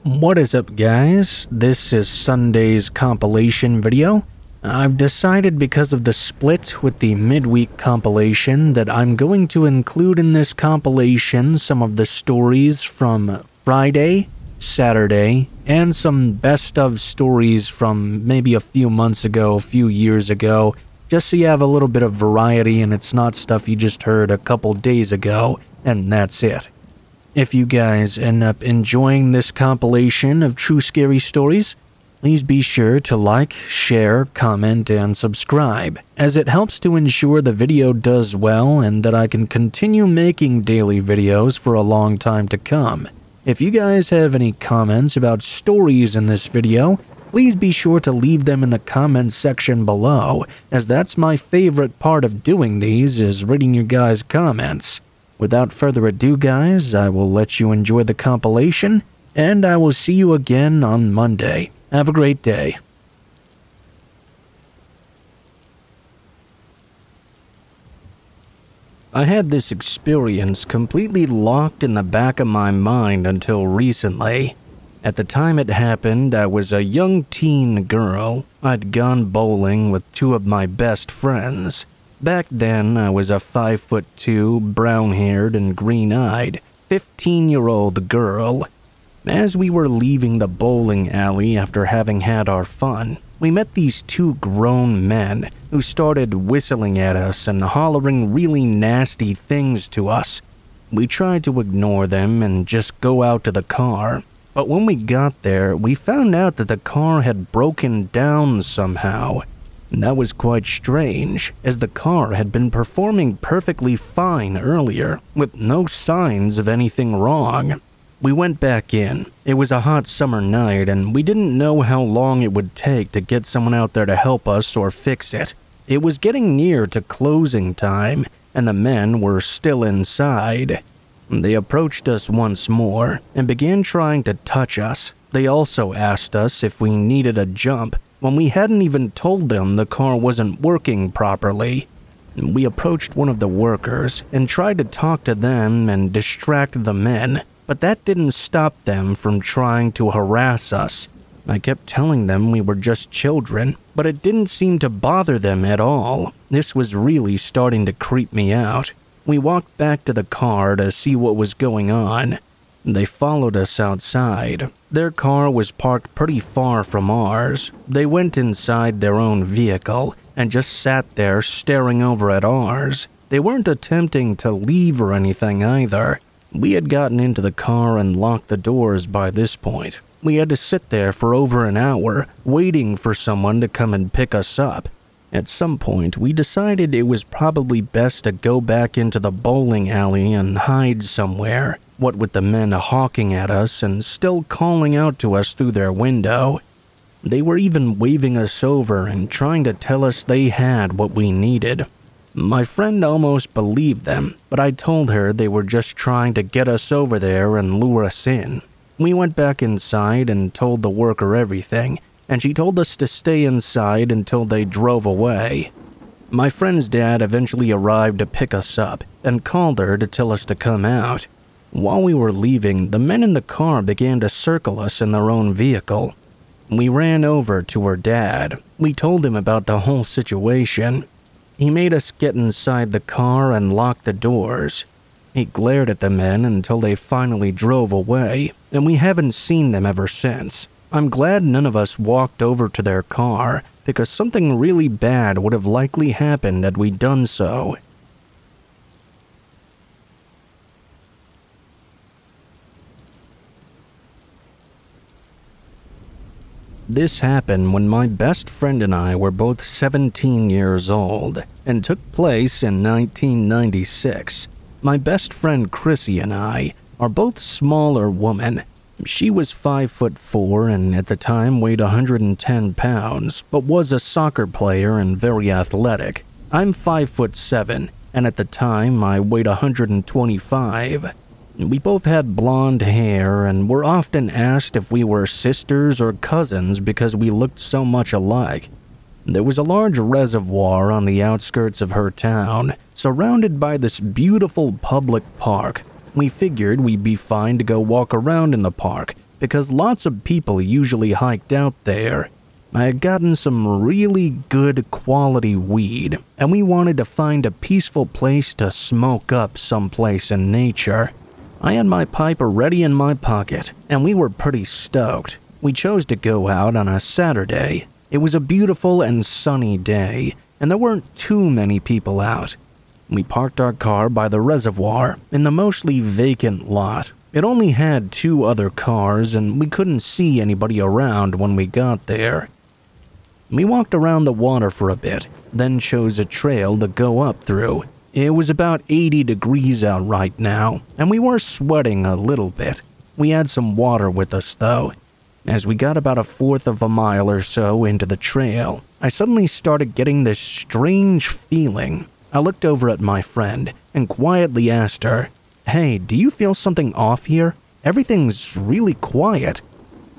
What is up, guys? This is Sunday's compilation video. I've decided, because of the split with the midweek compilation, that I'm going to include in this compilation some of the stories from Friday, Saturday, and some best of stories from maybe a few months ago, a few years ago, just so you have a little bit of variety and it's not stuff you just heard a couple days ago, and that's it. If you guys end up enjoying this compilation of true scary stories, please be sure to like, share, comment, and subscribe, as it helps to ensure the video does well and that I can continue making daily videos for a long time to come. If you guys have any comments about stories in this video, please be sure to leave them in the comments section below, as that's my favorite part of doing these, is reading your guys' comments. Without further ado, guys, I will let you enjoy the compilation, and I will see you again on Monday. Have a great day. I had this experience completely locked in the back of my mind until recently. At the time it happened, I was a young teen girl. I'd gone bowling with two of my best friends. Back then, I was a 5'2", brown-haired and green-eyed, 15-year-old girl. As we were leaving the bowling alley after having had our fun, we met these two grown men who started whistling at us and hollering really nasty things to us. We tried to ignore them and just go out to the car, but when we got there, we found out that the car had broken down somehow. That was quite strange, as the car had been performing perfectly fine earlier, with no signs of anything wrong. We went back in. It was a hot summer night, and we didn't know how long it would take to get someone out there to help us or fix it. It was getting near to closing time, and the men were still inside. They approached us once more and began trying to touch us. They also asked us if we needed a jump, when we hadn't even told them the car wasn't working properly. We approached one of the workers and tried to talk to them and distract the men, but that didn't stop them from trying to harass us. I kept telling them we were just children, but it didn't seem to bother them at all. This was really starting to creep me out. We walked back to the car to see what was going on. They followed us outside. Their car was parked pretty far from ours. They went inside their own vehicle and just sat there staring over at ours. They weren't attempting to leave or anything either. We had gotten into the car and locked the doors by this point. We had to sit there for over an hour, waiting for someone to come and pick us up. At some point, we decided it was probably best to go back into the bowling alley and hide somewhere, what with the men hawking at us and still calling out to us through their window. They were even waving us over and trying to tell us they had what we needed. My friend almost believed them, but I told her they were just trying to get us over there and lure us in. We went back inside and told the worker everything, and she told us to stay inside until they drove away. My friend's dad eventually arrived to pick us up and called her to tell us to come out. While we were leaving, the men in the car began to circle us in their own vehicle. We ran over to her dad. We told him about the whole situation. He made us get inside the car and lock the doors. He glared at the men until they finally drove away, and we haven't seen them ever since. I'm glad none of us walked over to their car, because something really bad would have likely happened had we done so. This happened when my best friend and I were both 17 years old, and took place in 1996. My best friend Chrissy and I are both smaller women. She was 5'4" and at the time weighed 110 pounds, but was a soccer player and very athletic. I'm 5'7", and at the time I weighed 125. We both had blonde hair and were often asked if we were sisters or cousins because we looked so much alike. There was a large reservoir on the outskirts of her town, surrounded by this beautiful public park. We figured we'd be fine to go walk around in the park because lots of people usually hiked out there. I had gotten some really good quality weed, and we wanted to find a peaceful place to smoke up someplace in nature. I had my pipe ready in my pocket, and we were pretty stoked. We chose to go out on a Saturday. It was a beautiful and sunny day, and there weren't too many people out. We parked our car by the reservoir in the mostly vacant lot. It only had 2 other cars, and we couldn't see anybody around when we got there. We walked around the water for a bit, then chose a trail to go up through. It was about 80 degrees out right now, and we were sweating a little bit. We had some water with us, though. As we got about 1/4 of a mile or so into the trail, I suddenly started getting this strange feeling. I looked over at my friend and quietly asked her, "Hey, do you feel something off here? Everything's really quiet."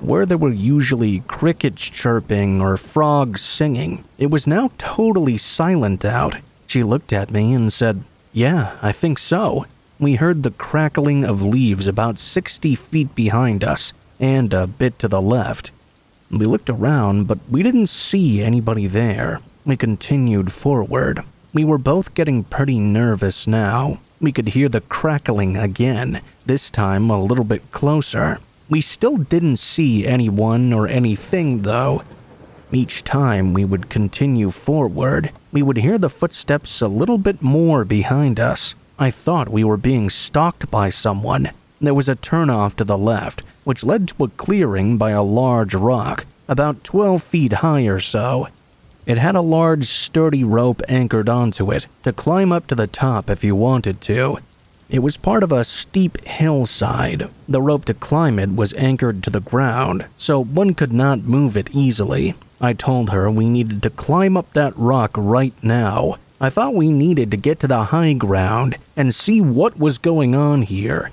Where there were usually crickets chirping or frogs singing, it was now totally silent out. She looked at me and said, "Yeah, I think so." We heard the crackling of leaves about 60 feet behind us and a bit to the left. We looked around, but we didn't see anybody there. We continued forward. We were both getting pretty nervous now. We could hear the crackling again, this time a little bit closer. We still didn't see anyone or anything, though. Each time we would continue forward, we would hear the footsteps a little bit more behind us. I thought we were being stalked by someone. There was a turnoff to the left, which led to a clearing by a large rock, about 12 feet high or so. It had a large, sturdy rope anchored onto it to climb up to the top if you wanted to. It was part of a steep hillside. The rope to climb it was anchored to the ground, so one could not move it easily. I told her we needed to climb up that rock right now. I thought we needed to get to the high ground and see what was going on here.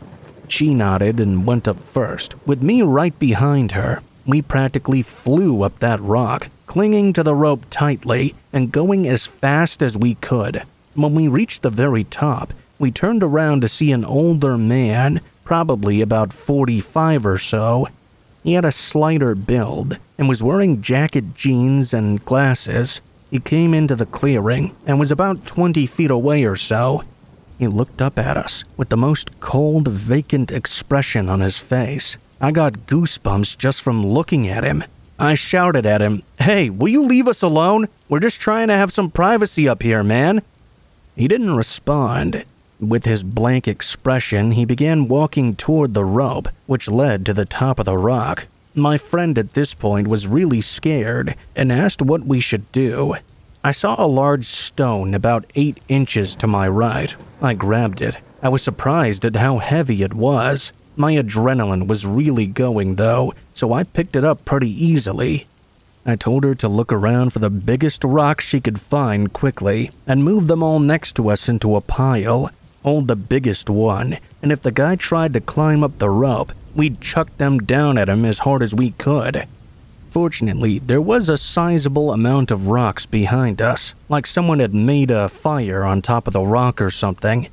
She nodded and went up first, with me right behind her. We practically flew up that rock, clinging to the rope tightly and going as fast as we could. When we reached the very top, we turned around to see an older man, probably about 45 or so. He had a slighter build and was wearing jacket jeans and glasses. He came into the clearing and was about 20 feet away or so. He looked up at us with the most cold, vacant expression on his face. I got goosebumps just from looking at him. I shouted at him, "Hey, will you leave us alone? We're just trying to have some privacy up here, man." He didn't respond. With his blank expression, he began walking toward the rope, which led to the top of the rock. My friend at this point was really scared and asked what we should do. I saw a large stone about 8 inches to my right. I grabbed it. I was surprised at how heavy it was. My adrenaline was really going, though, so I picked it up pretty easily. I told her to look around for the biggest rocks she could find quickly and move them all next to us into a pile. Hold the biggest one, and if the guy tried to climb up the rope, we'd chuck them down at him as hard as we could. Fortunately, there was a sizable amount of rocks behind us, like someone had made a fire on top of the rock or something.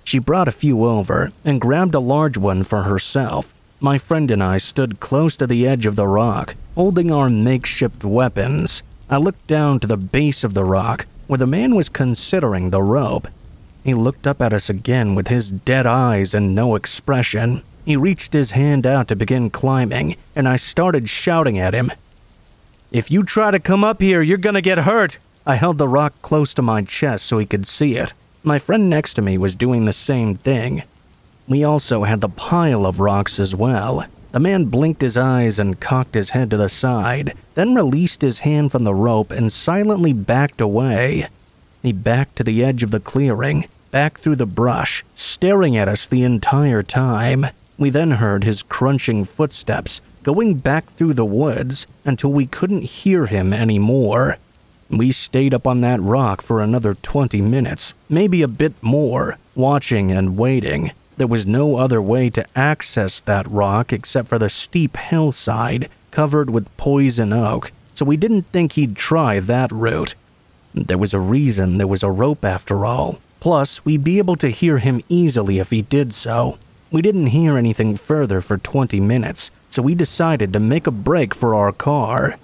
She brought a few over and grabbed a large one for herself. My friend and I stood close to the edge of the rock, holding our makeshift weapons. I looked down to the base of the rock, where the man was considering the rope. He looked up at us again with his dead eyes and no expression. He reached his hand out to begin climbing, and I started shouting at him, "If you try to come up here, you're gonna get hurt." I held the rock close to my chest so he could see it. My friend next to me was doing the same thing. We also had the pile of rocks as well. The man blinked his eyes and cocked his head to the side, then released his hand from the rope and silently backed away. He backed to the edge of the clearing, back through the brush, staring at us the entire time. We then heard his crunching footsteps going back through the woods until we couldn't hear him anymore. We stayed up on that rock for another 20 minutes, maybe a bit more, watching and waiting. There was no other way to access that rock except for the steep hillside covered with poison oak, so we didn't think he'd try that route. There was a reason there was a rope after all. Plus, we'd be able to hear him easily if he did so. We didn't hear anything further for 20 minutes, so we decided to make a break for our car.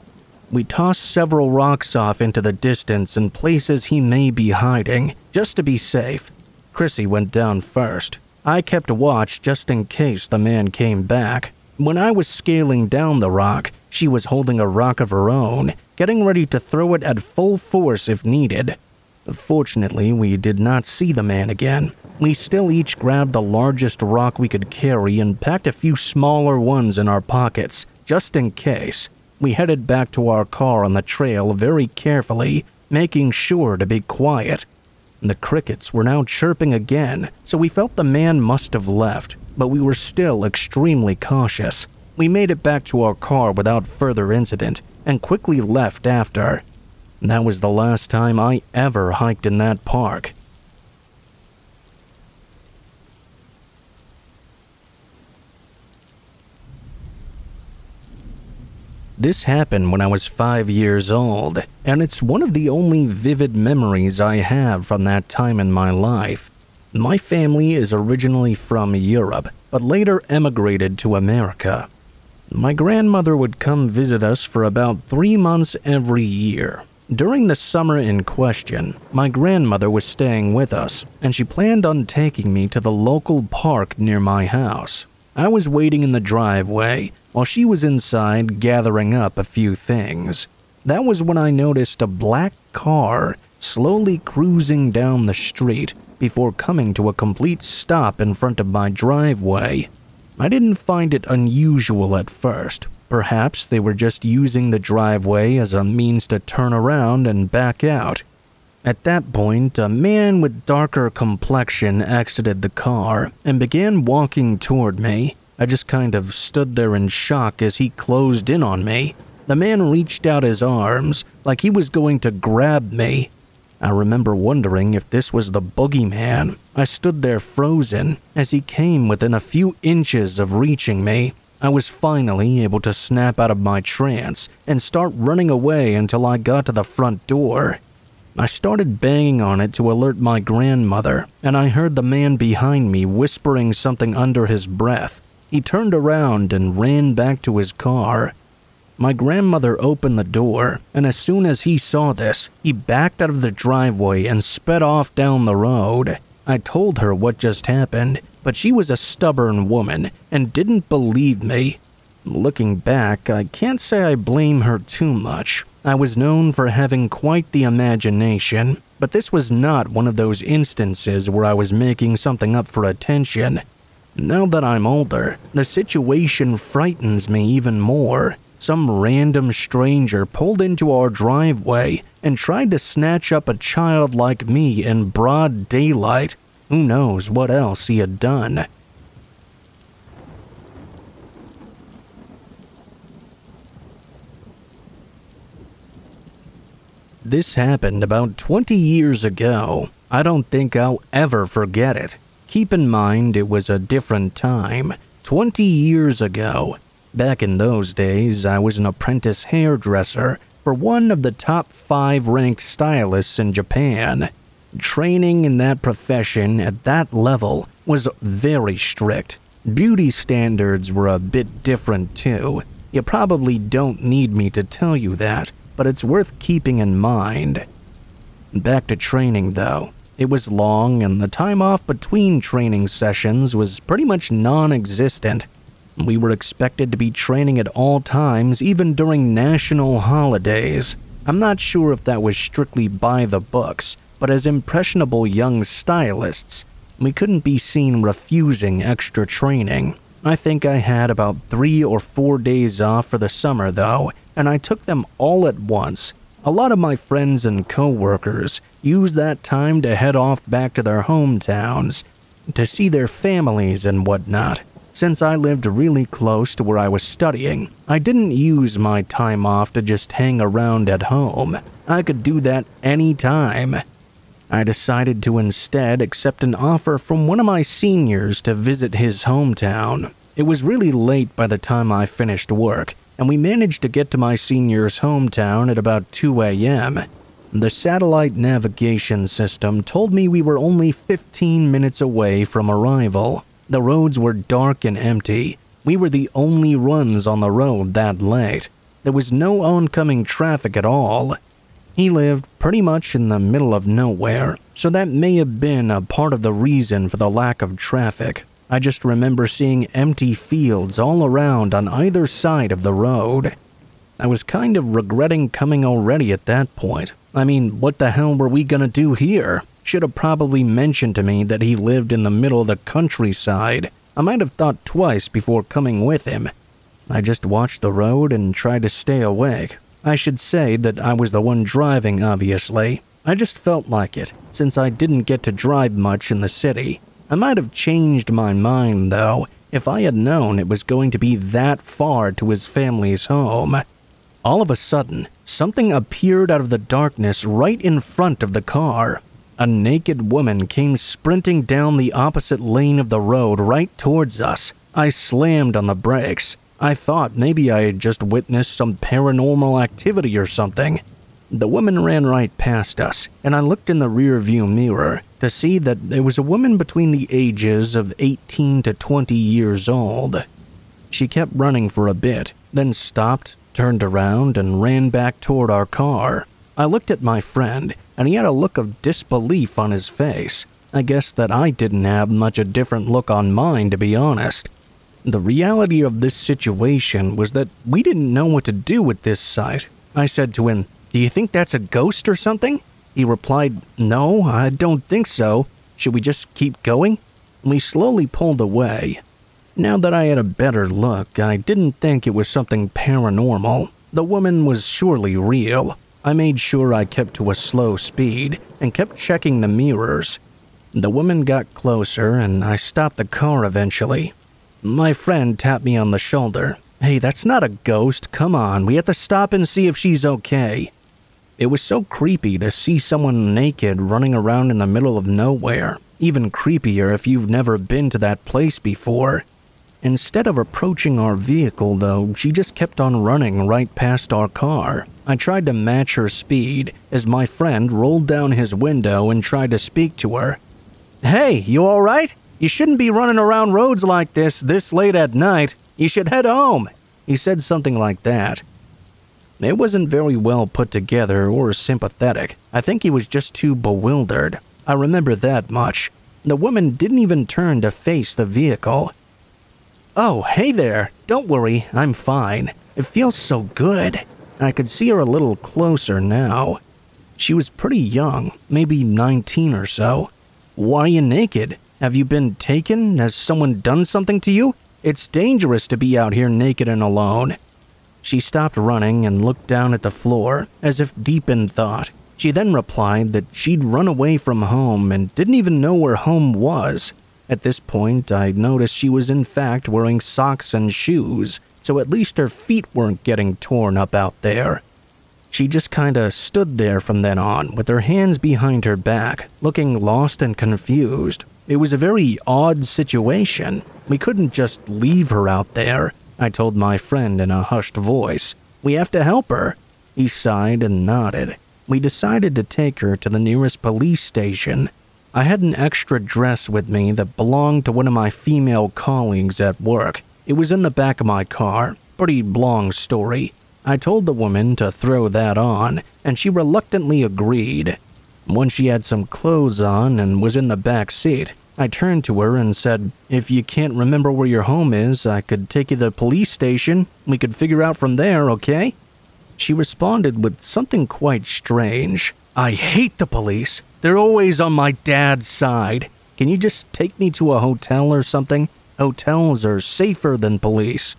We tossed several rocks off into the distance in places he may be hiding, just to be safe. Chrissy went down first. I kept watch just in case the man came back. When I was scaling down the rock, she was holding a rock of her own, getting ready to throw it at full force if needed. Fortunately, we did not see the man again. We still each grabbed the largest rock we could carry and packed a few smaller ones in our pockets, just in case. We headed back to our car on the trail very carefully, making sure to be quiet. The crickets were now chirping again, so we felt the man must have left, but we were still extremely cautious. We made it back to our car without further incident and quickly left after. That was the last time I ever hiked in that park. This happened when I was 5 years old, and it's one of the only vivid memories I have from that time in my life. My family is originally from Europe, but later emigrated to America. My grandmother would come visit us for about 3 months every year. During the summer in question, my grandmother was staying with us, and she planned on taking me to the local park near my house. I was waiting in the driveway while she was inside gathering up a few things. That was when I noticed a black car slowly cruising down the street before coming to a complete stop in front of my driveway. I didn't find it unusual at first. Perhaps they were just using the driveway as a means to turn around and back out. At that point, a man with darker complexion exited the car and began walking toward me. I just kind of stood there in shock as he closed in on me. The man reached out his arms like he was going to grab me. I remember wondering if this was the boogeyman. I stood there frozen as he came within a few inches of reaching me. I was finally able to snap out of my trance and start running away until I got to the front door. I started banging on it to alert my grandmother, and I heard the man behind me whispering something under his breath. He turned around and ran back to his car. My grandmother opened the door, and as soon as he saw this, he backed out of the driveway and sped off down the road. I told her what just happened, but she was a stubborn woman and didn't believe me. Looking back, I can't say I blame her too much. I was known for having quite the imagination, but this was not one of those instances where I was making something up for attention. Now that I'm older, the situation frightens me even more. Some random stranger pulled into our driveway and tried to snatch up a child like me in broad daylight. Who knows what else he had done? This happened about 20 years ago. I don't think I'll ever forget it. Keep in mind it was a different time. 20 years ago. Back in those days, I was an apprentice hairdresser for one of the top 5 ranked stylists in Japan. Training in that profession at that level was very strict. Beauty standards were a bit different too. You probably don't need me to tell you that, but it's worth keeping in mind. Back to training though. It was long, and the time off between training sessions was pretty much non-existent. We were expected to be training at all times, even during national holidays. I'm not sure if that was strictly by the books, but as impressionable young stylists, we couldn't be seen refusing extra training. I think I had about 3 or 4 days off for the summer though, and I took them all at once. A lot of my friends and co-workers used that time to head off back to their hometowns, to see their families and whatnot. Since I lived really close to where I was studying, I didn't use my time off to just hang around at home. I could do that any time. I decided to instead accept an offer from one of my seniors to visit his hometown. It was really late by the time I finished work, and we managed to get to my senior's hometown at about 2 a.m. The satellite navigation system told me we were only 15 minutes away from arrival. The roads were dark and empty. We were the only ones on the road that late. There was no oncoming traffic at all. He lived pretty much in the middle of nowhere, so that may have been a part of the reason for the lack of traffic. I just remember seeing empty fields all around on either side of the road. I was kind of regretting coming already at that point. I mean, what the hell were we gonna do here? Should have probably mentioned to me that he lived in the middle of the countryside. I might have thought twice before coming with him. I just watched the road and tried to stay awake. I should say that I was the one driving, obviously. I just felt like it, since I didn't get to drive much in the city. I might have changed my mind, though, if I had known it was going to be that far to his family's home. All of a sudden, something appeared out of the darkness right in front of the car. A naked woman came sprinting down the opposite lane of the road right towards us. I slammed on the brakes. I thought maybe I had just witnessed some paranormal activity or something. The woman ran right past us, and I looked in the rearview mirror to see that there was a woman between the ages of 18 to 20 years old. She kept running for a bit, then stopped, turned around, and ran back toward our car. I looked at my friend, and he had a look of disbelief on his face. I guess that I didn't have much a different look on mine, to be honest. The reality of this situation was that we didn't know what to do with this sight. I said to him, "Do you think that's a ghost or something?" He replied, "No, I don't think so. Should we just keep going?" We slowly pulled away. Now that I had a better look, I didn't think it was something paranormal. The woman was surely real. I made sure I kept to a slow speed and kept checking the mirrors. The woman got closer, and I stopped the car eventually. My friend tapped me on the shoulder. "Hey, that's not a ghost. Come on, we have to stop and see if she's okay." It was so creepy to see someone naked running around in the middle of nowhere. Even creepier if you've never been to that place before. Instead of approaching our vehicle, though, she just kept on running right past our car. I tried to match her speed as my friend rolled down his window and tried to speak to her. "Hey, you alright? You shouldn't be running around roads like this late at night. You should head home." He said something like that. It wasn't very well put together or sympathetic. I think he was just too bewildered. I remember that much. The woman didn't even turn to face the vehicle. "Oh, hey there. Don't worry, I'm fine. It feels so good." I could see her a little closer now. She was pretty young, maybe 19 or so. "Why are you naked? Have you been taken? Has someone done something to you? It's dangerous to be out here naked and alone." She stopped running and looked down at the floor, as if deep in thought. She then replied that she'd run away from home and didn't even know where home was. At this point, I noticed she was in fact wearing socks and shoes, so at least her feet weren't getting torn up out there. She just kinda stood there from then on, with her hands behind her back, looking lost and confused. It was a very odd situation. We couldn't just leave her out there. I told my friend in a hushed voice. "We have to help her." He sighed and nodded. We decided to take her to the nearest police station. I had an extra dress with me that belonged to one of my female colleagues at work. It was in the back of my car. Pretty long story. I told the woman to throw that on, and she reluctantly agreed. Once she had some clothes on and was in the back seat, I turned to her and said, "If you can't remember where your home is, I could take you to the police station. We could figure out from there, okay?" She responded with something quite strange. "I hate the police. They're always on my dad's side. Can you just take me to a hotel or something? Hotels are safer than police."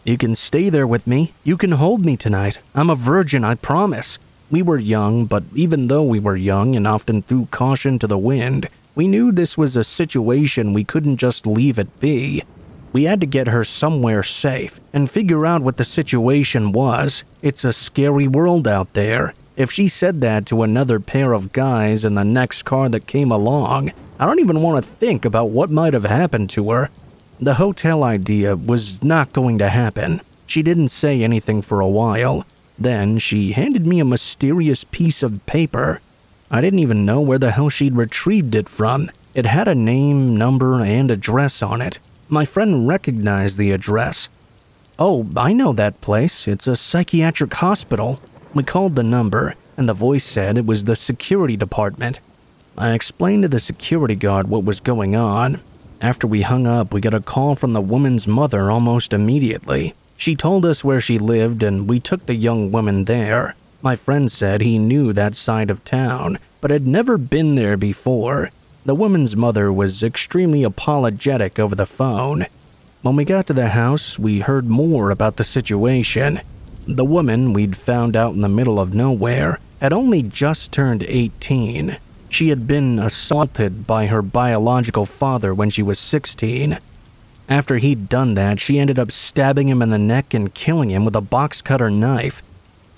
"You can stay there with me. You can hold me tonight. I'm a virgin, I promise." We were young, but even though we were young and often threw caution to the wind, we knew this was a situation we couldn't just leave it be. We had to get her somewhere safe and figure out what the situation was. It's a scary world out there. If she said that to another pair of guys in the next car that came along, I don't even want to think about what might have happened to her. The hotel idea was not going to happen. She didn't say anything for a while. Then she handed me a mysterious piece of paper. I didn't even know where the hell she'd retrieved it from. It had a name, number, and address on it. My friend recognized the address. "Oh, I know that place. It's a psychiatric hospital." We called the number, and the voice said it was the security department. I explained to the security guard what was going on. After we hung up, we got a call from the woman's mother almost immediately. She told us where she lived, and we took the young woman there. My friend said he knew that side of town, but had never been there before. The woman's mother was extremely apologetic over the phone. When we got to the house, we heard more about the situation. The woman, we'd found out in the middle of nowhere, had only just turned 18. She had been assaulted by her biological father when she was 16. After he'd done that, she ended up stabbing him in the neck and killing him with a box cutter knife.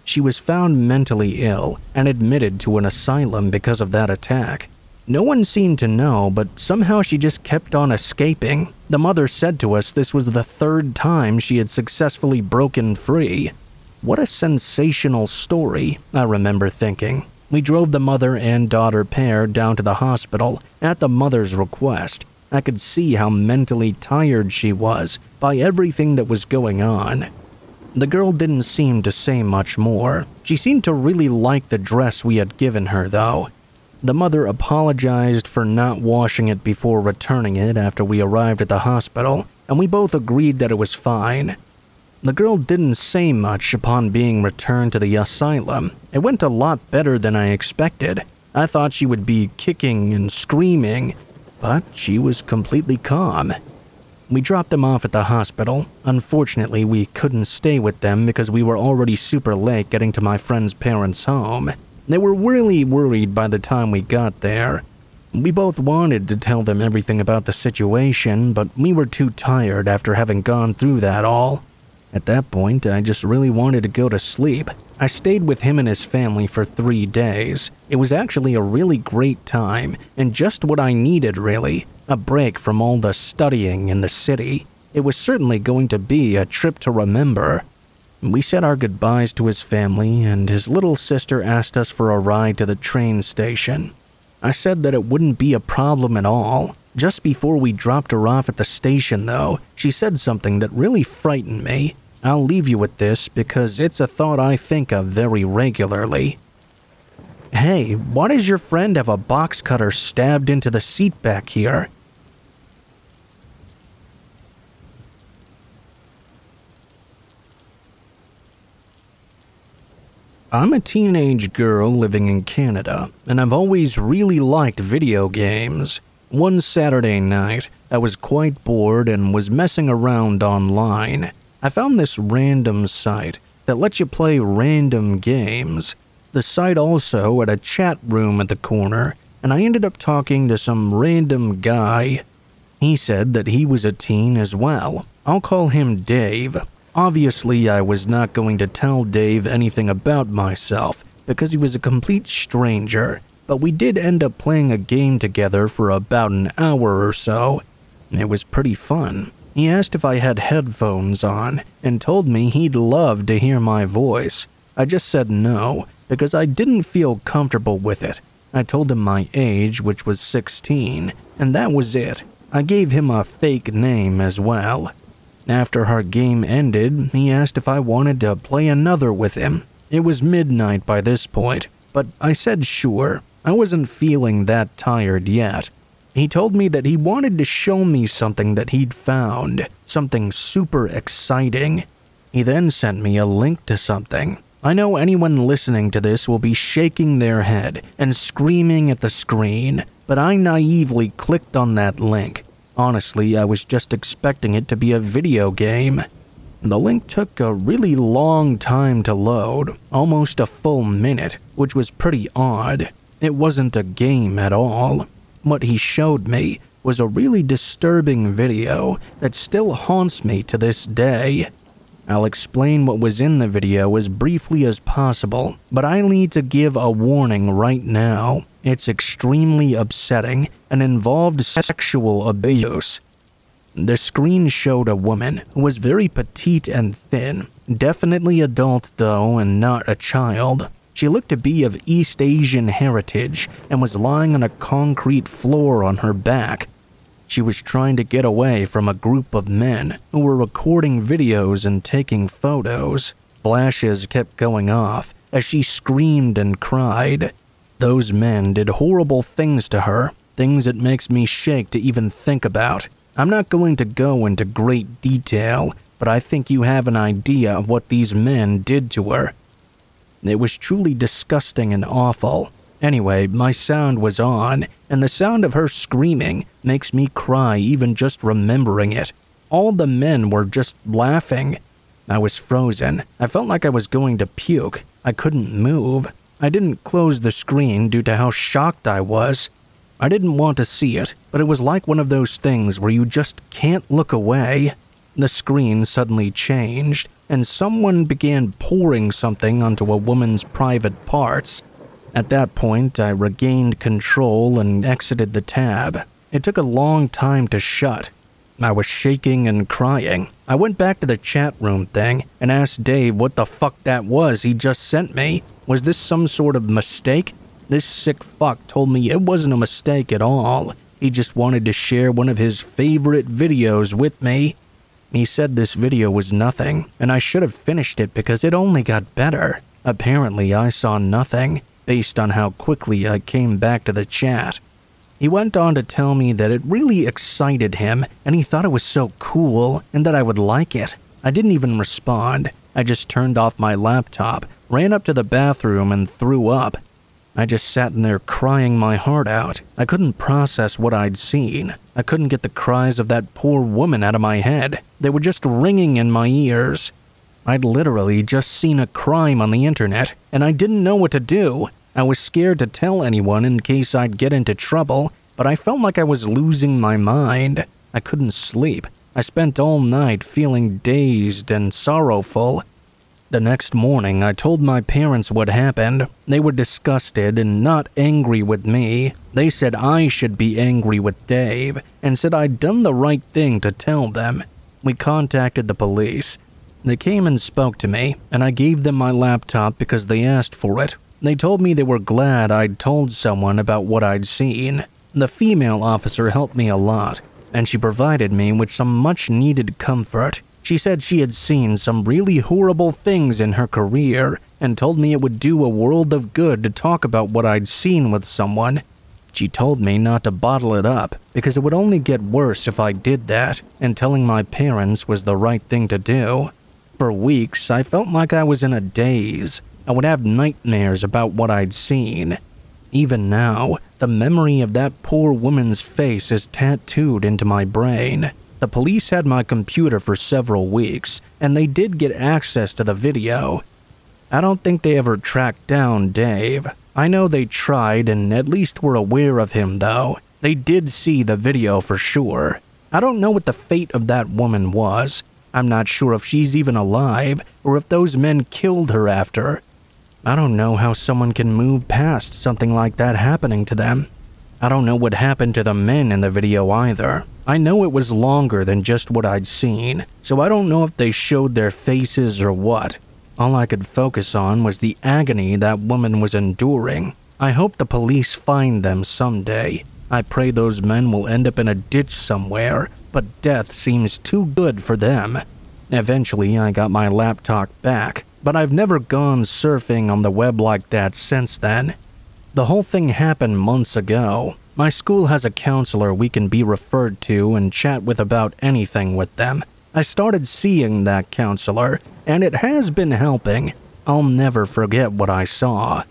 She was found mentally ill and admitted to an asylum because of that attack. No one seemed to know, but somehow she just kept on escaping. The mother said to us this was the third time she had successfully broken free. What a sensational story, I remember thinking. We drove the mother and daughter pair down to the hospital at the mother's request. I could see how mentally tired she was by everything that was going on. The girl didn't seem to say much more. She seemed to really like the dress we had given her, though. The mother apologized for not washing it before returning it after we arrived at the hospital, and we both agreed that it was fine. The girl didn't say much upon being returned to the asylum. It went a lot better than I expected. I thought she would be kicking and screaming, but she was completely calm. We dropped them off at the hospital. Unfortunately, we couldn't stay with them because we were already super late getting to my friend's parents' home. They were really worried by the time we got there. We both wanted to tell them everything about the situation, but we were too tired after having gone through that all. At that point, I just really wanted to go to sleep. I stayed with him and his family for 3 days. It was actually a really great time, and just what I needed, really. A break from all the studying in the city. It was certainly going to be a trip to remember. We said our goodbyes to his family, and his little sister asked us for a ride to the train station. I said that it wouldn't be a problem at all. Just before we dropped her off at the station, though, she said something that really frightened me. I'll leave you with this because it's a thought I think of very regularly. "Hey, why does your friend have a box cutter stabbed into the seat back here?" I'm a teenage girl living in Canada, and I've always really liked video games. One Saturday night, I was quite bored and was messing around online. I found this random site that lets you play random games. The site also had a chat room at the corner, and I ended up talking to some random guy. He said that he was a teen as well. I'll call him Dave. Obviously, I was not going to tell Dave anything about myself because he was a complete stranger, but we did end up playing a game together for about an hour or so. It was pretty fun. He asked if I had headphones on and told me he'd love to hear my voice. I just said no because I didn't feel comfortable with it. I told him my age, which was 16, and that was it. I gave him a fake name as well. After our game ended, he asked if I wanted to play another with him. It was midnight by this point, but I said sure. I wasn't feeling that tired yet. He told me that he wanted to show me something that he'd found, something super exciting. He then sent me a link to something. I know anyone listening to this will be shaking their head and screaming at the screen, but I naively clicked on that link. Honestly, I was just expecting it to be a video game. The link took a really long time to load, almost a full minute, which was pretty odd. It wasn't a game at all. What he showed me was a really disturbing video that still haunts me to this day. I'll explain what was in the video as briefly as possible, but I need to give a warning right now. It's extremely upsetting and involved sexual abuse. The screen showed a woman who was very petite and thin, definitely adult though and not a child. She looked to be of East Asian heritage and was lying on a concrete floor on her back. She was trying to get away from a group of men who were recording videos and taking photos. Flashes kept going off as she screamed and cried. Those men did horrible things to her, things it makes me shake to even think about. I'm not going to go into great detail, but I think you have an idea of what these men did to her. It was truly disgusting and awful. Anyway, my sound was on, and the sound of her screaming makes me cry even just remembering it. All the men were just laughing. I was frozen. I felt like I was going to puke. I couldn't move. I didn't close the screen due to how shocked I was. I didn't want to see it, but it was like one of those things where you just can't look away. The screen suddenly changed, and someone began pouring something onto a woman's private parts. At that point, I regained control and exited the tab. It took a long time to shut. I was shaking and crying. I went back to the chat room thing and asked Dave what the fuck that was he just sent me. Was this some sort of mistake? This sick fuck told me it wasn't a mistake at all. He just wanted to share one of his favorite videos with me. He said this video was nothing, and I should have finished it because it only got better. Apparently, I saw nothing, based on how quickly I came back to the chat. He went on to tell me that it really excited him, and he thought it was so cool, and that I would like it. I didn't even respond. I just turned off my laptop, ran up to the bathroom, and threw up. I just sat in there crying my heart out. I couldn't process what I'd seen. I couldn't get the cries of that poor woman out of my head. They were just ringing in my ears. I'd literally just seen a crime on the internet, and I didn't know what to do. I was scared to tell anyone in case I'd get into trouble, but I felt like I was losing my mind. I couldn't sleep. I spent all night feeling dazed and sorrowful. The next morning, I told my parents what happened. They were disgusted and not angry with me. They said I should be angry with Dave, and said I'd done the right thing to tell them. We contacted the police. They came and spoke to me, and I gave them my laptop because they asked for it. They told me they were glad I'd told someone about what I'd seen. The female officer helped me a lot, and she provided me with some much-needed comfort. She said she had seen some really horrible things in her career and told me it would do a world of good to talk about what I'd seen with someone. She told me not to bottle it up because it would only get worse if I did that, and telling my parents was the right thing to do. For weeks, I felt like I was in a daze. I would have nightmares about what I'd seen. Even now, the memory of that poor woman's face is tattooed into my brain. The police had my computer for several weeks, and they did get access to the video. I don't think they ever tracked down Dave. I know they tried and at least were aware of him, though. They did see the video for sure. I don't know what the fate of that woman was. I'm not sure if she's even alive, or if those men killed her after. I don't know how someone can move past something like that happening to them. I don't know what happened to the men in the video either. I know it was longer than just what I'd seen, so I don't know if they showed their faces or what. All I could focus on was the agony that woman was enduring. I hope the police find them someday. I pray those men will end up in a ditch somewhere, but death seems too good for them. Eventually, I got my laptop back, but I've never gone surfing on the web like that since then. The whole thing happened months ago. My school has a counselor we can be referred to and chat with about anything with them. I started seeing that counselor, and it has been helping. I'll never forget what I saw.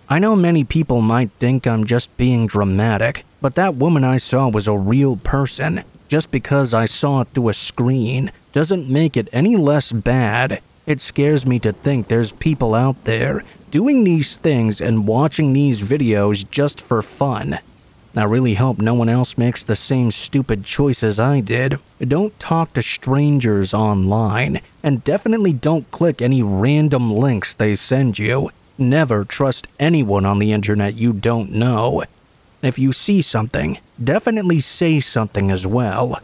I know many people might think I'm just being dramatic, but that woman I saw was a real person. Just because I saw it through a screen doesn't make it any less bad. It scares me to think there's people out there doing these things and watching these videos just for fun. I really hope no one else makes the same stupid choices I did. Don't talk to strangers online, and definitely don't click any random links they send you. Never trust anyone on the internet you don't know. If you see something, definitely say something as well.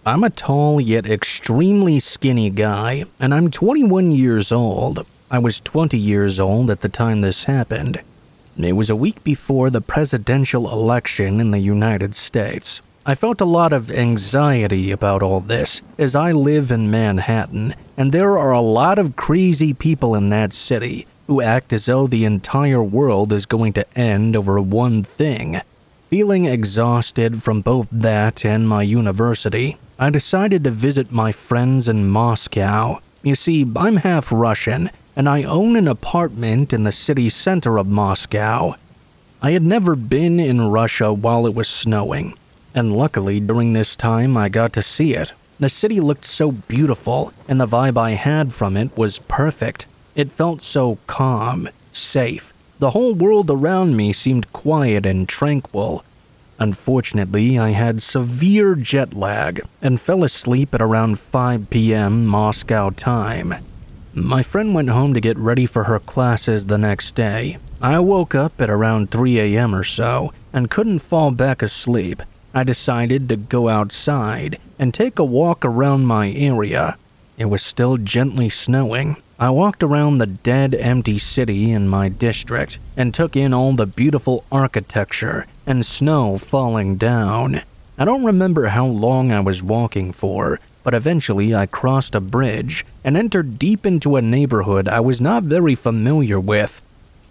I'm a tall yet extremely skinny guy, and I'm 21 years old. I was 20 years old at the time this happened. It was a week before the presidential election in the United States. I felt a lot of anxiety about all this, as I live in Manhattan, and there are a lot of crazy people in that city who act as though the entire world is going to end over one thing. Feeling exhausted from both that and my university, I decided to visit my friends in Moscow. You see, I'm half Russian, and I own an apartment in the city center of Moscow. I had never been in Russia while it was snowing, and luckily during this time I got to see it. The city looked so beautiful, and the vibe I had from it was perfect. It felt so calm, safe. The whole world around me seemed quiet and tranquil. Unfortunately, I had severe jet lag and fell asleep at around 5 p.m. Moscow time. My friend went home to get ready for her classes the next day. I woke up at around 3 a.m. or so and couldn't fall back asleep. I decided to go outside and take a walk around my area. It was still gently snowing. I walked around the dead, empty city in my district and took in all the beautiful architecture and snow falling down. I don't remember how long I was walking for, but eventually I crossed a bridge and entered deep into a neighborhood I was not very familiar with.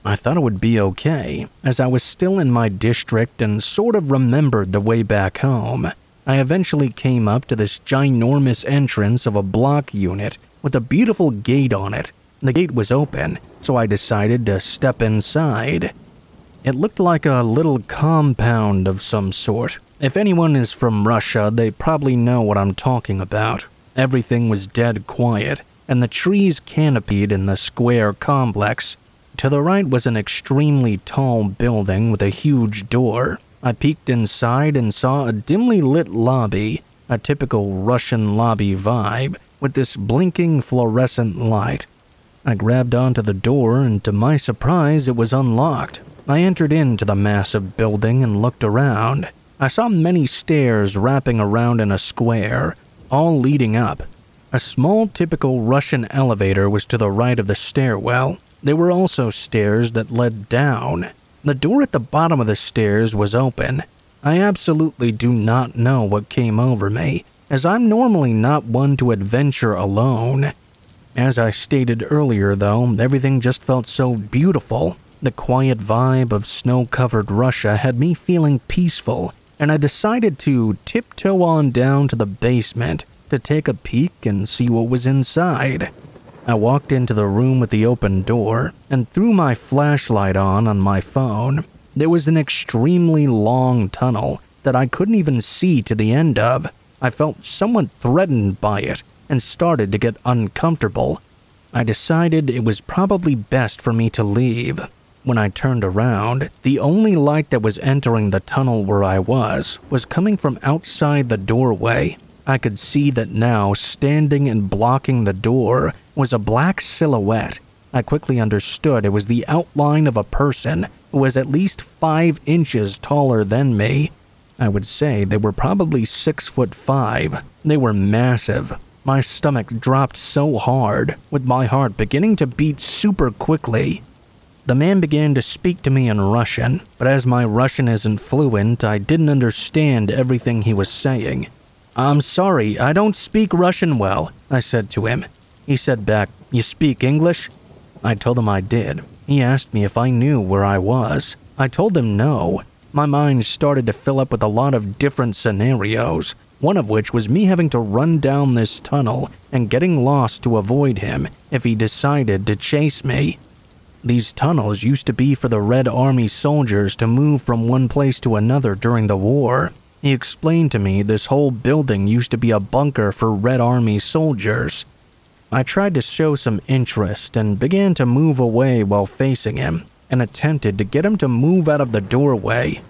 I thought it would be okay, as I was still in my district and sort of remembered the way back home. I eventually came up to this ginormous entrance of a block unit with a beautiful gate on it. The gate was open, so I decided to step inside. It looked like a little compound of some sort. If anyone is from Russia, they probably know what I'm talking about. Everything was dead quiet, and the trees canopied in the square complex. To the right was an extremely tall building with a huge door. I peeked inside and saw a dimly lit lobby, a typical Russian lobby vibe, with this blinking fluorescent light. I grabbed onto the door, and to my surprise, it was unlocked. I entered into the massive building and looked around. I saw many stairs wrapping around in a square, all leading up. A small, typical Russian elevator was to the right of the stairwell. There were also stairs that led down. The door at the bottom of the stairs was open. I absolutely do not know what came over me, as I'm normally not one to adventure alone. As I stated earlier, though, everything just felt so beautiful. The quiet vibe of snow-covered Russia had me feeling peaceful, and I decided to tiptoe on down to the basement to take a peek and see what was inside. I walked into the room with the open door and threw my flashlight on my phone. There was an extremely long tunnel that I couldn't even see to the end of. I felt somewhat threatened by it and started to get uncomfortable. I decided it was probably best for me to leave. When I turned around, the only light that was entering the tunnel where I was coming from outside the doorway. I could see that now, standing and blocking the door, was a black silhouette. I quickly understood it was the outline of a person who was at least 5 inches taller than me. I would say they were probably 6'5". They were massive. My stomach dropped so hard, with my heart beginning to beat super quickly. The man began to speak to me in Russian, but as my Russian isn't fluent, I didn't understand everything he was saying. "I'm sorry, I don't speak Russian well," I said to him. He said back, "You speak English?" I told him I did. He asked me if I knew where I was. I told him no. My mind started to fill up with a lot of different scenarios, one of which was me having to run down this tunnel and getting lost to avoid him if he decided to chase me. These tunnels used to be for the Red Army soldiers to move from one place to another during the war. He explained to me this whole building used to be a bunker for Red Army soldiers. I tried to show some interest and began to move away while facing him and attempted to get him to move out of the doorway.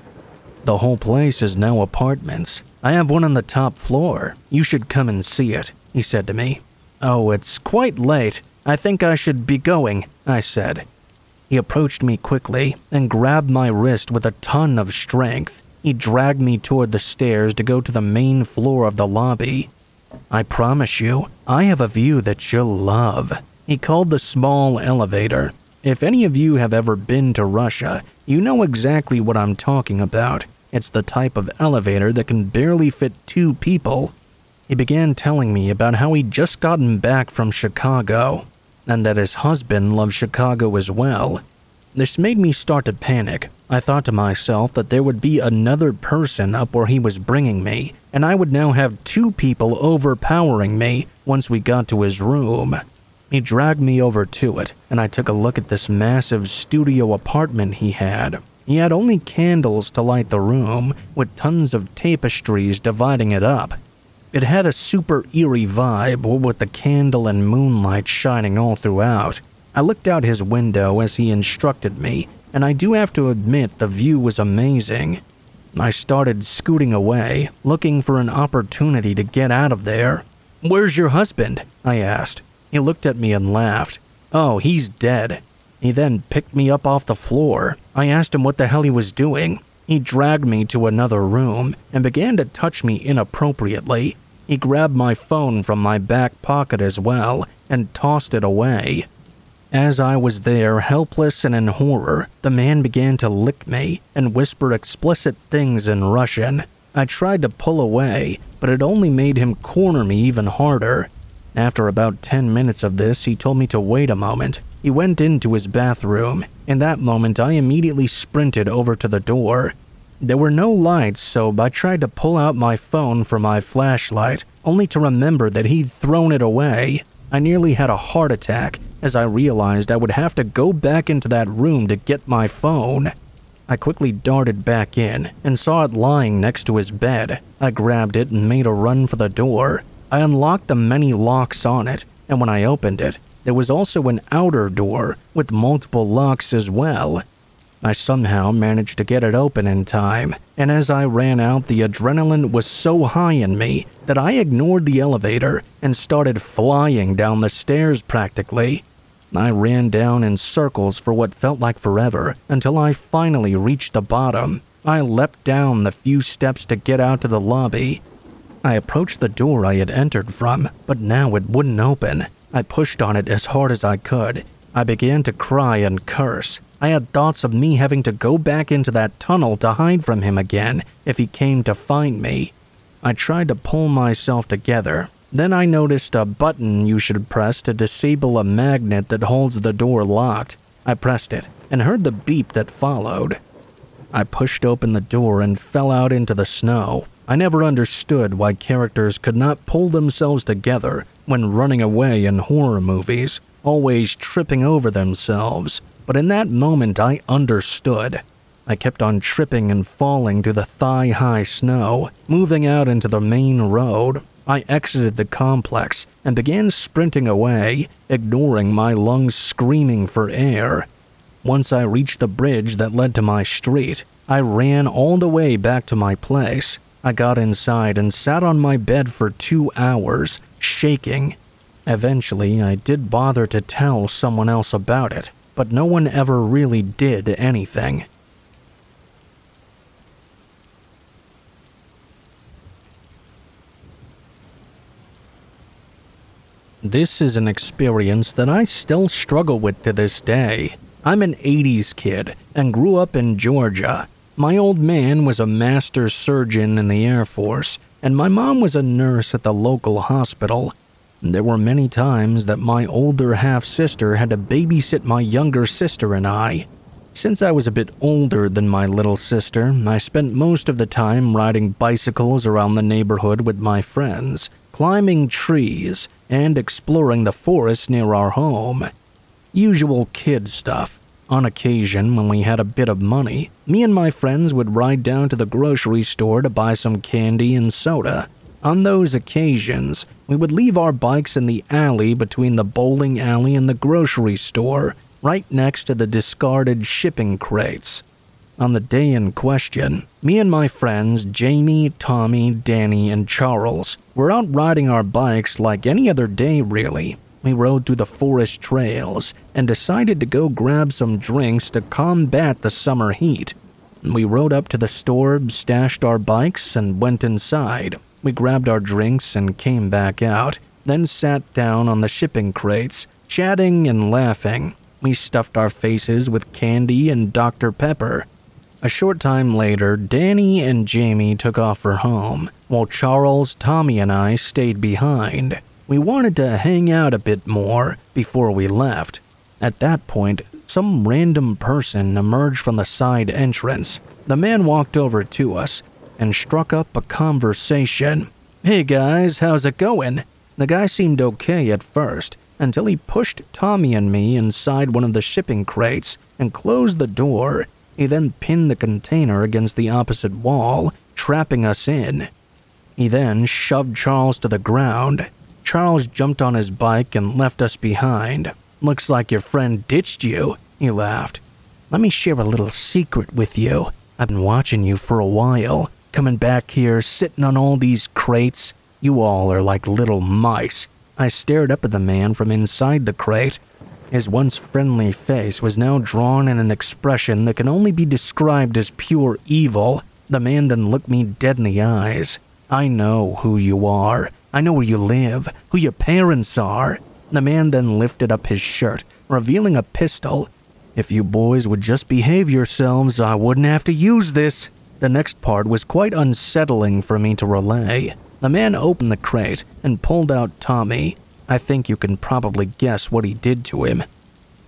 "The whole place is now apartments. I have one on the top floor. You should come and see it," he said to me. "Oh, it's quite late. I think I should be going," I said. He approached me quickly and grabbed my wrist with a ton of strength. He dragged me toward the stairs to go to the main floor of the lobby. "I promise you, I have a view that you'll love," He called the small elevator. If any of you have ever been to Russia, you know exactly what I'm talking about. It's the type of elevator that can barely fit 2 people. He began telling me about how he'd just gotten back from Chicago, and that his husband loved Chicago as well. This made me start to panic. I thought to myself that there would be another person up where he was bringing me, and I would now have 2 people overpowering me once we got to his room. He dragged me over to it, and I took a look at this massive studio apartment he had. He had only candles to light the room, with tons of tapestries dividing it up. It had a super eerie vibe, with the candle and moonlight shining all throughout. I looked out his window as he instructed me, and I do have to admit the view was amazing. I started scooting away, looking for an opportunity to get out of there. "Where's your husband?" I asked. He looked at me and laughed. "Oh, he's dead." He then picked me up off the floor. I asked him what the hell he was doing. He dragged me to another room and began to touch me inappropriately. He grabbed my phone from my back pocket as well and tossed it away. As I was there, helpless and in horror, the man began to lick me and whisper explicit things in Russian. I tried to pull away, but it only made him corner me even harder. After about 10 minutes of this, he told me to wait a moment. He went into his bathroom. In that moment, I immediately sprinted over to the door. There were no lights, so I tried to pull out my phone for my flashlight, only to remember that he'd thrown it away. I nearly had a heart attack as I realized I would have to go back into that room to get my phone. I quickly darted back in and saw it lying next to his bed. I grabbed it and made a run for the door. I unlocked the many locks on it, and when I opened it, there was also an outer door with multiple locks as well. I somehow managed to get it open in time, and as I ran out, the adrenaline was so high in me that I ignored the elevator and started flying down the stairs practically. I ran down in circles for what felt like forever until I finally reached the bottom. I leapt down the few steps to get out to the lobby. I approached the door I had entered from, but now it wouldn't open. I pushed on it as hard as I could. I began to cry and curse. I had thoughts of me having to go back into that tunnel to hide from him again if he came to find me. I tried to pull myself together. Then I noticed a button you should press to disable a magnet that holds the door locked. I pressed it and heard the beep that followed. I pushed open the door and fell out into the snow. I never understood why characters could not pull themselves together when running away in horror movies, always tripping over themselves. But in that moment, I understood. I kept on tripping and falling through the thigh-high snow, moving out into the main road. I exited the complex and began sprinting away, ignoring my lungs screaming for air. Once I reached the bridge that led to my street, I ran all the way back to my place. I got inside and sat on my bed for 2 hours, shaking. Eventually, I did bother to tell someone else about it, but no one ever really did anything. This is an experience that I still struggle with to this day. I'm an 80s kid and grew up in Georgia. My old man was a master surgeon in the Air Force, and my mom was a nurse at the local hospital. There were many times that my older half-sister had to babysit my younger sister and I. Since I was a bit older than my little sister, I spent most of the time riding bicycles around the neighborhood with my friends, climbing trees, and exploring the forest near our home. Usual kid stuff. On occasion, when we had a bit of money, me and my friends would ride down to the grocery store to buy some candy and soda. On those occasions, we would leave our bikes in the alley between the bowling alley and the grocery store, right next to the discarded shipping crates. On the day in question, me and my friends Jamie, Tommy, Danny, and Charles were out riding our bikes like any other day really. We rode through the forest trails and decided to go grab some drinks to combat the summer heat. We rode up to the store, stashed our bikes, and went inside. We grabbed our drinks and came back out, then sat down on the shipping crates, chatting and laughing. We stuffed our faces with candy and Dr. Pepper. A short time later, Danny and Jamie took off for home, while Charles, Tommy, and I stayed behind. We wanted to hang out a bit more before we left. At that point, some random person emerged from the side entrance. The man walked over to us and struck up a conversation. "Hey guys, how's it going?" The guy seemed okay at first, until he pushed Tommy and me inside one of the shipping crates and closed the door. He then pinned the container against the opposite wall, trapping us in. He then shoved Charles to the ground. Charles jumped on his bike and left us behind. "Looks like your friend ditched you," he laughed. "Let me share a little secret with you. I've been watching you for a while, coming back here, sitting on all these crates. You all are like little mice." I stared up at the man from inside the crate. His once friendly face was now drawn in an expression that can only be described as pure evil. The man then looked me dead in the eyes. "I know who you are. I know where you live, who your parents are." The man then lifted up his shirt, revealing a pistol. "If you boys would just behave yourselves, I wouldn't have to use this." The next part was quite unsettling for me to relay. The man opened the crate and pulled out Tommy. I think you can probably guess what he did to him.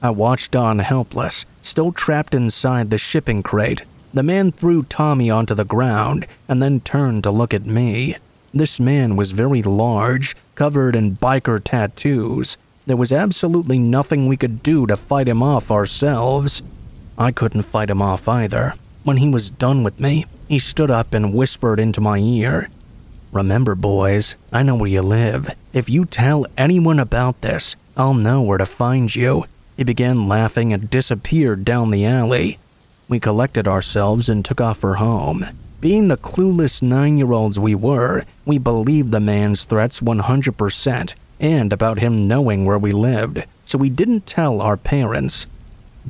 I watched on helpless, still trapped inside the shipping crate. The man threw Tommy onto the ground and then turned to look at me. This man was very large, covered in biker tattoos. There was absolutely nothing we could do to fight him off ourselves. I couldn't fight him off either. When he was done with me, he stood up and whispered into my ear, "Remember, boys, I know where you live. If you tell anyone about this, I'll know where to find you." He began laughing and disappeared down the alley. We collected ourselves and took off for home. Being the clueless 9-year-olds we were, we believed the man's threats 100%, and about him knowing where we lived, so we didn't tell our parents.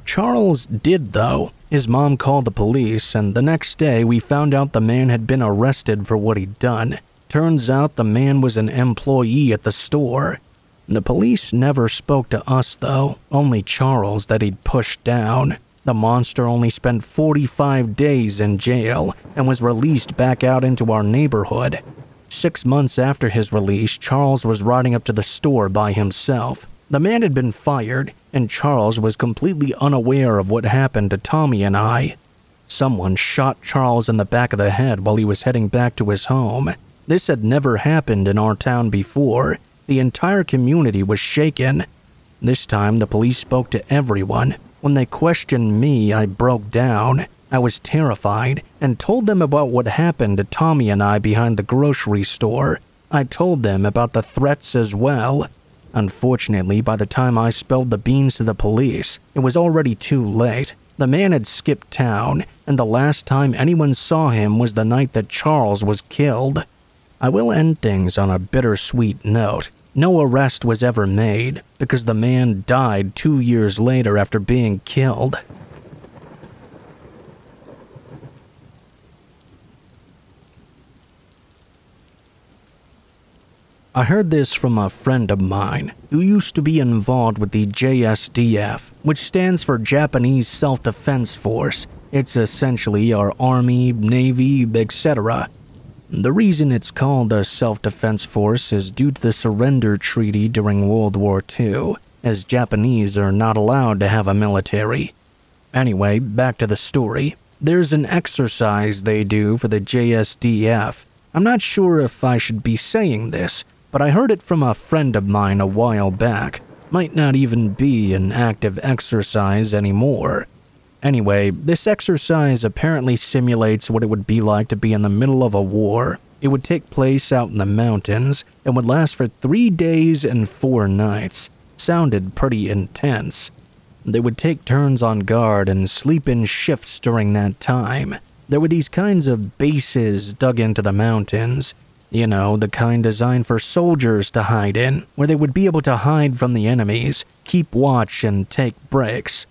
Charles did, though. His mom called the police, and the next day we found out the man had been arrested for what he'd done. Turns out the man was an employee at the store. The police never spoke to us, though, only Charles that he'd pushed down. The monster only spent 45 days in jail and was released back out into our neighborhood. 6 months after his release, Charles was riding up to the store by himself. The man had been fired, and Charles was completely unaware of what happened to Tommy and I. Someone shot Charles in the back of the head while he was heading back to his home. This had never happened in our town before. The entire community was shaken. This time, the police spoke to everyone. When they questioned me, I broke down. I was terrified and told them about what happened to Tommy and I behind the grocery store. I told them about the threats as well. Unfortunately, by the time I spilled the beans to the police, it was already too late. The man had skipped town, and the last time anyone saw him was the night that Charles was killed. I will end things on a bittersweet note. No arrest was ever made, because the man died 2 years later after being killed. I heard this from a friend of mine who used to be involved with the JSDF, which stands for Japanese Self-Defense Force. It's essentially our Army, Navy, etc. The reason it's called a self-defense force is due to the surrender treaty during World War II, as Japanese are not allowed to have a military. Anyway, back to the story. There's an exercise they do for the JSDF. I'm not sure if I should be saying this, but I heard it from a friend of mine a while back. Might not even be an active exercise anymore. Anyway, this exercise apparently simulates what it would be like to be in the middle of a war. It would take place out in the mountains and would last for 3 days and 4 nights. Sounded pretty intense. They would take turns on guard and sleep in shifts during that time. There were these kinds of bases dug into the mountains. You know, the kind designed for soldiers to hide in, where they would be able to hide from the enemies, keep watch, and take breaks.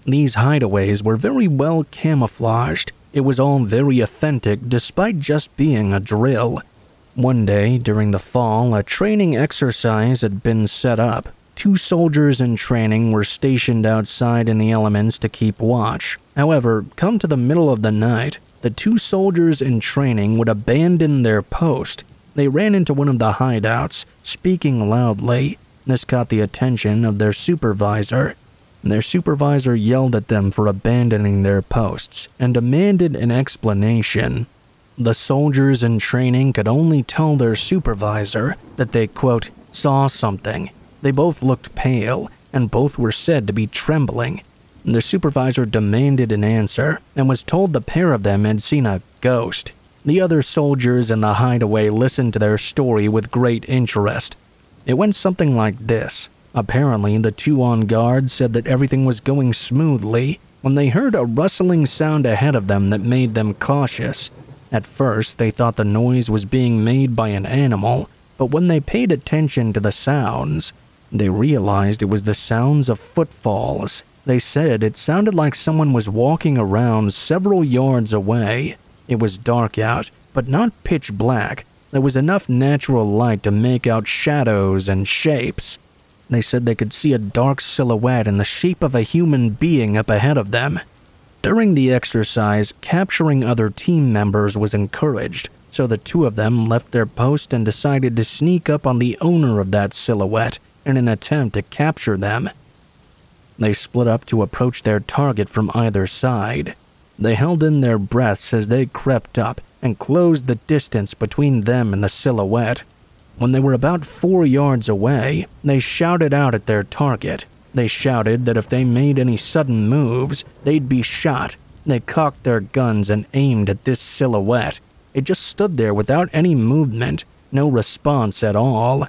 These hideaways were very well camouflaged. It was all very authentic despite just being a drill. One day, during the fall, a training exercise had been set up. 2 soldiers in training were stationed outside in the elements to keep watch. However, come to the middle of the night, the 2 soldiers in training would abandon their post. They ran into one of the hideouts, speaking loudly. This caught the attention of their supervisor. Their supervisor yelled at them for abandoning their posts and demanded an explanation. The soldiers in training could only tell their supervisor that they, quote, saw something. They both looked pale, and both were said to be trembling. The supervisor demanded an answer and was told the pair of them had seen a ghost. The other soldiers in the hideaway listened to their story with great interest. It went something like this. Apparently, the 2 on guard said that everything was going smoothly when they heard a rustling sound ahead of them that made them cautious. At first, they thought the noise was being made by an animal, but when they paid attention to the sounds, they realized it was the sounds of footfalls. They said it sounded like someone was walking around several yards away. It was dark out, but not pitch black. There was enough natural light to make out shadows and shapes. They said they could see a dark silhouette in the shape of a human being up ahead of them. During the exercise, capturing other team members was encouraged, so the 2 of them left their post and decided to sneak up on the owner of that silhouette in an attempt to capture them. They split up to approach their target from either side. They held in their breaths as they crept up and closed the distance between them and the silhouette. When they were about 4 yards away, they shouted out at their target. They shouted that if they made any sudden moves, they'd be shot. They cocked their guns and aimed at this silhouette. It just stood there without any movement, no response at all.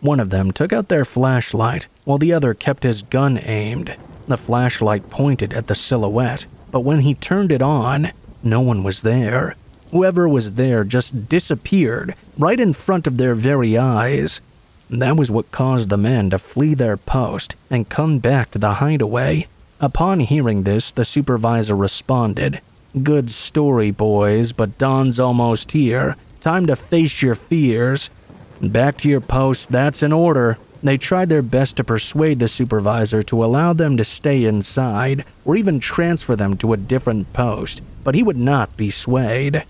One of them took out their flashlight, while the other kept his gun aimed. The flashlight pointed at the silhouette, but when he turned it on, no one was there. Whoever was there just disappeared right in front of their very eyes. That was what caused the men to flee their post and come back to the hideaway. Upon hearing this, the supervisor responded, "Good story, boys, but dawn's almost here. Time to face your fears. Back to your posts, that's in order." They tried their best to persuade the supervisor to allow them to stay inside or even transfer them to a different post, but he would not be swayed.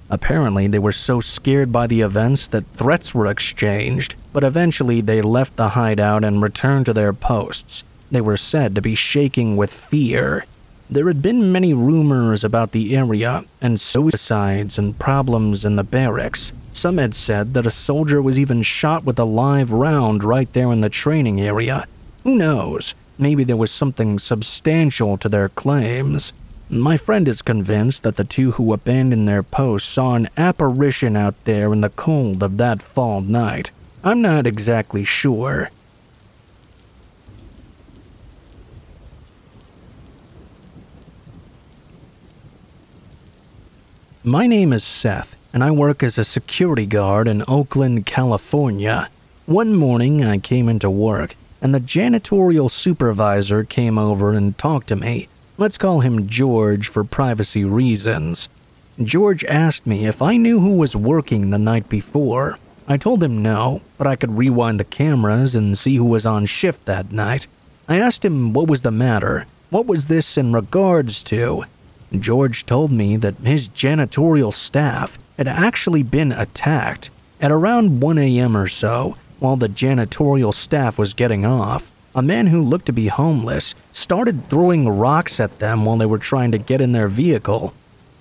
Apparently, they were so scared by the events that threats were exchanged, but eventually they left the hideout and returned to their posts. They were said to be shaking with fear. There had been many rumors about the area and suicides and problems in the barracks. Some had said that a soldier was even shot with a live round right there in the training area. Who knows? Maybe there was something substantial to their claims. My friend is convinced that the 2 who abandoned their post saw an apparition out there in the cold of that fall night. I'm not exactly sure. My name is Seth, and I work as a security guard in Oakland, California. One morning, I came into work, and the janitorial supervisor came over and talked to me. Let's call him George for privacy reasons. George asked me if I knew who was working the night before. I told him no, but I could rewind the cameras and see who was on shift that night. I asked him what was the matter. What was this in regards to? George told me that his janitorial staff had actually been attacked. At around 1 a.m. or so, while the janitorial staff was getting off, a man who looked to be homeless started throwing rocks at them while they were trying to get in their vehicle.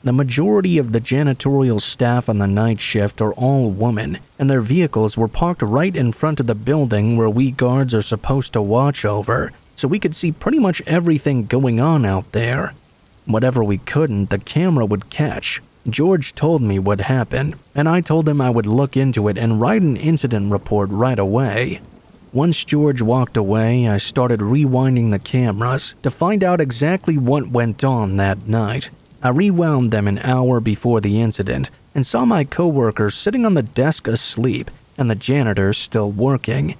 The majority of the janitorial staff on the night shift are all women, and their vehicles were parked right in front of the building where we guards are supposed to watch over, so we could see pretty much everything going on out there. Whatever we couldn't, the camera would catch. George told me what happened, and I told him I would look into it and write an incident report right away. Once George walked away, I started rewinding the cameras to find out exactly what went on that night. I rewound them an hour before the incident and saw my coworker sitting on the desk asleep and the janitor still working.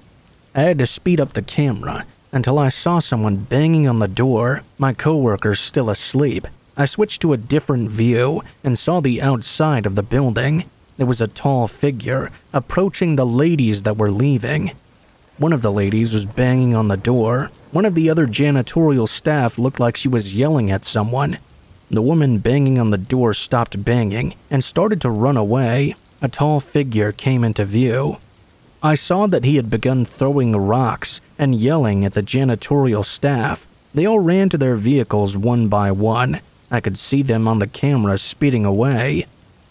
I had to speed up the camera until I saw someone banging on the door, my coworker still asleep. I switched to a different view and saw the outside of the building. There was a tall figure approaching the ladies that were leaving. One of the ladies was banging on the door. One of the other janitorial staff looked like she was yelling at someone. The woman banging on the door stopped banging and started to run away. A tall figure came into view. I saw that he had begun throwing rocks and yelling at the janitorial staff. They all ran to their vehicles one by one. I could see them on the camera speeding away.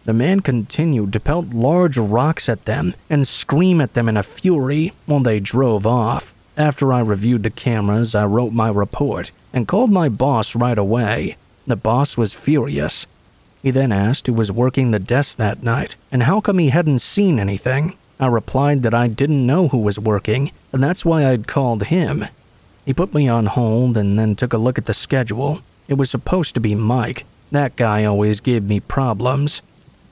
The man continued to pelt large rocks at them and scream at them in a fury while they drove off. After I reviewed the cameras, I wrote my report and called my boss right away. The boss was furious. He then asked who was working the desk that night and how come he hadn't seen anything. I replied that I didn't know who was working, and that's why I'd called him. He put me on hold and then took a look at the schedule. It was supposed to be Mike. That guy always gave me problems.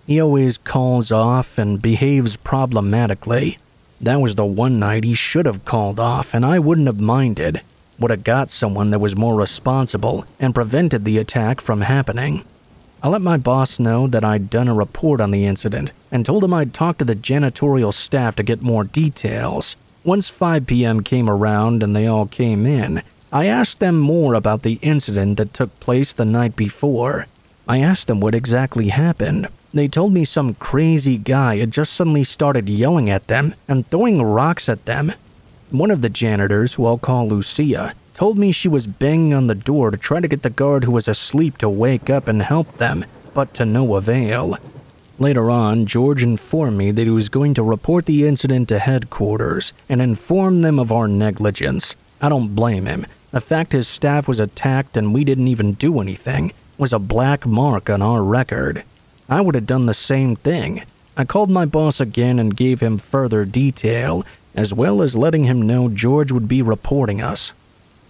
He always calls off and behaves problematically. That was the one night he should have called off, and I wouldn't have minded. Would have got someone that was more responsible and prevented the attack from happening. I let my boss know that I'd done a report on the incident and told him I'd talk to the janitorial staff to get more details. Once 5 p.m. came around and they all came in, I asked them more about the incident that took place the night before. I asked them what exactly happened. They told me some crazy guy had just suddenly started yelling at them and throwing rocks at them. One of the janitors, who I'll call Lucia, told me she was banging on the door to try to get the guard who was asleep to wake up and help them, but to no avail. Later on, George informed me that he was going to report the incident to headquarters and inform them of our negligence. I don't blame him. The fact his staff was attacked and we didn't even do anything was a black mark on our record. I would have done the same thing. I called my boss again and gave him further detail, as well as letting him know George would be reporting us.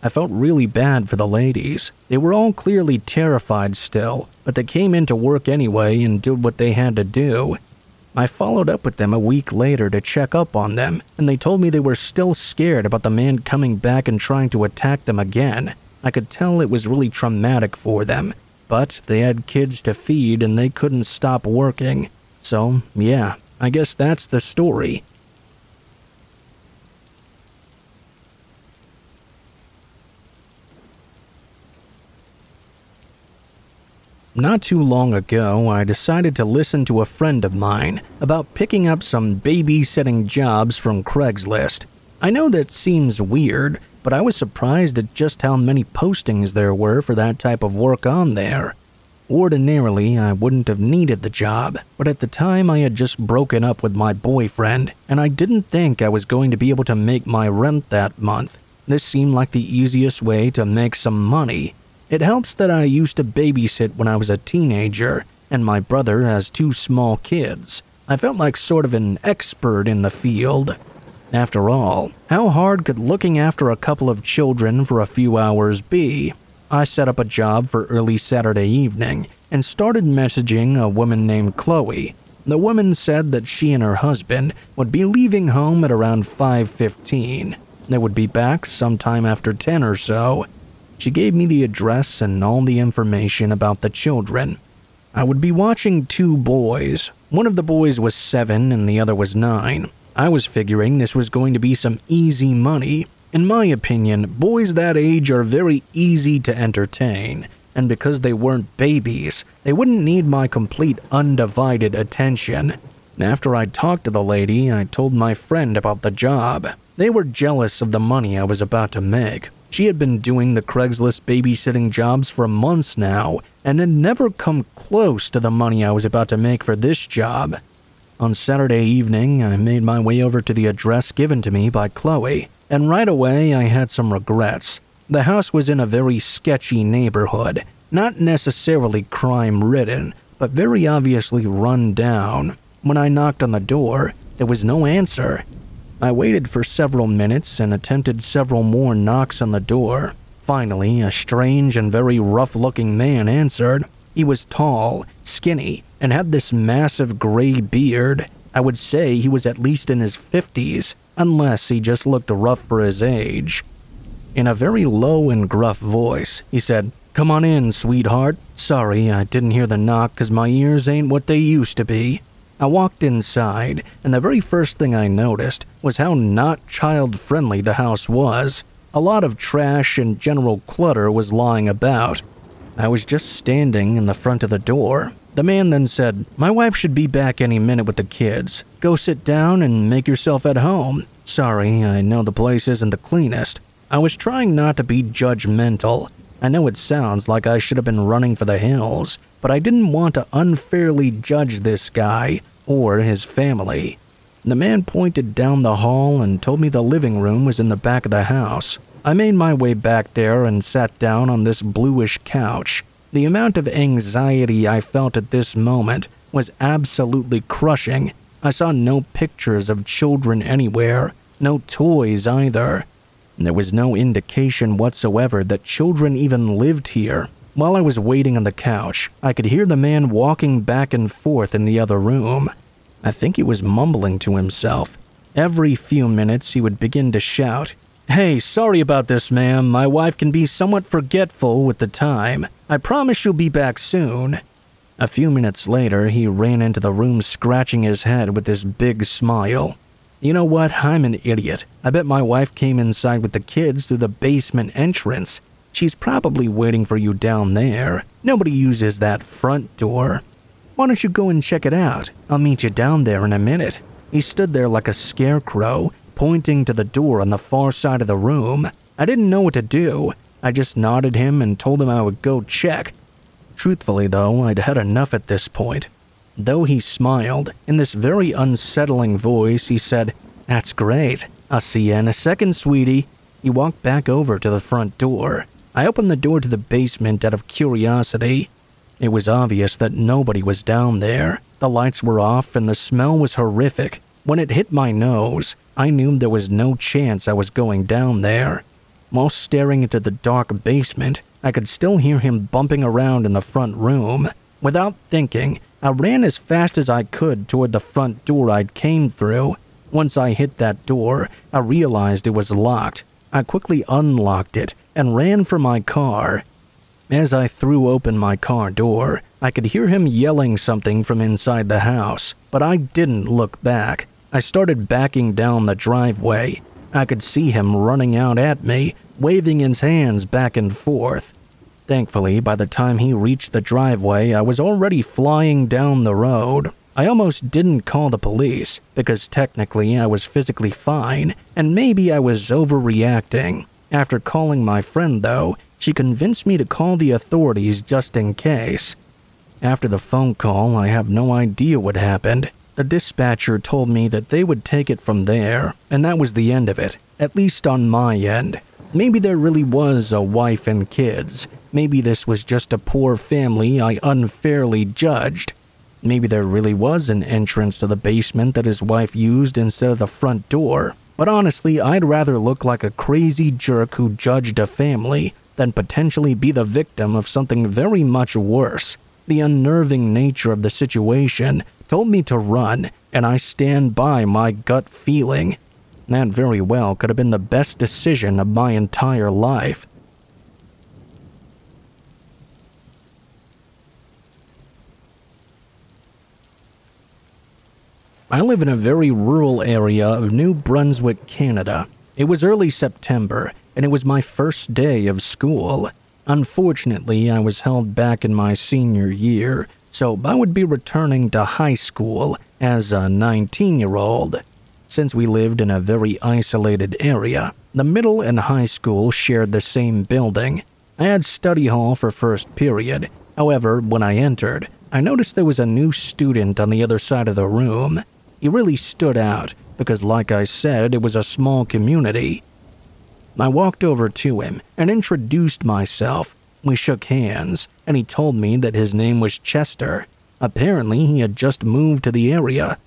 I felt really bad for the ladies. They were all clearly terrified still, but they came into work anyway and did what they had to do. I followed up with them a week later to check up on them, and they told me they were still scared about the man coming back and trying to attack them again. I could tell it was really traumatic for them, but they had kids to feed and they couldn't stop working. So, yeah, I guess that's the story. Not too long ago, I decided to listen to a friend of mine about picking up some babysitting jobs from Craigslist. I know that seems weird, but I was surprised at just how many postings there were for that type of work on there. Ordinarily, I wouldn't have needed the job, but at the time I had just broken up with my boyfriend, and I didn't think I was going to be able to make my rent that month. This seemed like the easiest way to make some money. It helps that I used to babysit when I was a teenager, and my brother has 2 small kids. I felt like sort of an expert in the field. After all, how hard could looking after a couple of children for a few hours be? I set up a job for early Saturday evening and started messaging a woman named Chloe. The woman said that she and her husband would be leaving home at around 5:15. They would be back sometime after 10 or so. She gave me the address and all the information about the children. I would be watching 2 boys. One of the boys was 7 and the other was 9. I was figuring this was going to be some easy money. In my opinion, boys that age are very easy to entertain, and because they weren't babies, they wouldn't need my complete undivided attention. After I talked to the lady, I told my friend about the job. They were jealous of the money I was about to make. She had been doing the Craigslist babysitting jobs for months now, and had never come close to the money I was about to make for this job. On Saturday evening, I made my way over to the address given to me by Chloe, and right away I had some regrets. The house was in a very sketchy neighborhood, not necessarily crime-ridden, but very obviously run down. When I knocked on the door, there was no answer. I waited for several minutes and attempted several more knocks on the door. Finally, a strange and very rough-looking man answered. He was tall, skinny, and had this massive gray beard. I would say he was at least in his 50s, unless he just looked rough for his age. In a very low and gruff voice, he said, "Come on in, sweetheart. Sorry, I didn't hear the knock 'cause my ears ain't what they used to be." I walked inside, and the very first thing I noticed was how not child-friendly the house was. A lot of trash and general clutter was lying about. I was just standing in the front of the door. The man then said, "My wife should be back any minute with the kids. Go sit down and make yourself at home. Sorry, I know the place isn't the cleanest." I was trying not to be judgmental. I know it sounds like I should have been running for the hills, but I didn't want to unfairly judge this guy or his family. The man pointed down the hall and told me the living room was in the back of the house. I made my way back there and sat down on this bluish couch. The amount of anxiety I felt at this moment was absolutely crushing. I saw no pictures of children anywhere, no toys either. There was no indication whatsoever that children even lived here. While I was waiting on the couch, I could hear the man walking back and forth in the other room. I think he was mumbling to himself. Every few minutes he would begin to shout, "Hey, sorry about this, ma'am. My wife can be somewhat forgetful with the time. I promise she'll be back soon." A few minutes later, he ran into the room scratching his head with this big smile. "You know what? I'm an idiot. I bet my wife came inside with the kids through the basement entrance. She's probably waiting for you down there. Nobody uses that front door. Why don't you go and check it out? I'll meet you down there in a minute." He stood there like a scarecrow, pointing to the door on the far side of the room. I didn't know what to do. I just nodded him and told him I would go check. Truthfully, though, I'd had enough at this point. Though he smiled, in this very unsettling voice, he said, "That's great. I'll see you in a second, sweetie." He walked back over to the front door. I opened the door to the basement out of curiosity. It was obvious that nobody was down there. The lights were off and the smell was horrific. When it hit my nose, I knew there was no chance I was going down there. While staring into the dark basement, I could still hear him bumping around in the front room. Without thinking, I ran as fast as I could toward the front door I'd came through. Once I hit that door, I realized it was locked. I quickly unlocked it and ran for my car. As I threw open my car door, I could hear him yelling something from inside the house, but I didn't look back. I started backing down the driveway. I could see him running out at me, waving his hands back and forth. Thankfully, by the time he reached the driveway, I was already flying down the road. I almost didn't call the police, because technically I was physically fine, and maybe I was overreacting. After calling my friend, though, she convinced me to call the authorities just in case. After the phone call, I have no idea what happened. The dispatcher told me that they would take it from there, and that was the end of it, at least on my end. Maybe there really was a wife and kids. Maybe this was just a poor family I unfairly judged. Maybe there really was an entrance to the basement that his wife used instead of the front door. But honestly, I'd rather look like a crazy jerk who judged a family than potentially be the victim of something very much worse. The unnerving nature of the situation told me to run, and I stand by my gut feeling. That very well could have been the best decision of my entire life. I live in a very rural area of New Brunswick, Canada. It was early September, and it was my first day of school. Unfortunately, I was held back in my senior year, so I would be returning to high school as a 19-year-old. Since we lived in a very isolated area, the middle and high school shared the same building. I had study hall for first period. However, when I entered, I noticed there was a new student on the other side of the room. He really stood out because, like I said, it was a small community. I walked over to him and introduced myself. We shook hands, and he told me that his name was Chester. Apparently, he had just moved to the area.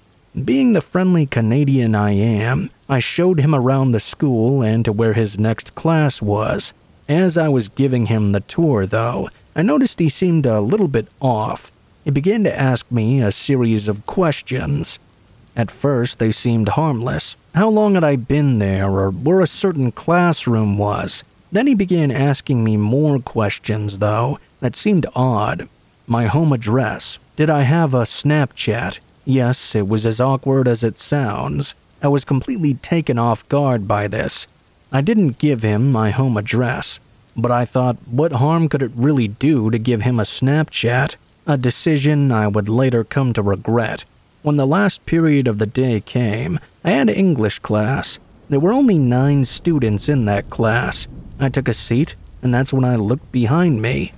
Being the friendly Canadian I am, I showed him around the school and to where his next class was. As I was giving him the tour, though, I noticed he seemed a little bit off. He began to ask me a series of questions. At first, they seemed harmless. How long had I been there, or where a certain classroom was? Then he began asking me more questions, though, that seemed odd. My home address. Did I have a Snapchat? Yes, it was as awkward as it sounds. I was completely taken off guard by this. I didn't give him my home address, but I thought, what harm could it really do to give him a Snapchat? A decision I would later come to regret. When the last period of the day came, I had English class. There were only 9 students in that class. I took a seat, and that's when I looked behind me.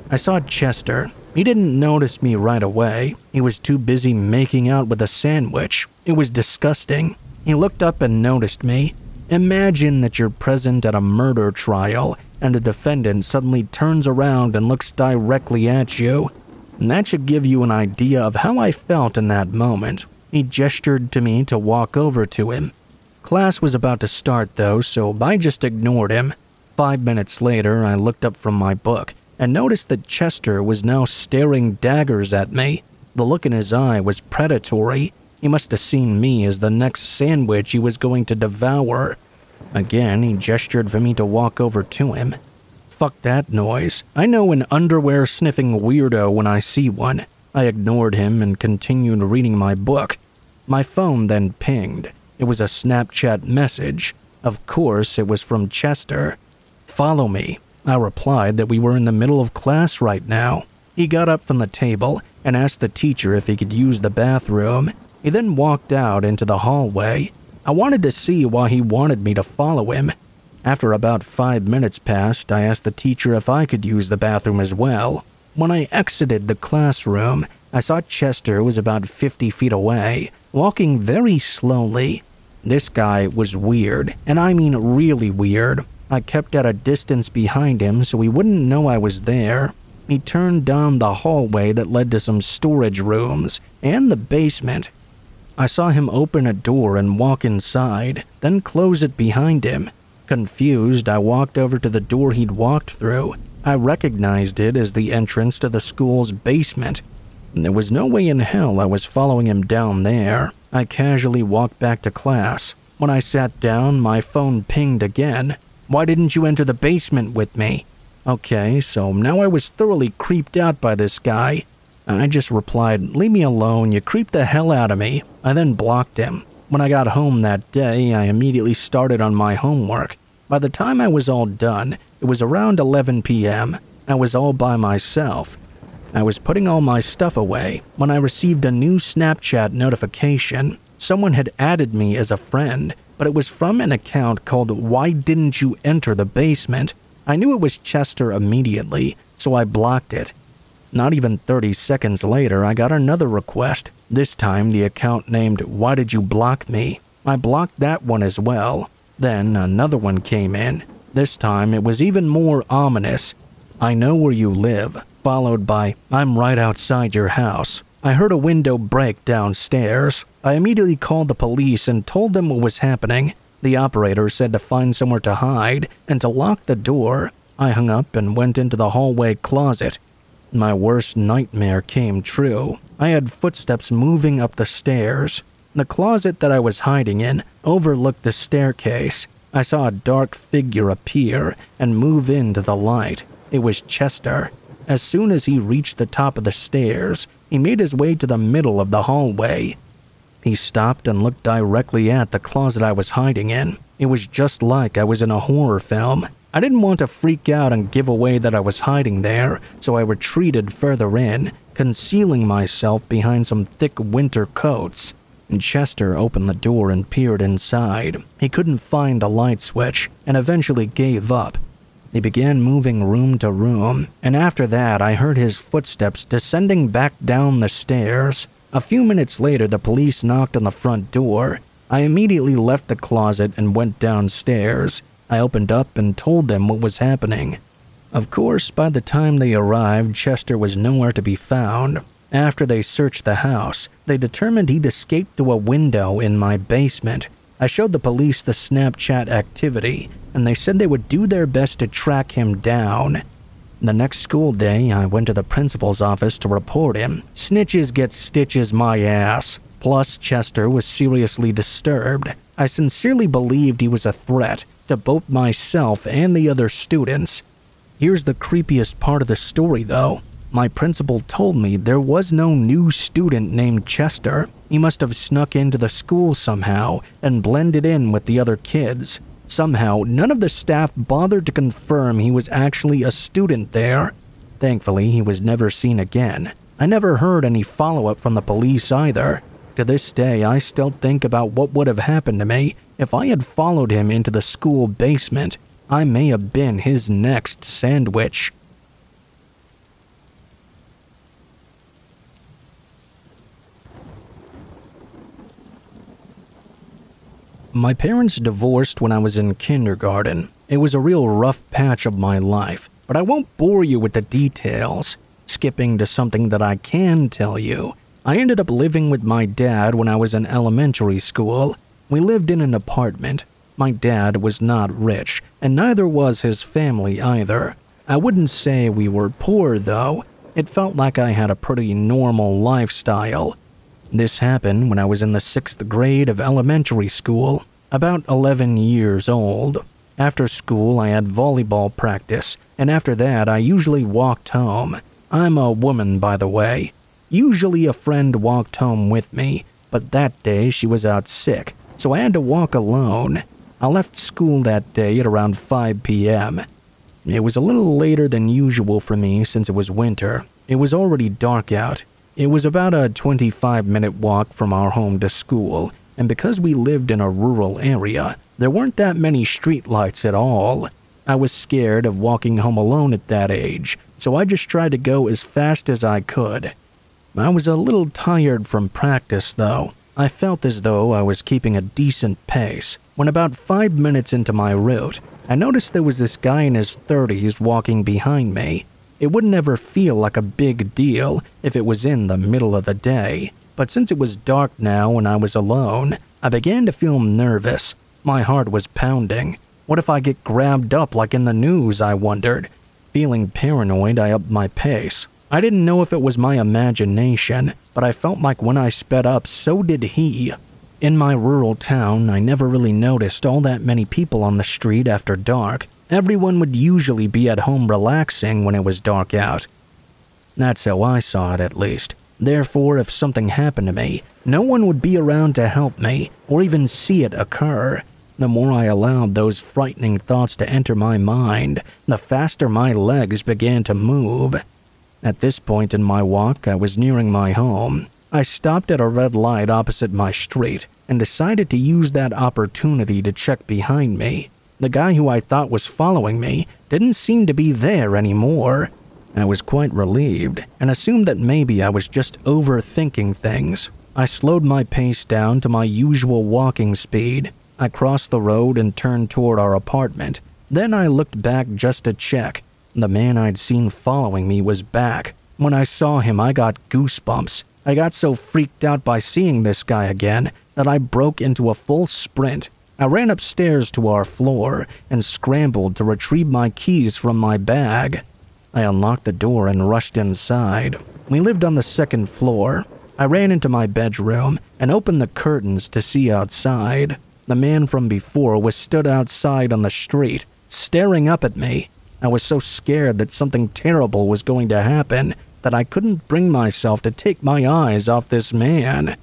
I saw Chester. He didn't notice me right away. He was too busy making out with a sandwich. It was disgusting. He looked up and noticed me. Imagine that you're present at a murder trial, and a defendant suddenly turns around and looks directly at you. And that should give you an idea of how I felt in that moment. He gestured to me to walk over to him. Class was about to start though, so I just ignored him. 5 minutes later, I looked up from my book and noticed that Chester was now staring daggers at me. The look in his eye was predatory. He must have seen me as the next sandwich he was going to devour. Again, he gestured for me to walk over to him. Fuck that noise. I know an underwear-sniffing weirdo when I see one. I ignored him and continued reading my book. My phone then pinged. It was a Snapchat message. Of course, it was from Chester. "Follow me." I replied that we were in the middle of class right now. He got up from the table and asked the teacher if he could use the bathroom. He then walked out into the hallway. I wanted to see why he wanted me to follow him. After about 5 minutes passed, I asked the teacher if I could use the bathroom as well. When I exited the classroom, I saw Chester was about 50 feet away, walking very slowly. This guy was weird, and I mean really weird. I kept at a distance behind him so he wouldn't know I was there. He turned down the hallway that led to some storage rooms and the basement. I saw him open a door and walk inside, then close it behind him. Confused, I walked over to the door he'd walked through. I recognized it as the entrance to the school's basement. There was no way in hell I was following him down there. I casually walked back to class. When I sat down, my phone pinged again. "Why didn't you enter the basement with me?" Okay, so now I was thoroughly creeped out by this guy. I just replied, "Leave me alone, you creep the hell out of me." I then blocked him. When I got home that day, I immediately started on my homework. By the time I was all done, it was around 11 p.m. I was all by myself. I was putting all my stuff away when I received a new Snapchat notification. Someone had added me as a friend, but it was from an account called "Why Didn't You Enter the Basement?" I knew it was Chester immediately, so I blocked it. Not even 30 seconds later, I got another request. This time, the account named "Why Did You Block Me?" I blocked that one as well. Then another one came in. This time, it was even more ominous. "I know where you live," followed by "I'm right outside your house." I heard a window break downstairs. I immediately called the police and told them what was happening. The operator said to find somewhere to hide and to lock the door. I hung up and went into the hallway closet. My worst nightmare came true. I had footsteps moving up the stairs. The closet that I was hiding in overlooked the staircase. I saw a dark figure appear and move into the light. It was Chester. As soon as he reached the top of the stairs, he made his way to the middle of the hallway. He stopped and looked directly at the closet I was hiding in. It was just like I was in a horror film. I didn't want to freak out and give away that I was hiding there, so I retreated further in, concealing myself behind some thick winter coats. Chester opened the door and peered inside. He couldn't find the light switch and eventually gave up. He began moving room to room, and after that I heard his footsteps descending back down the stairs. A few minutes later, the police knocked on the front door. I immediately left the closet and went downstairs. I opened up and told them what was happening. Of course, by the time they arrived, Chester was nowhere to be found. After they searched the house, they determined he'd escaped through a window in my basement. I showed the police the Snapchat activity, and they said they would do their best to track him down. The next school day, I went to the principal's office to report him. Snitches get stitches, my ass. Plus, Chester was seriously disturbed. I sincerely believed he was a threat to both myself and the other students. Here's the creepiest part of the story, though. My principal told me there was no new student named Chester. He must have snuck into the school somehow and blended in with the other kids. Somehow, none of the staff bothered to confirm he was actually a student there. Thankfully, he was never seen again. I never heard any follow-up from the police either. To this day, I still think about what would have happened to me if I had followed him into the school basement. I may have been his next sandwich. My parents divorced when I was in kindergarten. It was a real rough patch of my life, but I won't bore you with the details. Skipping to something that I can tell you, I ended up living with my dad when I was in elementary school. We lived in an apartment. My dad was not rich, and neither was his family either. I wouldn't say we were poor, though. It felt like I had a pretty normal lifestyle. This happened when I was in the 6th grade of elementary school, about 11 years old. After school, I had volleyball practice, and after that, I usually walked home. I'm a woman, by the way. Usually a friend walked home with me, but that day she was out sick, so I had to walk alone. I left school that day at around 5 p.m. It was a little later than usual for me since it was winter. It was already dark out. It was about a 25-minute walk from our home to school, and because we lived in a rural area, there weren't that many streetlights at all. I was scared of walking home alone at that age, so I just tried to go as fast as I could. I was a little tired from practice, though. I felt as though I was keeping a decent pace. When about 5 minutes into my route, I noticed there was this guy in his 30s walking behind me. It wouldn't ever feel like a big deal if it was in the middle of the day, but since it was dark now and I was alone, I began to feel nervous. My heart was pounding. What if I get grabbed up like in the news, I wondered. Feeling paranoid, I upped my pace. I didn't know if it was my imagination, but I felt like when I sped up, so did he. In my rural town, I never really noticed all that many people on the street after dark. Everyone would usually be at home relaxing when it was dark out. That's how I saw it, at least. Therefore, if something happened to me, no one would be around to help me or even see it occur. The more I allowed those frightening thoughts to enter my mind, the faster my legs began to move. At this point in my walk, I was nearing my home. I stopped at a red light opposite my street and decided to use that opportunity to check behind me. The guy who I thought was following me didn't seem to be there anymore. I was quite relieved and assumed that maybe I was just overthinking things. I slowed my pace down to my usual walking speed. I crossed the road and turned toward our apartment. Then I looked back just to check. The man I'd seen following me was back. When I saw him, I got goosebumps. I got so freaked out by seeing this guy again that I broke into a full sprint. I ran upstairs to our floor and scrambled to retrieve my keys from my bag. I unlocked the door and rushed inside. We lived on the 2nd floor. I ran into my bedroom and opened the curtains to see outside. The man from before was stood outside on the street, staring up at me. I was so scared that something terrible was going to happen that I couldn't bring myself to take my eyes off this man.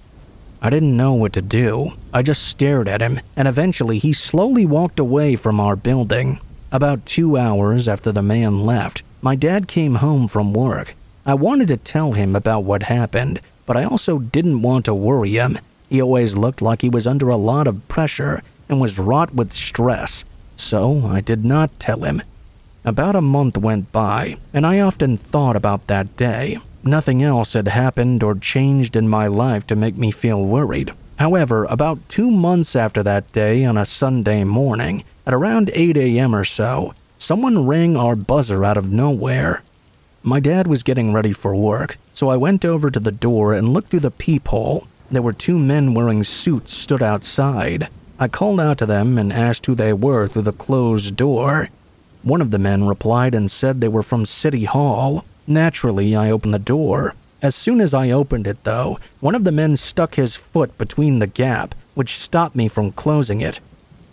I didn't know what to do. I just stared at him, and eventually he slowly walked away from our building. About 2 hours after the man left, my dad came home from work. I wanted to tell him about what happened, but I also didn't want to worry him. He always looked like he was under a lot of pressure and was wrought with stress, so I did not tell him. About a month went by, and I often thought about that day. Nothing else had happened or changed in my life to make me feel worried. However, about 2 months after that day on a Sunday morning, at around 8 a.m. or so, someone rang our buzzer out of nowhere. My dad was getting ready for work, so I went over to the door and looked through the peephole. There were 2 men wearing suits stood outside. I called out to them and asked who they were through the closed door. One of the men replied and said they were from City Hall. Naturally, I opened the door. As soon as I opened it, though, one of the men stuck his foot between the gap, which stopped me from closing it.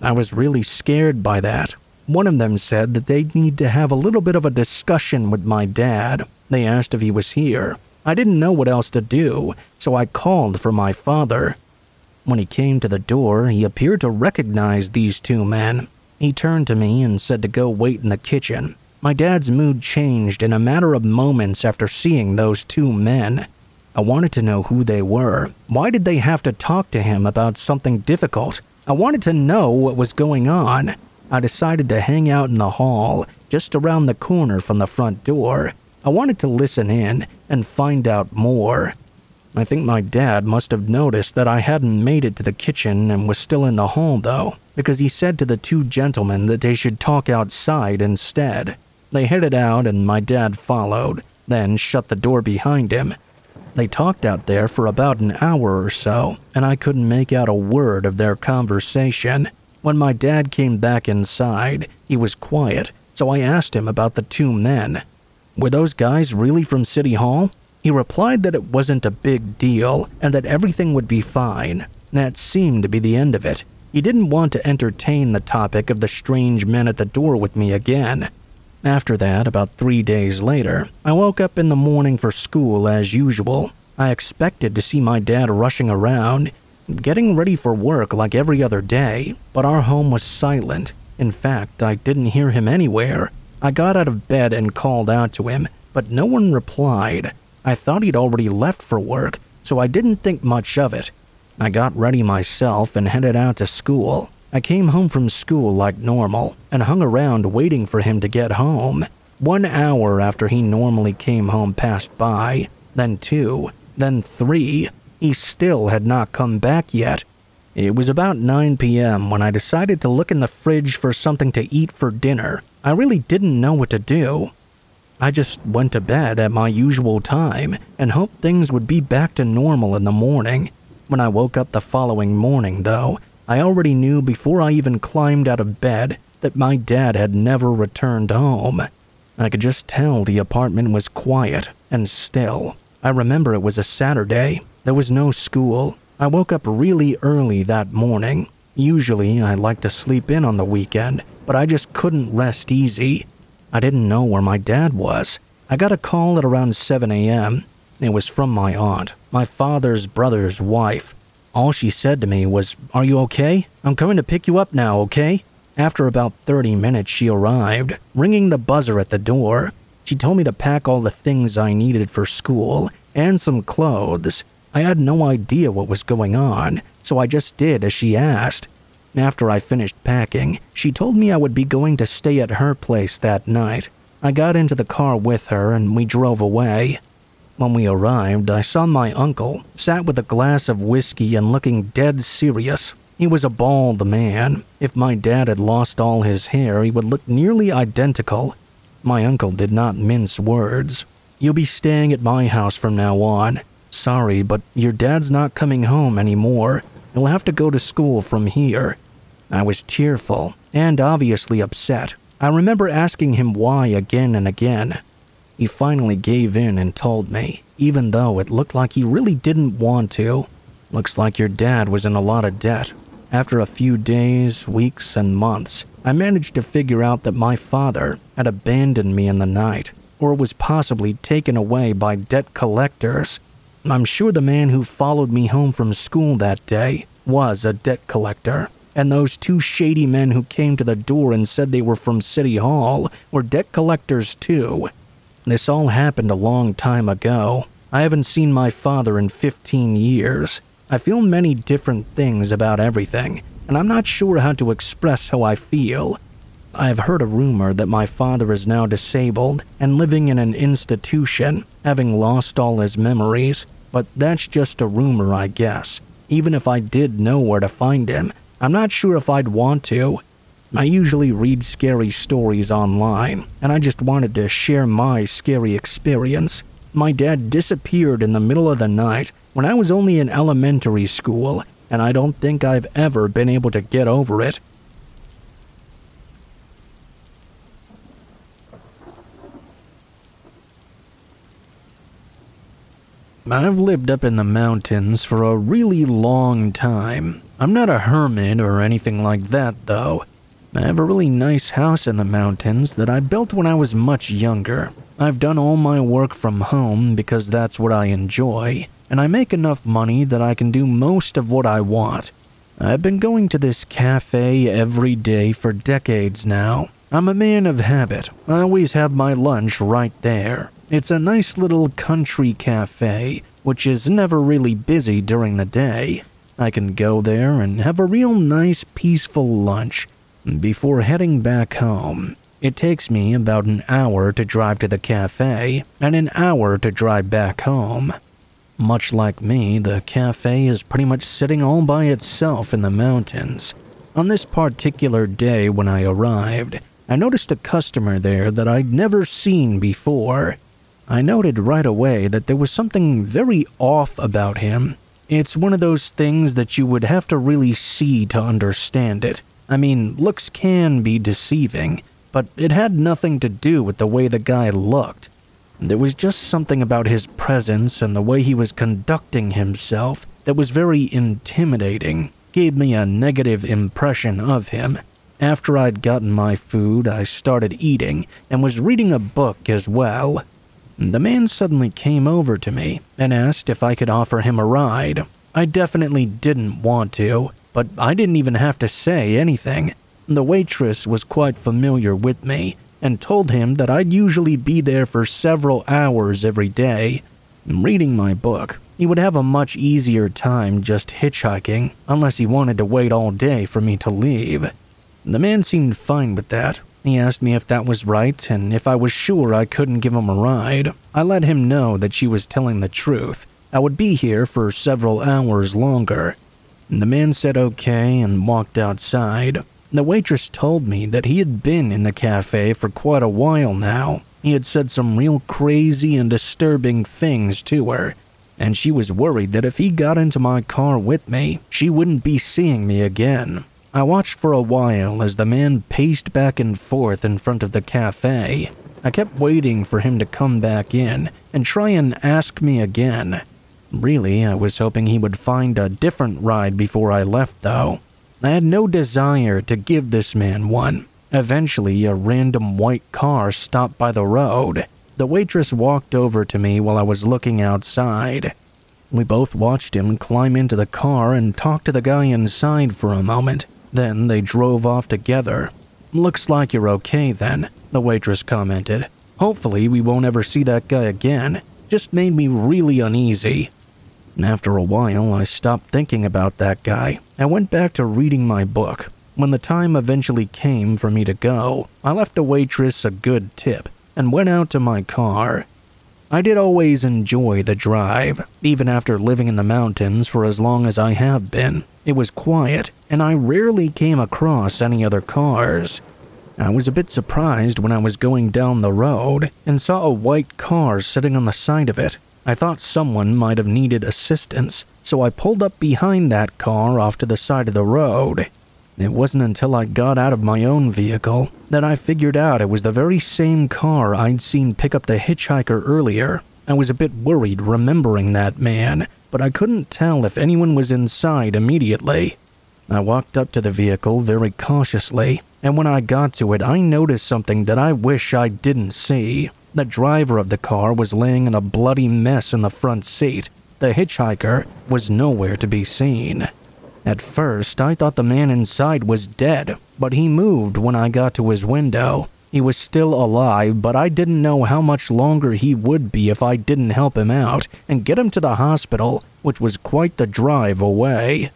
I was really scared by that. One of them said that they'd need to have a little bit of a discussion with my dad. They asked if he was here. I didn't know what else to do, so I called for my father. When he came to the door, he appeared to recognize these two men. He turned to me and said to go wait in the kitchen. My dad's mood changed in a matter of moments after seeing those two men. I wanted to know who they were. Why did they have to talk to him about something difficult? I wanted to know what was going on. I decided to hang out in the hall, just around the corner from the front door. I wanted to listen in and find out more. I think my dad must have noticed that I hadn't made it to the kitchen and was still in the hall though, because he said to the two gentlemen that they should talk outside instead. They headed out and my dad followed, then shut the door behind him. They talked out there for about an hour or so, and I couldn't make out a word of their conversation. When my dad came back inside, he was quiet, so I asked him about the two men. Were those guys really from City Hall? He replied that it wasn't a big deal and that everything would be fine. That seemed to be the end of it. He didn't want to entertain the topic of the strange men at the door with me again. After that, about 3 days later, I woke up in the morning for school as usual. I expected to see my dad rushing around, getting ready for work like every other day, but our home was silent. In fact, I didn't hear him anywhere. I got out of bed and called out to him, but no one replied. I thought he'd already left for work, so I didn't think much of it. I got ready myself and headed out to school. I came home from school like normal and hung around waiting for him to get home. 1 hour after he normally came home passed by, then 2, then 3. He still had not come back yet. It was about 9 p.m. when I decided to look in the fridge for something to eat for dinner. I really didn't know what to do. I just went to bed at my usual time and hoped things would be back to normal in the morning. When I woke up the following morning, though, I already knew before I even climbed out of bed that my dad had never returned home. I could just tell the apartment was quiet and still. I remember it was a Saturday. There was no school. I woke up really early that morning. Usually, I like to sleep in on the weekend, but I just couldn't rest easy. I didn't know where my dad was. I got a call at around 7 a.m. It was from my aunt, my father's brother's wife. All she said to me was, "Are you okay? I'm coming to pick you up now, okay?" After about 30 minutes, she arrived, ringing the buzzer at the door. She told me to pack all the things I needed for school and some clothes. I had no idea what was going on, so I just did as she asked. After I finished packing, she told me I would be going to stay at her place that night. I got into the car with her and we drove away. When we arrived, I saw my uncle, sat with a glass of whiskey and looking dead serious. He was a bald man. If my dad had lost all his hair, he would look nearly identical. My uncle did not mince words. "You'll be staying at my house from now on. Sorry, but your dad's not coming home anymore. You'll have to go to school from here." I was tearful and obviously upset. I remember asking him why again and again. He finally gave in and told me, even though it looked like he really didn't want to. "Looks like your dad was in a lot of debt." After a few days, weeks, and months, I managed to figure out that my father had abandoned me in the night, or was possibly taken away by debt collectors. I'm sure the man who followed me home from school that day was a debt collector, and those two shady men who came to the door and said they were from City Hall were debt collectors too. This all happened a long time ago. I haven't seen my father in 15 years. I feel many different things about everything, and I'm not sure how to express how I feel. I've heard a rumor that my father is now disabled and living in an institution, having lost all his memories, but that's just a rumor, I guess. Even if I did know where to find him, I'm not sure if I'd want to. I usually read scary stories online, and I just wanted to share my scary experience. My dad disappeared in the middle of the night when I was only in elementary school, and I don't think I've ever been able to get over it. I've lived up in the mountains for a really long time. I'm not a hermit or anything like that, though. I have a really nice house in the mountains that I built when I was much younger. I've done all my work from home because that's what I enjoy, and I make enough money that I can do most of what I want. I've been going to this cafe every day for decades now. I'm a man of habit. I always have my lunch right there. It's a nice little country cafe, which is never really busy during the day. I can go there and have a real nice, peaceful lunch before heading back home. It takes me about an hour to drive to the cafe and an hour to drive back home. Much like me, the cafe is pretty much sitting all by itself in the mountains. On this particular day when I arrived, I noticed a customer there that I'd never seen before. I noted right away that there was something very off about him. It's one of those things that you would have to really see to understand it. I mean, looks can be deceiving, but it had nothing to do with the way the guy looked. There was just something about his presence and the way he was conducting himself that was very intimidating, gave me a negative impression of him. After I'd gotten my food, I started eating and was reading a book as well. The man suddenly came over to me and asked if I could offer him a ride. I definitely didn't want to, but I didn't even have to say anything. The waitress was quite familiar with me and told him that I'd usually be there for several hours every day. Reading my book, he would have a much easier time just hitchhiking unless he wanted to wait all day for me to leave. The man seemed fine with that. He asked me if that was right and if I was sure I couldn't give him a ride. I let him know that she was telling the truth. I would be here for several hours longer. The man said okay and walked outside. The waitress told me that he had been in the cafe for quite a while now. He had said some real crazy and disturbing things to her, and she was worried that if he got into my car with me, she wouldn't be seeing me again. I watched for a while as the man paced back and forth in front of the cafe. I kept waiting for him to come back in and try and ask me again. Really, I was hoping he would find a different ride before I left, though. I had no desire to give this man one. Eventually, a random white car stopped by the road. The waitress walked over to me while I was looking outside. We both watched him climb into the car and talk to the guy inside for a moment. Then they drove off together. "Looks like you're okay then," the waitress commented. "Hopefully we won't ever see that guy again. Just made me really uneasy." After a while, I stopped thinking about that guy. I went back to reading my book. When the time eventually came for me to go, I left the waitress a good tip and went out to my car. I did always enjoy the drive, even after living in the mountains for as long as I have been. It was quiet, and I rarely came across any other cars. I was a bit surprised when I was going down the road and saw a white car sitting on the side of it. I thought someone might have needed assistance, so I pulled up behind that car off to the side of the road. It wasn't until I got out of my own vehicle that I figured out it was the very same car I'd seen pick up the hitchhiker earlier. I was a bit worried remembering that man, but I couldn't tell if anyone was inside immediately. I walked up to the vehicle very cautiously, and when I got to it, I noticed something that I wish I didn't see. The driver of the car was laying in a bloody mess in the front seat. The hitchhiker was nowhere to be seen. At first, I thought the man inside was dead, but he moved when I got to his window. He was still alive, but I didn't know how much longer he would be if I didn't help him out and get him to the hospital, which was quite the drive away.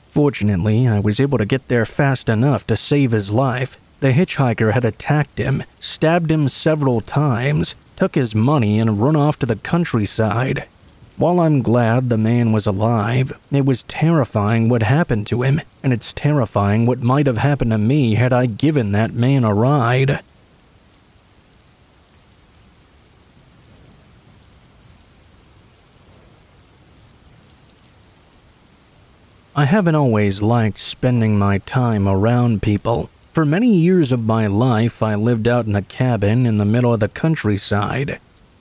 Fortunately, I was able to get there fast enough to save his life. The hitchhiker had attacked him, stabbed him several times, took his money, and run off to the countryside. While I'm glad the man was alive, it was terrifying what happened to him, and it's terrifying what might have happened to me had I given that man a ride. I haven't always liked spending my time around people. For many years of my life, I lived out in a cabin in the middle of the countryside.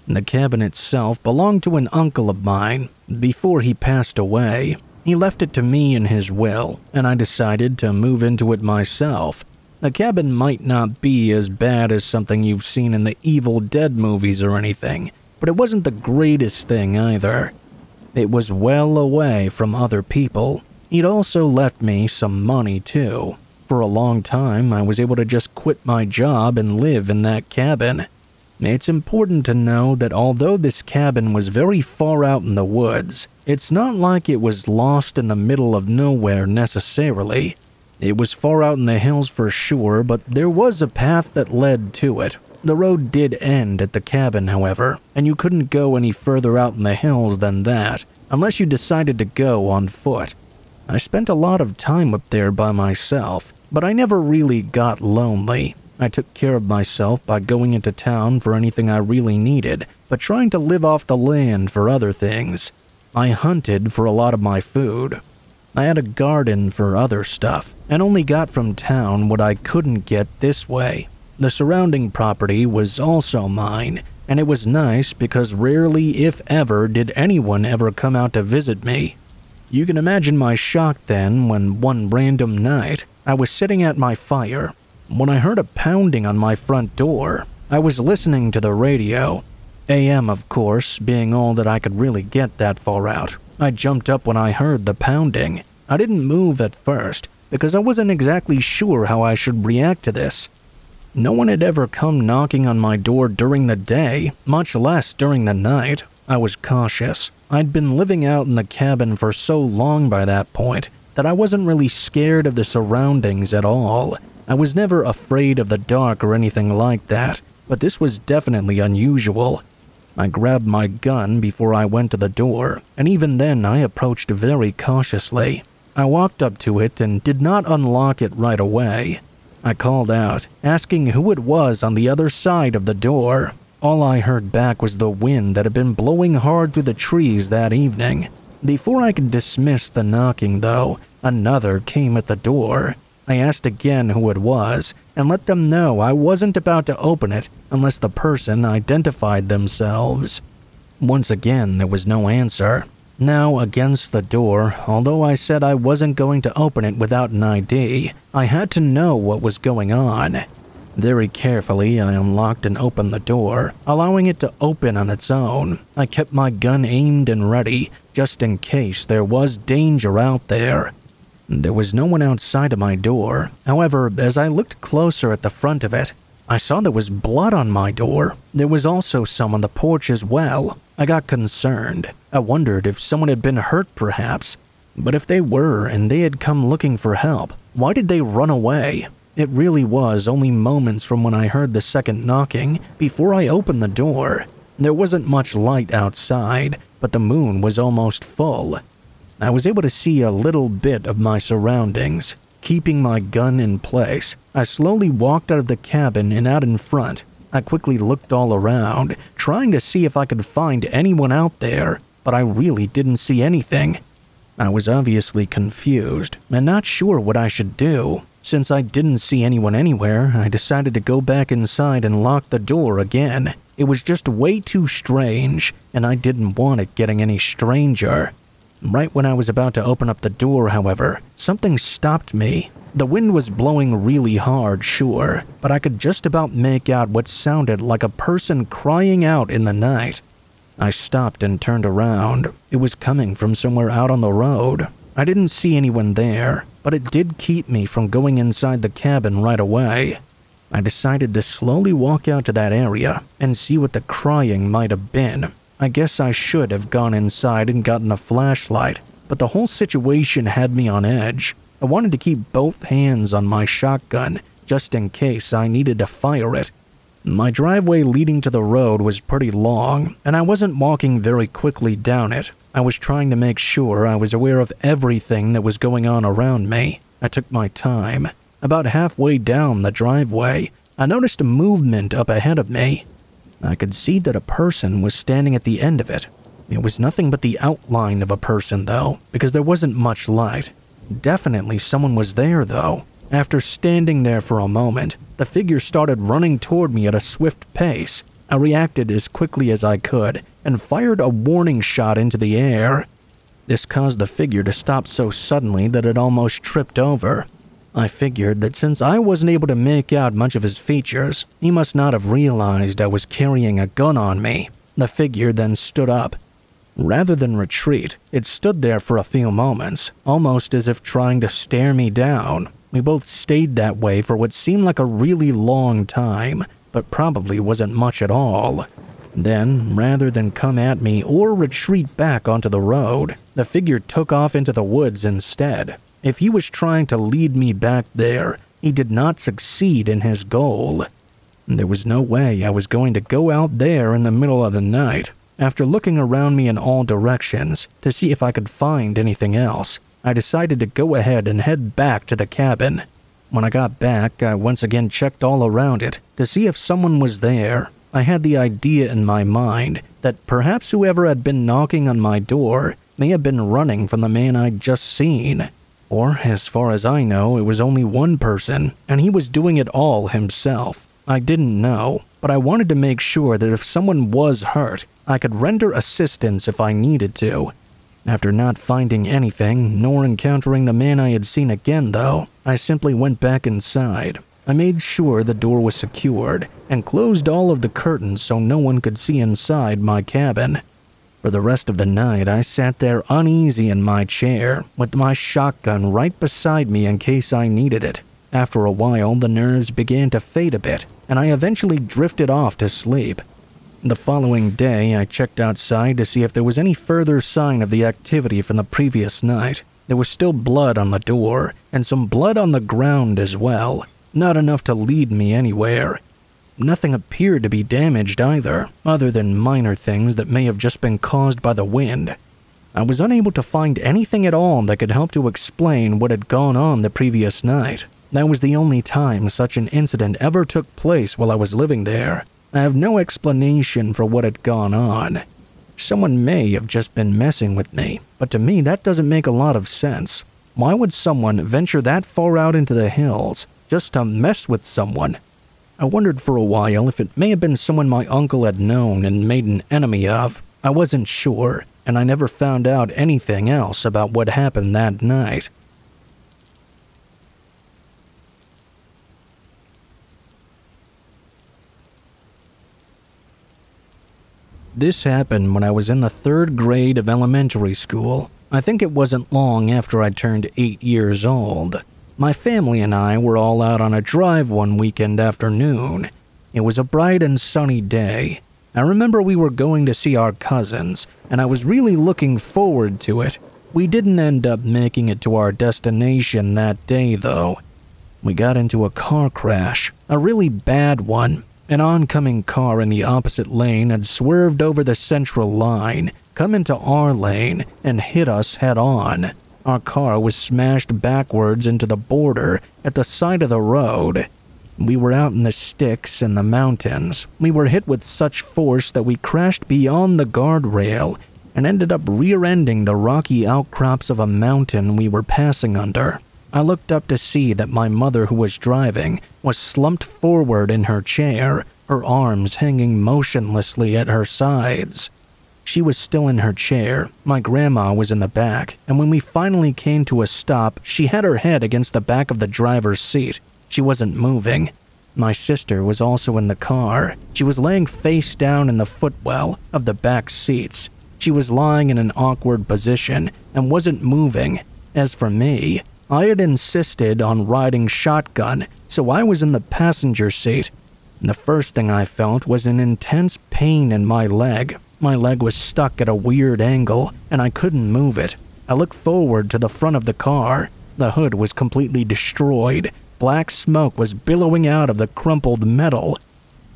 The cabin itself belonged to an uncle of mine. Before he passed away, he left it to me in his will, and I decided to move into it myself. The cabin might not be as bad as something you've seen in the Evil Dead movies or anything, but it wasn't the greatest thing either. It was well away from other people. He'd also left me some money too. For a long time, I was able to just quit my job and live in that cabin. It's important to know that although this cabin was very far out in the woods, it's not like it was lost in the middle of nowhere necessarily. It was far out in the hills for sure, but there was a path that led to it. The road did end at the cabin, however, and you couldn't go any further out in the hills than that, unless you decided to go on foot. I spent a lot of time up there by myself, but I never really got lonely. I took care of myself by going into town for anything I really needed, but trying to live off the land for other things. I hunted for a lot of my food. I had a garden for other stuff, and only got from town what I couldn't get this way. The surrounding property was also mine, and it was nice because rarely, if ever, did anyone ever come out to visit me. You can imagine my shock then when one random night, I was sitting at my fire when I heard a pounding on my front door. I was listening to the radio. AM, of course, being all that I could really get that far out. I jumped up when I heard the pounding. I didn't move at first, because I wasn't exactly sure how I should react to this. No one had ever come knocking on my door during the day, much less during the night. I was cautious. I'd been living out in the cabin for so long by that point that I wasn't really scared of the surroundings at all. I was never afraid of the dark or anything like that, but this was definitely unusual. I grabbed my gun before I went to the door, and even then I approached very cautiously. I walked up to it and did not unlock it right away. I called out, asking who it was on the other side of the door. All I heard back was the wind that had been blowing hard through the trees that evening. Before I could dismiss the knocking, though, another came at the door. I asked again who it was, and let them know I wasn't about to open it unless the person identified themselves. Once again, there was no answer. Now, against the door, although I said I wasn't going to open it without an ID, I had to know what was going on. Very carefully, I unlocked and opened the door, allowing it to open on its own. I kept my gun aimed and ready, just in case there was danger out there. There was no one outside of my door. However, as I looked closer at the front of it, I saw there was blood on my door. There was also some on the porch as well. I got concerned. I wondered if someone had been hurt perhaps. But if they were and they had come looking for help, why did they run away? It really was only moments from when I heard the second knocking before I opened the door. There wasn't much light outside, but the moon was almost full. I was able to see a little bit of my surroundings. Keeping my gun in place, I slowly walked out of the cabin and out in front. I quickly looked all around, trying to see if I could find anyone out there, but I really didn't see anything. I was obviously confused and not sure what I should do. Since I didn't see anyone anywhere, I decided to go back inside and lock the door again. It was just way too strange, and I didn't want it getting any stranger. Right when I was about to open up the door, however, something stopped me. The wind was blowing really hard, sure, but I could just about make out what sounded like a person crying out in the night. I stopped and turned around. It was coming from somewhere out on the road. I didn't see anyone there, but it did keep me from going inside the cabin right away. I decided to slowly walk out to that area and see what the crying might have been. I guess I should have gone inside and gotten a flashlight, but the whole situation had me on edge. I wanted to keep both hands on my shotgun, just in case I needed to fire it. My driveway leading to the road was pretty long, and I wasn't walking very quickly down it. I was trying to make sure I was aware of everything that was going on around me. I took my time. About halfway down the driveway, I noticed a movement up ahead of me. I could see that a person was standing at the end of it. It was nothing but the outline of a person, though, because there wasn't much light. Definitely someone was there, though. After standing there for a moment, the figure started running toward me at a swift pace. I reacted as quickly as I could and fired a warning shot into the air. This caused the figure to stop so suddenly that it almost tripped over. I figured that since I wasn't able to make out much of his features, he must not have realized I was carrying a gun on me. The figure then stood up. Rather than retreat, it stood there for a few moments, almost as if trying to stare me down. We both stayed that way for what seemed like a really long time, but probably wasn't much at all. Then, rather than come at me or retreat back onto the road, the figure took off into the woods instead. If he was trying to lead me back there, he did not succeed in his goal. There was no way I was going to go out there in the middle of the night. After looking around me in all directions to see if I could find anything else, I decided to go ahead and head back to the cabin. When I got back, I once again checked all around it to see if someone was there. I had the idea in my mind that perhaps whoever had been knocking on my door may have been running from the man I'd just seen. Or, as far as I know, it was only one person, and he was doing it all himself. I didn't know, but I wanted to make sure that if someone was hurt, I could render assistance if I needed to. After not finding anything, nor encountering the man I had seen again though, I simply went back inside. I made sure the door was secured, and closed all of the curtains so no one could see inside my cabin. For the rest of the night, I sat there uneasy in my chair, with my shotgun right beside me in case I needed it. After a while, the nerves began to fade a bit, and I eventually drifted off to sleep. The following day, I checked outside to see if there was any further sign of the activity from the previous night. There was still blood on the door, and some blood on the ground as well. Not enough to lead me anywhere. Nothing appeared to be damaged either, other than minor things that may have just been caused by the wind. I was unable to find anything at all that could help to explain what had gone on the previous night. That was the only time such an incident ever took place while I was living there. I have no explanation for what had gone on. Someone may have just been messing with me, but to me that doesn't make a lot of sense. Why would someone venture that far out into the hills just to mess with someone? I wondered for a while if it may have been someone my uncle had known and made an enemy of. I wasn't sure, and I never found out anything else about what happened that night. This happened when I was in the 3rd grade of elementary school. I think it wasn't long after I turned 8 years old. My family and I were all out on a drive one weekend afternoon. It was a bright and sunny day. I remember we were going to see our cousins, and I was really looking forward to it. We didn't end up making it to our destination that day, though. We got into a car crash, a really bad one. An oncoming car in the opposite lane had swerved over the central line, come into our lane, and hit us head-on. Our car was smashed backwards into the border at the side of the road. We were out in the sticks in the mountains. We were hit with such force that we crashed beyond the guardrail and ended up rear-ending the rocky outcrops of a mountain we were passing under. I looked up to see that my mother, who was driving, was slumped forward in her chair, her arms hanging motionlessly at her sides. She was still in her chair, my grandma was in the back, and when we finally came to a stop, she had her head against the back of the driver's seat. She wasn't moving. My sister was also in the car. She was laying face down in the footwell of the back seats. She was lying in an awkward position and wasn't moving. As for me, I had insisted on riding shotgun, so I was in the passenger seat. The first thing I felt was an intense pain in my leg. My leg was stuck at a weird angle, and I couldn't move it. I looked forward to the front of the car. The hood was completely destroyed. Black smoke was billowing out of the crumpled metal.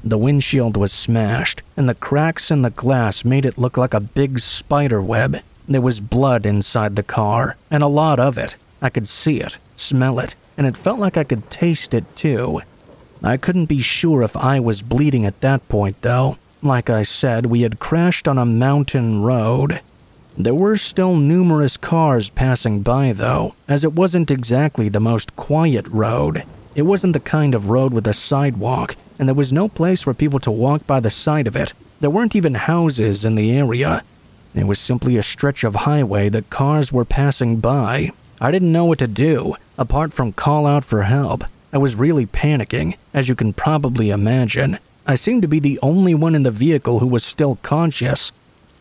The windshield was smashed, and the cracks in the glass made it look like a big spider web. There was blood inside the car, and a lot of it. I could see it, smell it, and it felt like I could taste it too. I couldn't be sure if I was bleeding at that point though. Like I said, we had crashed on a mountain road. There were still numerous cars passing by though, as it wasn't exactly the most quiet road. It wasn't the kind of road with a sidewalk, and there was no place for people to walk by the side of it. There weren't even houses in the area. It was simply a stretch of highway that cars were passing by. I didn't know what to do. Apart from call out for help, I was really panicking, as you can probably imagine. I seemed to be the only one in the vehicle who was still conscious.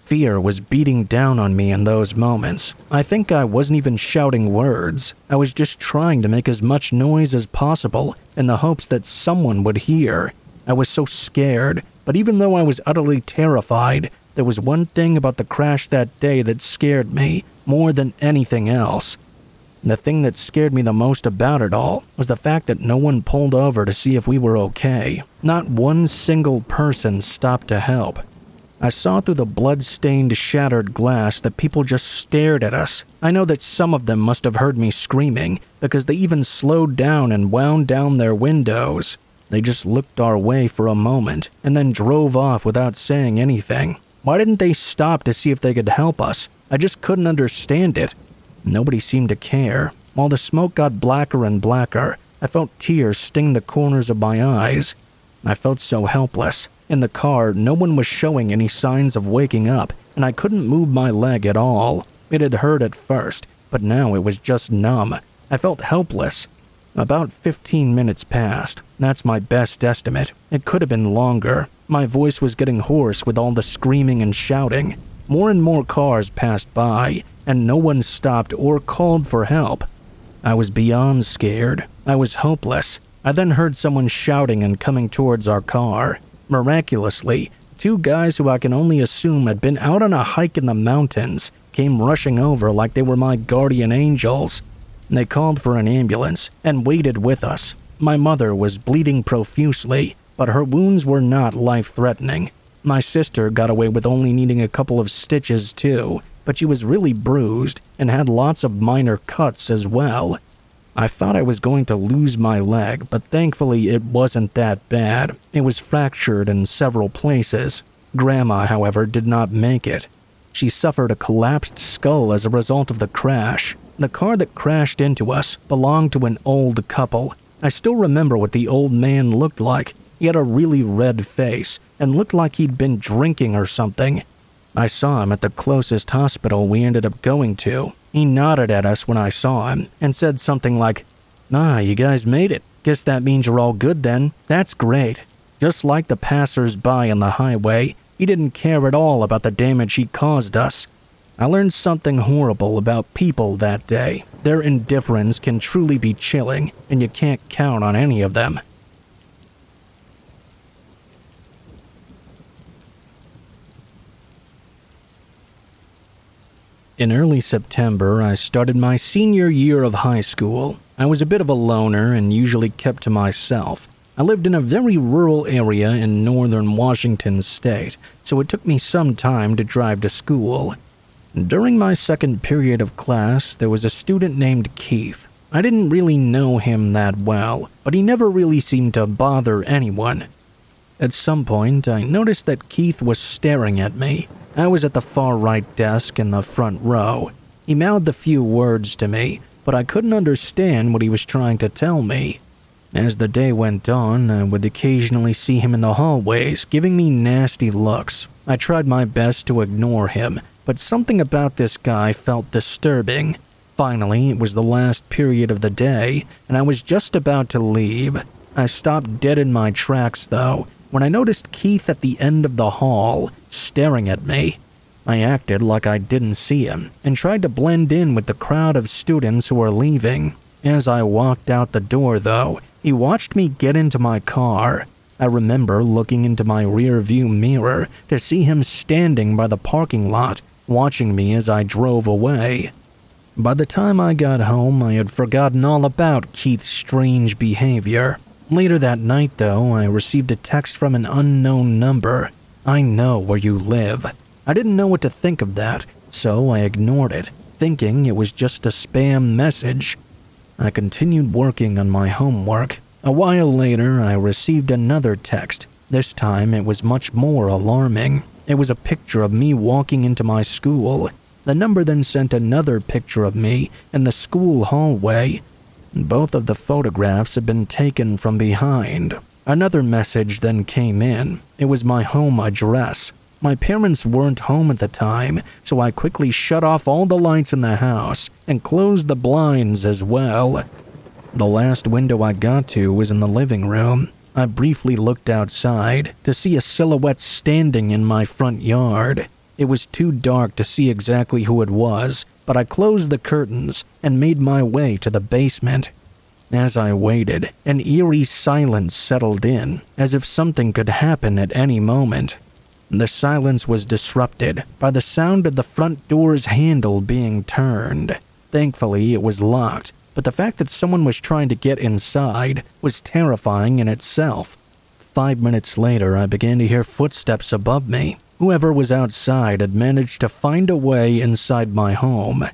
Fear was beating down on me in those moments. I think I wasn't even shouting words. I was just trying to make as much noise as possible in the hopes that someone would hear. I was so scared, but even though I was utterly terrified, there was one thing about the crash that day that scared me more than anything else. The thing that scared me the most about it all was the fact that no one pulled over to see if we were okay. Not one single person stopped to help. I saw through the blood-stained, shattered glass that people just stared at us. I know that some of them must have heard me screaming, because they even slowed down and wound down their windows. They just looked our way for a moment, and then drove off without saying anything. Why didn't they stop to see if they could help us? I just couldn't understand it. Nobody seemed to care. While the smoke got blacker and blacker, I felt tears sting the corners of my eyes. I felt so helpless. In the car, no one was showing any signs of waking up, and I couldn't move my leg at all. It had hurt at first, but now it was just numb. I felt helpless. About 15 minutes passed. That's my best estimate. It could have been longer. My voice was getting hoarse with all the screaming and shouting. More and more cars passed by, and no one stopped or called for help. I was beyond scared. I was hopeless. I then heard someone shouting and coming towards our car. Miraculously, two guys who I can only assume had been out on a hike in the mountains came rushing over like they were my guardian angels. They called for an ambulance and waited with us. My mother was bleeding profusely, but her wounds were not life-threatening. My sister got away with only needing a couple of stitches too, but she was really bruised and had lots of minor cuts as well. I thought I was going to lose my leg, but thankfully it wasn't that bad. It was fractured in several places. Grandma, however, did not make it. She suffered a collapsed skull as a result of the crash. The car that crashed into us belonged to an old couple. I still remember what the old man looked like. He had a really red face and looked like he'd been drinking or something. I saw him at the closest hospital we ended up going to. He nodded at us when I saw him and said something like, "Ah, you guys made it. Guess that means you're all good then. That's great." Just like the passers-by on the highway, he didn't care at all about the damage he caused us. I learned something horrible about people that day. Their indifference can truly be chilling, and you can't count on any of them. In early September, I started my senior year of high school. I was a bit of a loner and usually kept to myself. I lived in a very rural area in northern Washington state, so it took me some time to drive to school. During my second period of class, there was a student named Keith. I didn't really know him that well, but he never really seemed to bother anyone. At some point, I noticed that Keith was staring at me. I was at the far right desk in the front row. He mouthed a few words to me, but I couldn't understand what he was trying to tell me. As the day went on, I would occasionally see him in the hallways, giving me nasty looks. I tried my best to ignore him, but something about this guy felt disturbing. Finally, it was the last period of the day, and I was just about to leave. I stopped dead in my tracks, though, when I noticed Keith at the end of the hall, staring at me. I acted like I didn't see him, and tried to blend in with the crowd of students who were leaving. As I walked out the door, though, he watched me get into my car. I remember looking into my rear-view mirror to see him standing by the parking lot, watching me as I drove away. By the time I got home, I had forgotten all about Keith's strange behavior. Later that night, though, I received a text from an unknown number. "I know where you live." I didn't know what to think of that, so I ignored it, thinking it was just a spam message. I continued working on my homework. A while later, I received another text. This time, it was much more alarming. It was a picture of me walking into my school. The number then sent another picture of me in the school hallway. Both of the photographs had been taken from behind. Another message then came in. It was my home address. My parents weren't home at the time, so I quickly shut off all the lights in the house and closed the blinds as well. The last window I got to was in the living room. I briefly looked outside to see a silhouette standing in my front yard. It was too dark to see exactly who it was, but I closed the curtains and made my way to the basement. As I waited, an eerie silence settled in, as if something could happen at any moment. The silence was disrupted by the sound of the front door's handle being turned. Thankfully, it was locked, but the fact that someone was trying to get inside was terrifying in itself. 5 minutes later, I began to hear footsteps above me. Whoever was outside had managed to find a way inside my home.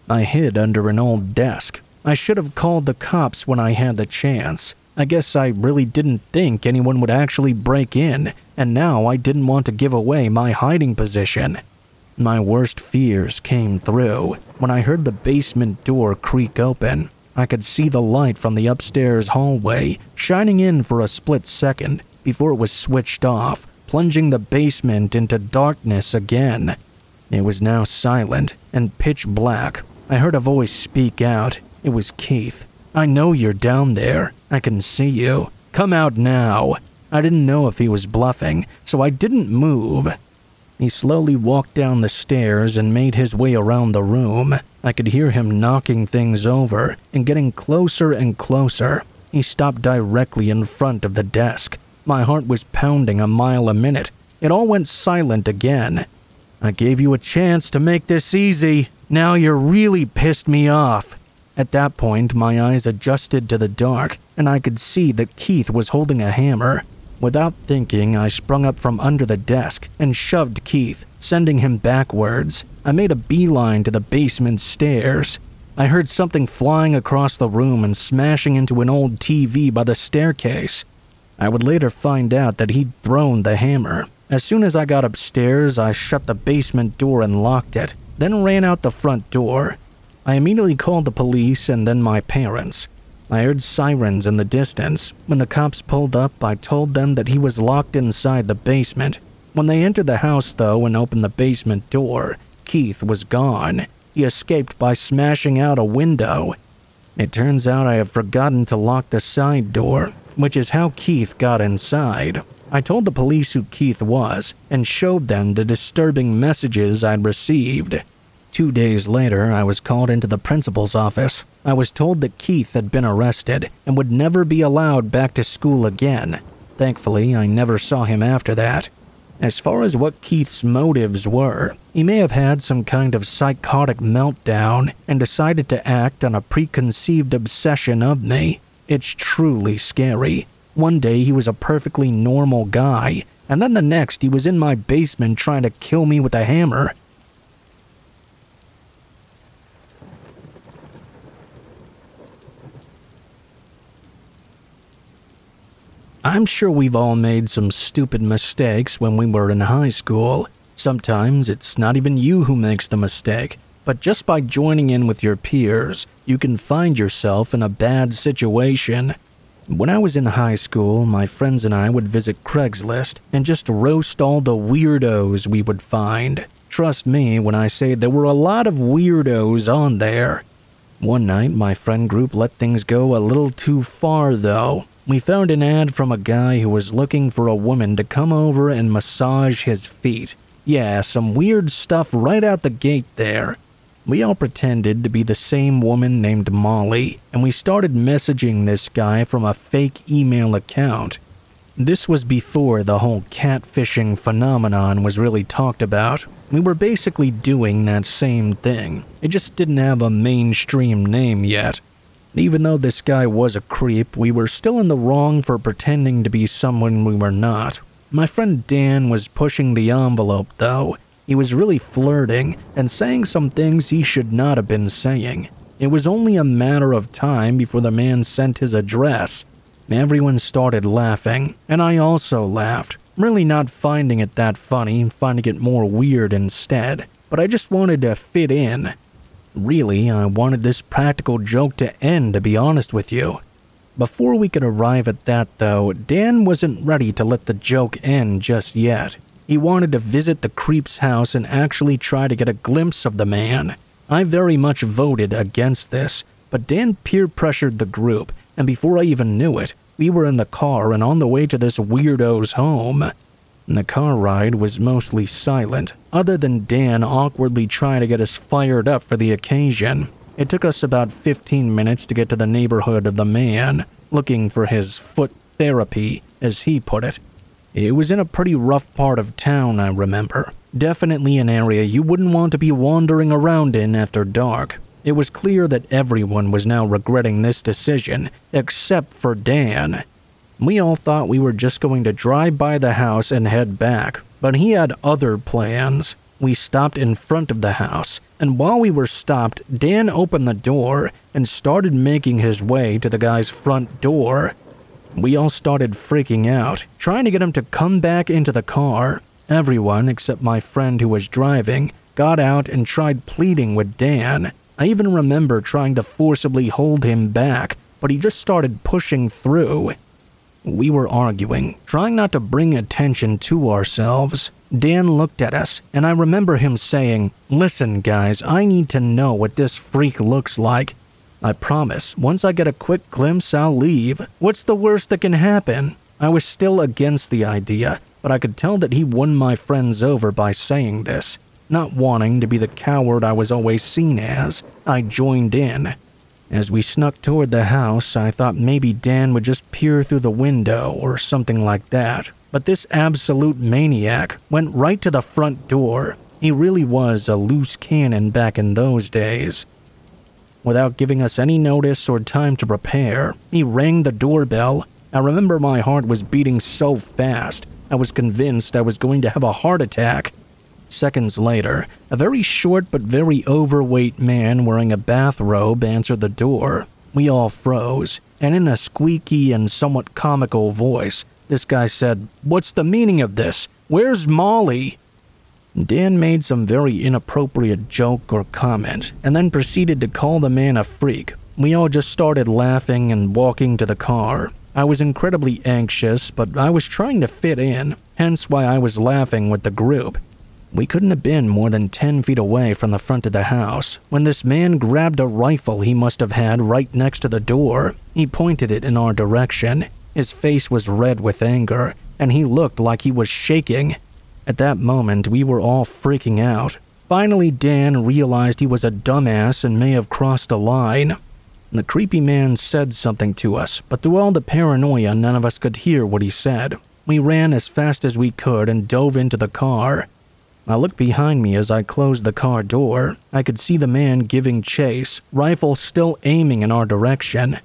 I hid under an old desk. I should have called the cops when I had the chance. I guess I really didn't think anyone would actually break in, and now I didn't want to give away my hiding position. My worst fears came through when I heard the basement door creak open. I could see the light from the upstairs hallway shining in for a split second before it was switched off, plunging the basement into darkness again. It was now silent and pitch black. I heard a voice speak out. It was Keith. "I know you're down there. I can see you. Come out now." I didn't know if he was bluffing, so I didn't move. He slowly walked down the stairs and made his way around the room. I could hear him knocking things over and getting closer and closer. He stopped directly in front of the desk. My heart was pounding a mile a minute. It all went silent again. "I gave you a chance to make this easy. Now you're really pissed me off." At that point, my eyes adjusted to the dark, and I could see that Keith was holding a hammer. Without thinking, I sprung up from under the desk and shoved Keith, sending him backwards. I made a beeline to the basement stairs. I heard something flying across the room and smashing into an old TV by the staircase. I would later find out that he'd thrown the hammer. As soon as I got upstairs, I shut the basement door and locked it, then ran out the front door. I immediately called the police and then my parents. I heard sirens in the distance. When the cops pulled up, I told them that he was locked inside the basement. When they entered the house, though, and opened the basement door, Keith was gone. He escaped by smashing out a window. It turns out I have forgotten to lock the side door, which is how Keith got inside. I told the police who Keith was and showed them the disturbing messages I'd received. 2 days later, I was called into the principal's office. I was told that Keith had been arrested and would never be allowed back to school again. Thankfully, I never saw him after that. As far as what Keith's motives were, he may have had some kind of psychotic meltdown and decided to act on a preconceived obsession of me. It's truly scary. One day he was a perfectly normal guy, and then the next he was in my basement trying to kill me with a hammer. I'm sure we've all made some stupid mistakes when we were in high school. Sometimes it's not even you who makes the mistake, but just by joining in with your peers, you can find yourself in a bad situation. When I was in high school, my friends and I would visit Craigslist and just roast all the weirdos we would find. Trust me when I say there were a lot of weirdos on there. One night, my friend group let things go a little too far, though. We found an ad from a guy who was looking for a woman to come over and massage his feet. Yeah, some weird stuff right out the gate there. We all pretended to be the same woman named Molly, and we started messaging this guy from a fake email account. This was before the whole catfishing phenomenon was really talked about. We were basically doing that same thing. It just didn't have a mainstream name yet. Even though this guy was a creep, we were still in the wrong for pretending to be someone we were not. My friend Dan was pushing the envelope, though. He was really flirting and saying some things he should not have been saying. It was only a matter of time before the man sent his address. Everyone started laughing, and I also laughed. Really not finding it that funny, finding it more weird instead. But I just wanted to fit in. Really, I wanted this practical joke to end, to be honest with you. Before we could arrive at that, though, Dan wasn't ready to let the joke end just yet. He wanted to visit the creep's house and actually try to get a glimpse of the man. I very much voted against this. but Dan peer-pressured the group, and before I even knew it, we were in the car and on the way to this weirdo's home. The car ride was mostly silent, other than Dan awkwardly trying to get us fired up for the occasion. It took us about 15 minutes to get to the neighborhood of the man, looking for his foot therapy, as he put it. It was in a pretty rough part of town, I remember. Definitely an area you wouldn't want to be wandering around in after dark. It was clear that everyone was now regretting this decision, except for Dan. We all thought we were just going to drive by the house and head back, but he had other plans. We stopped in front of the house, and while we were stopped, Dan opened the door and started making his way to the guy's front door. We all started freaking out, trying to get him to come back into the car. Everyone, except my friend who was driving, got out and tried pleading with Dan. I even remember trying to forcibly hold him back, but he just started pushing through. We were arguing, trying not to bring attention to ourselves. Dan looked at us, and I remember him saying, "Listen, guys, I need to know what this freak looks like. I promise, once I get a quick glimpse, I'll leave. What's the worst that can happen?" I was still against the idea, but I could tell that he won my friends over by saying this. Not wanting to be the coward I was always seen as, I joined in. As we snuck toward the house, I thought maybe Dan would just peer through the window or something like that. But this absolute maniac went right to the front door. He really was a loose cannon back in those days. Without giving us any notice or time to prepare, he rang the doorbell. I remember my heart was beating so fast, I was convinced I was going to have a heart attack. Seconds later, a very short but very overweight man wearing a bathrobe answered the door. We all froze, and in a squeaky and somewhat comical voice, this guy said, "What's the meaning of this? Where's Molly?" Dan made some very inappropriate joke or comment, and then proceeded to call the man a freak. We all just started laughing and walking to the car. I was incredibly anxious, but I was trying to fit in, hence why I was laughing with the group. We couldn't have been more than 10 feet away from the front of the house when this man grabbed a rifle he must have had right next to the door. He pointed it in our direction. His face was red with anger, and he looked like he was shaking. At that moment, we were all freaking out. Finally, Dan realized he was a dumbass and may have crossed a line. The creepy man said something to us, but through all the paranoia, none of us could hear what he said. We ran as fast as we could and dove into the car. I looked behind me as I closed the car door. I could see the man giving chase, rifle still aiming in our direction.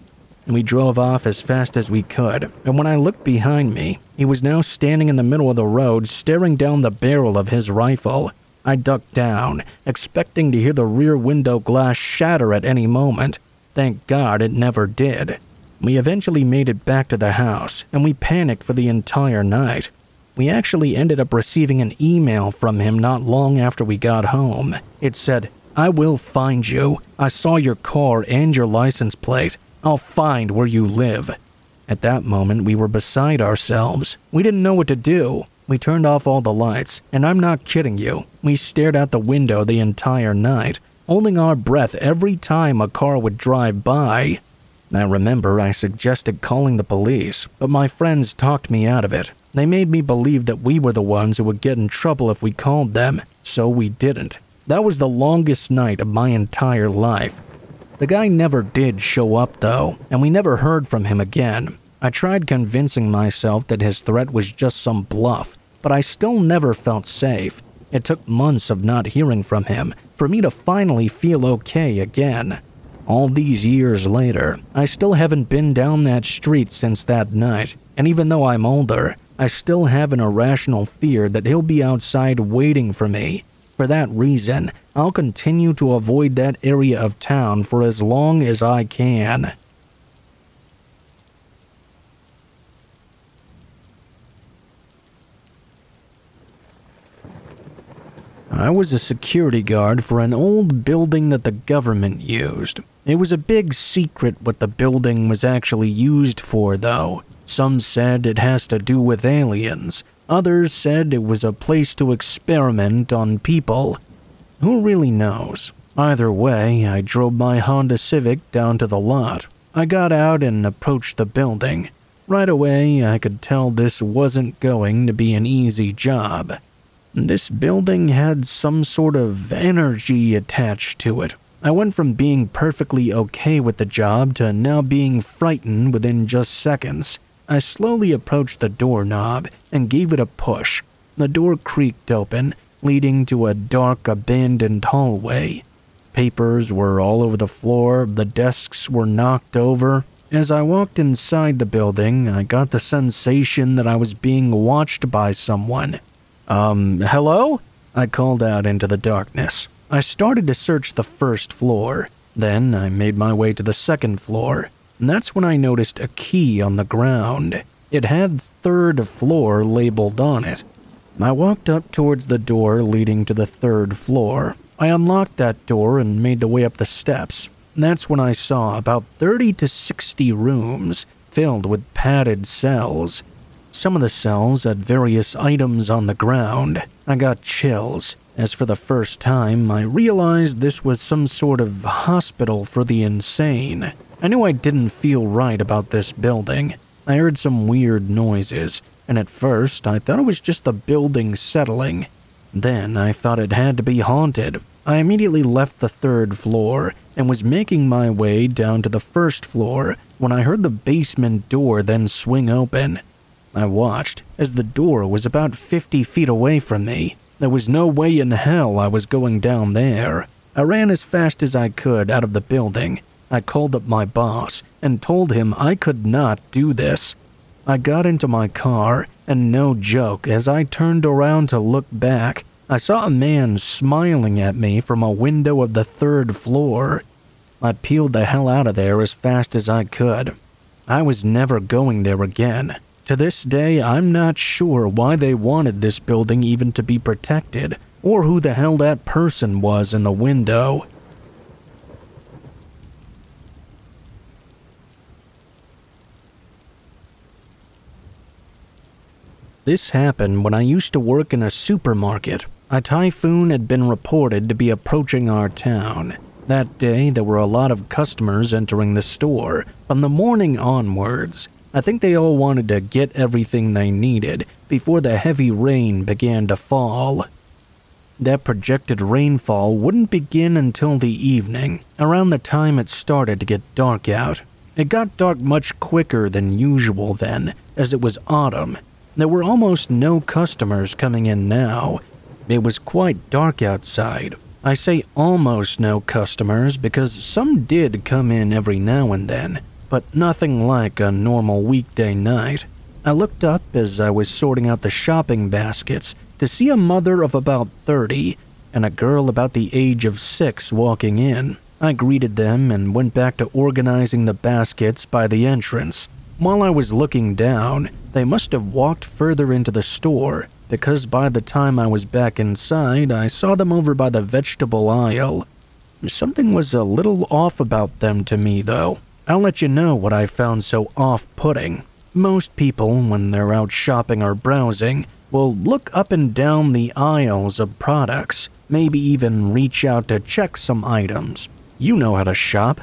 We drove off as fast as we could, and when I looked behind me, he was now standing in the middle of the road staring down the barrel of his rifle. I ducked down, expecting to hear the rear window glass shatter at any moment. Thank God it never did. We eventually made it back to the house, and we panicked for the entire night. We actually ended up receiving an email from him not long after we got home. It said, "I will find you. I saw your car and your license plate. I'll find where you live." At that moment, we were beside ourselves. We didn't know what to do. We turned off all the lights, and I'm not kidding you. We stared out the window the entire night, holding our breath every time a car would drive by. I remember I suggested calling the police, but my friends talked me out of it. They made me believe that we were the ones who would get in trouble if we called them, so we didn't. That was the longest night of my entire life. The guy never did show up though, and we never heard from him again. I tried convincing myself that his threat was just some bluff, but I still never felt safe. It took months of not hearing from him for me to finally feel okay again. All these years later, I still haven't been down that street since that night, and even though I'm older, I still have an irrational fear that he'll be outside waiting for me. For that reason, I'll continue to avoid that area of town for as long as I can. I was a security guard for an old building that the government used. It was a big secret what the building was actually used for, though. Some said it has to do with aliens. Others said it was a place to experiment on people. Who really knows? Either way, I drove my Honda Civic down to the lot. I got out and approached the building. Right away, I could tell this wasn't going to be an easy job. This building had some sort of energy attached to it. I went from being perfectly okay with the job to now being frightened within just seconds. I slowly approached the doorknob and gave it a push. The door creaked open, leading to a dark, abandoned hallway. Papers were all over the floor, the desks were knocked over. As I walked inside the building, I got the sensation that I was being watched by someone. Hello? I called out into the darkness. I started to search the first floor. Then I made my way to the second floor. And that's when I noticed a key on the ground. It had third floor labeled on it. I walked up towards the door leading to the third floor. I unlocked that door and made the way up the steps. That's when I saw about 30 to 60 rooms filled with padded cells. Some of the cells had various items on the ground. I got chills, as for the first time I realized this was some sort of hospital for the insane. I knew I didn't feel right about this building. I heard some weird noises, and at first I thought it was just the building settling. Then I thought it had to be haunted. I immediately left the third floor and was making my way down to the first floor when I heard the basement door then swing open. I watched as the door was about 50 feet away from me. There was no way in hell I was going down there. I ran as fast as I could out of the building. I called up my boss and told him I could not do this. I got into my car, and no joke, as I turned around to look back, I saw a man smiling at me from a window of the third floor. I peeled the hell out of there as fast as I could. I was never going there again. To this day, I'm not sure why they wanted this building even to be protected, or who the hell that person was in the window. This happened when I used to work in a supermarket. A typhoon had been reported to be approaching our town. That day, there were a lot of customers entering the store. From the morning onwards, I think they all wanted to get everything they needed before the heavy rain began to fall. That projected rainfall wouldn't begin until the evening, around the time it started to get dark out. It got dark much quicker than usual then, as it was autumn. There were almost no customers coming in now. It was quite dark outside. I say almost no customers because some did come in every now and then, but nothing like a normal weekday night. I looked up as I was sorting out the shopping baskets to see a mother of about 30 and a girl about the age of 6 walking in. I greeted them and went back to organizing the baskets by the entrance. While I was looking down, they must have walked further into the store, because by the time I was back inside, I saw them over by the vegetable aisle. Something was a little off about them to me, though. I'll let you know what I found so off-putting. Most people, when they're out shopping or browsing, will look up and down the aisles of products, maybe even reach out to check some items. You know how to shop.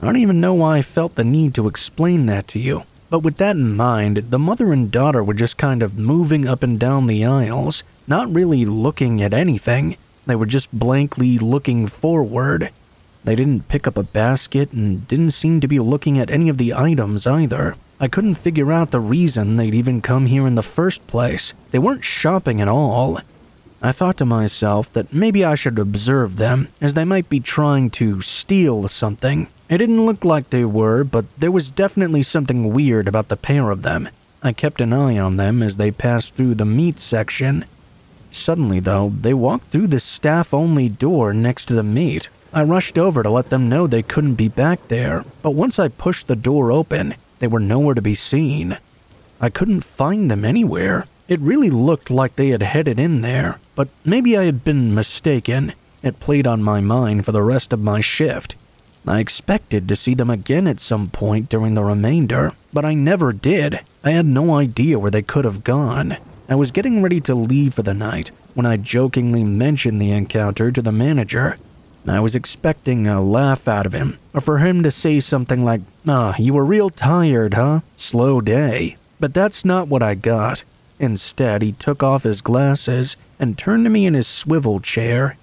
I don't even know why I felt the need to explain that to you. But with that in mind, the mother and daughter were just kind of moving up and down the aisles, not really looking at anything. They were just blankly looking forward. They didn't pick up a basket and didn't seem to be looking at any of the items either. I couldn't figure out the reason they'd even come here in the first place. They weren't shopping at all. I thought to myself that maybe I should observe them, as they might be trying to steal something. It didn't look like they were, but there was definitely something weird about the pair of them. I kept an eye on them as they passed through the meat section. Suddenly, though, they walked through the staff-only door next to the meat. I rushed over to let them know they couldn't be back there, but once I pushed the door open, they were nowhere to be seen. I couldn't find them anywhere. It really looked like they had headed in there, but maybe I had been mistaken. It played on my mind for the rest of my shift. I expected to see them again at some point during the remainder, but I never did. I had no idea where they could have gone. I was getting ready to leave for the night when I jokingly mentioned the encounter to the manager. I was expecting a laugh out of him, or for him to say something like, you were real tired, huh? Slow day. But that's not what I got. Instead, he took off his glasses and turned to me in his swivel chair.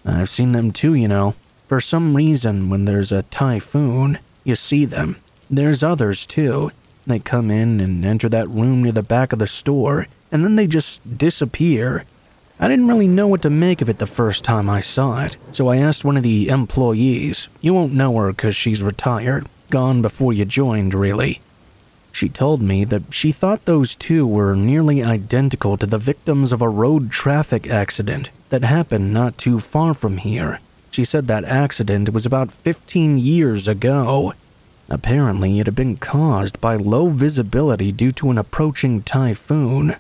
I've seen them too, you know. For some reason, when there's a typhoon, you see them. There's others too. They come in and enter that room near the back of the store, and then they just disappear. I didn't really know what to make of it the first time I saw it, so I asked one of the employees. You won't know her because she's retired, gone before you joined, really. She told me that she thought those two were nearly identical to the victims of a road traffic accident that happened not too far from here. She said that accident was about 15 years ago. Apparently, it had been caused by low visibility due to an approaching typhoon.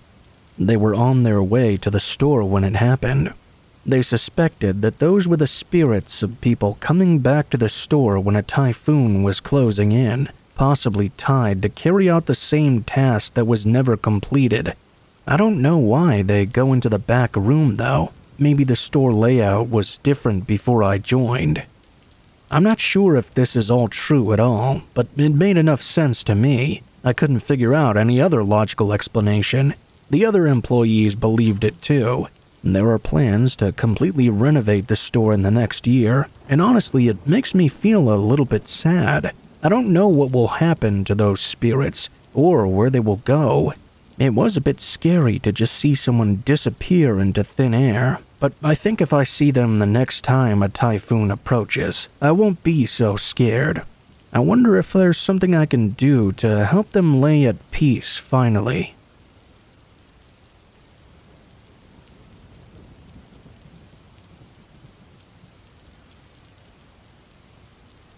They were on their way to the store when it happened. They suspected that those were the spirits of people coming back to the store when a typhoon was closing in, possibly tied to carry out the same task that was never completed. I don't know why they go into the back room, though. Maybe the store layout was different before I joined. I'm not sure if this is all true at all, but it made enough sense to me. I couldn't figure out any other logical explanation. The other employees believed it too. There are plans to completely renovate the store in the next year, and honestly, it makes me feel a little bit sad. I don't know what will happen to those spirits, or where they will go. It was a bit scary to just see someone disappear into thin air, but I think if I see them the next time a typhoon approaches, I won't be so scared. I wonder if there's something I can do to help them lay at peace finally.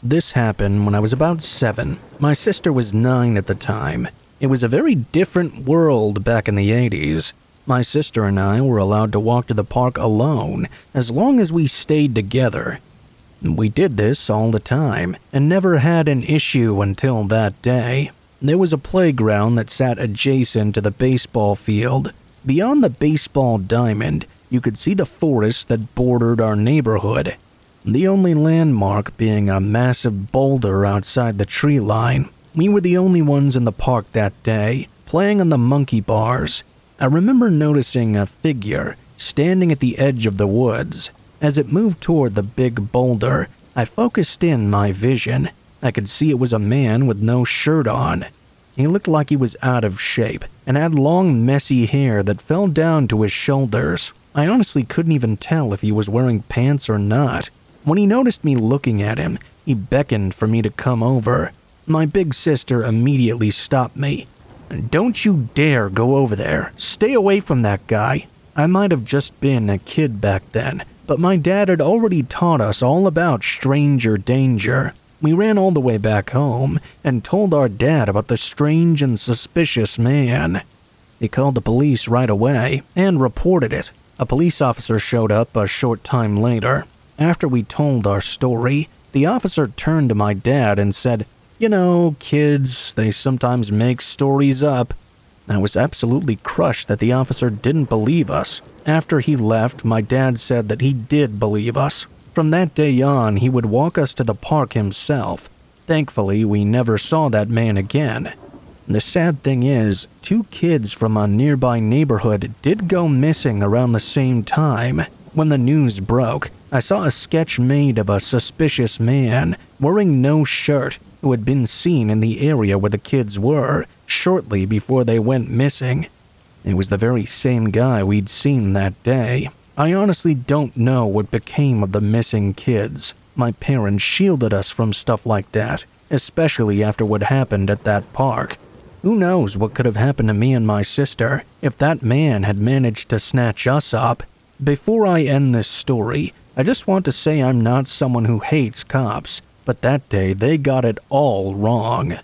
This happened when I was about 7. My sister was 9 at the time. It was a very different world back in the 80s. My sister and I were allowed to walk to the park alone as long as we stayed together. We did this all the time and never had an issue until that day. There was a playground that sat adjacent to the baseball field. Beyond the baseball diamond, you could see the forest that bordered our neighborhood. The only landmark being a massive boulder outside the tree line. We were the only ones in the park that day, playing on the monkey bars. I remember noticing a figure standing at the edge of the woods. As it moved toward the big boulder, I focused in my vision. I could see it was a man with no shirt on. He looked like he was out of shape and had long, messy hair that fell down to his shoulders. I honestly couldn't even tell if he was wearing pants or not. When he noticed me looking at him, he beckoned for me to come over. My big sister immediately stopped me. "Don't you dare go over there. Stay away from that guy." I might have just been a kid back then, but my dad had already taught us all about stranger danger. We ran all the way back home and told our dad about the strange and suspicious man. He called the police right away and reported it. A police officer showed up a short time later. After we told our story, the officer turned to my dad and said, "You know, kids, they sometimes make stories up." I was absolutely crushed that the officer didn't believe us. After he left, my dad said that he did believe us. From that day on, he would walk us to the park himself. Thankfully, we never saw that man again. The sad thing is, 2 kids from a nearby neighborhood did go missing around the same time. When the news broke, I saw a sketch made of a suspicious man wearing no shirt who had been seen in the area where the kids were shortly before they went missing. It was the very same guy we'd seen that day. I honestly don't know what became of the missing kids. My parents shielded us from stuff like that, especially after what happened at that park. Who knows what could have happened to me and my sister if that man had managed to snatch us up. Before I end this story, I just want to say I'm not someone who hates cops, but that day they got it all wrong.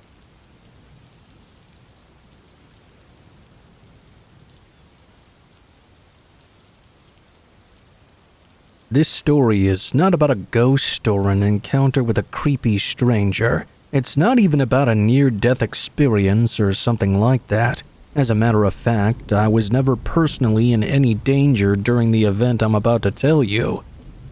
This story is not about a ghost or an encounter with a creepy stranger. It's not even about a near-death experience or something like that. As a matter of fact, I was never personally in any danger during the event I'm about to tell you.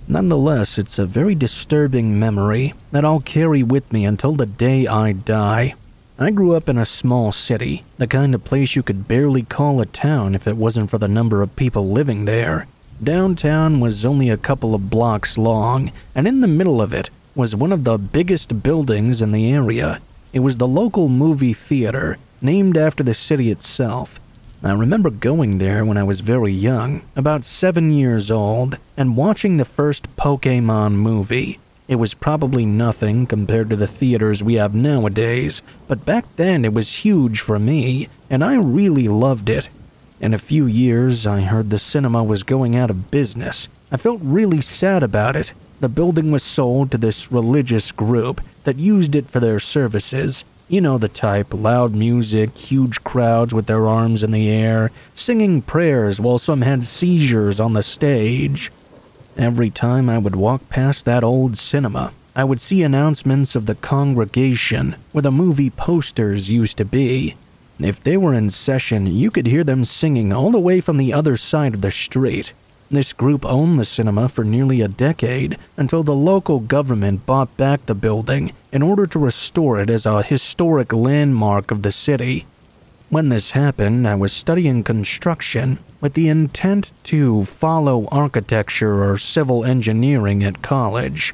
Nonetheless, it's a very disturbing memory that I'll carry with me until the day I die. I grew up in a small city, the kind of place you could barely call a town if it wasn't for the number of people living there. Downtown was only a couple of blocks long, and in the middle of it was one of the biggest buildings in the area. It was the local movie theater, named after the city itself. I remember going there when I was very young, about 7 years old, and watching the first Pokémon movie. It was probably nothing compared to the theaters we have nowadays, but back then it was huge for me, and I really loved it. In a few years, I heard the cinema was going out of business. I felt really sad about it. The building was sold to this religious group that used it for their services. You know the type, loud music, huge crowds with their arms in the air, singing prayers while some had seizures on the stage. Every time I would walk past that old cinema, I would see announcements of the congregation where the movie posters used to be. If they were in session, you could hear them singing all the way from the other side of the street. This group owned the cinema for nearly a decade until the local government bought back the building in order to restore it as a historic landmark of the city. When this happened, I was studying construction with the intent to follow architecture or civil engineering at college.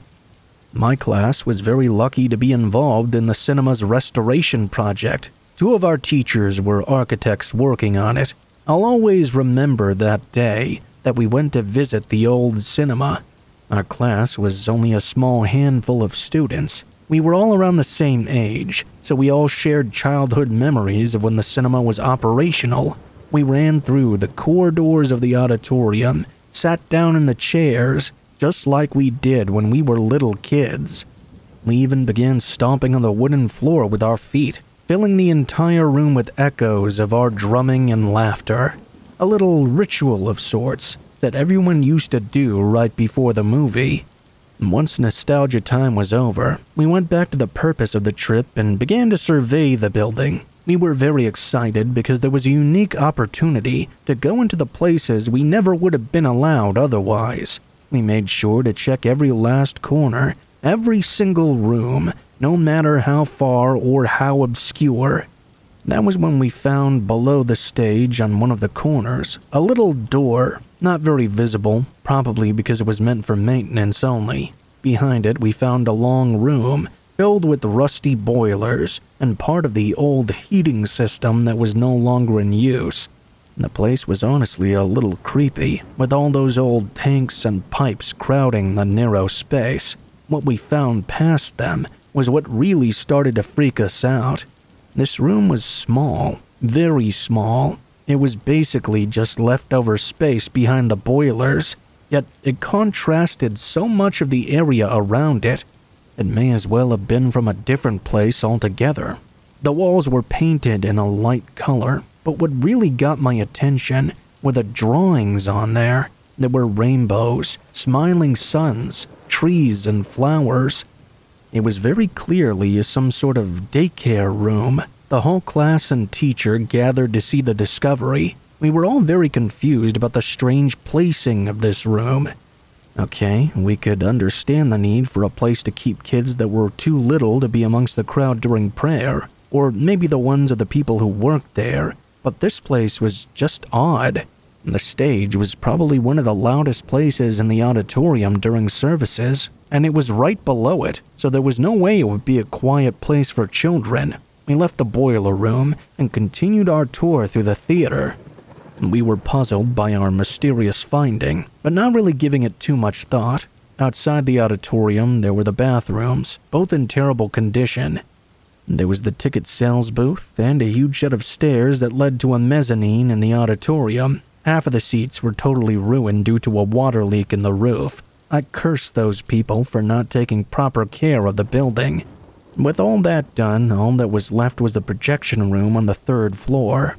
My class was very lucky to be involved in the cinema's restoration project. 2 of our teachers were architects working on it. I'll always remember that day that we went to visit the old cinema. Our class was only a small handful of students. We were all around the same age, so we all shared childhood memories of when the cinema was operational. We ran through the corridors of the auditorium, sat down in the chairs, just like we did when we were little kids. We even began stomping on the wooden floor with our feet, filling the entire room with echoes of our drumming and laughter. A little ritual of sorts that everyone used to do right before the movie. Once nostalgia time was over, we went back to the purpose of the trip and began to survey the building. We were very excited because there was a unique opportunity to go into the places we never would have been allowed otherwise. We made sure to check every last corner, every single room, no matter how far or how obscure. That was when we found below the stage on one of the corners a little door, not very visible, probably because it was meant for maintenance only. Behind it we found a long room filled with rusty boilers and part of the old heating system that was no longer in use. The place was honestly a little creepy, with all those old tanks and pipes crowding the narrow space. What we found past them was what really started to freak us out. This room was small, very small. It was basically just leftover space behind the boilers, yet it contrasted so much of the area around it. It may as well have been from a different place altogether. The walls were painted in a light color, but what really got my attention were the drawings on there. There were rainbows, smiling suns, trees, and flowers. It was very clearly some sort of daycare room. The whole class and teacher gathered to see the discovery. We were all very confused about the strange placing of this room. Okay, we could understand the need for a place to keep kids that were too little to be amongst the crowd during prayer, or maybe the ones of the people who worked there, but this place was just odd. The stage was probably one of the loudest places in the auditorium during services, and it was right below it, so there was no way it would be a quiet place for children. We left the boiler room and continued our tour through the theater. We were puzzled by our mysterious finding, but not really giving it too much thought. Outside the auditorium, there were the bathrooms, both in terrible condition. There was the ticket sales booth and a huge set of stairs that led to a mezzanine in the auditorium. Half of the seats were totally ruined due to a water leak in the roof. I cursed those people for not taking proper care of the building. With all that done, all that was left was the projection room on the 3rd floor.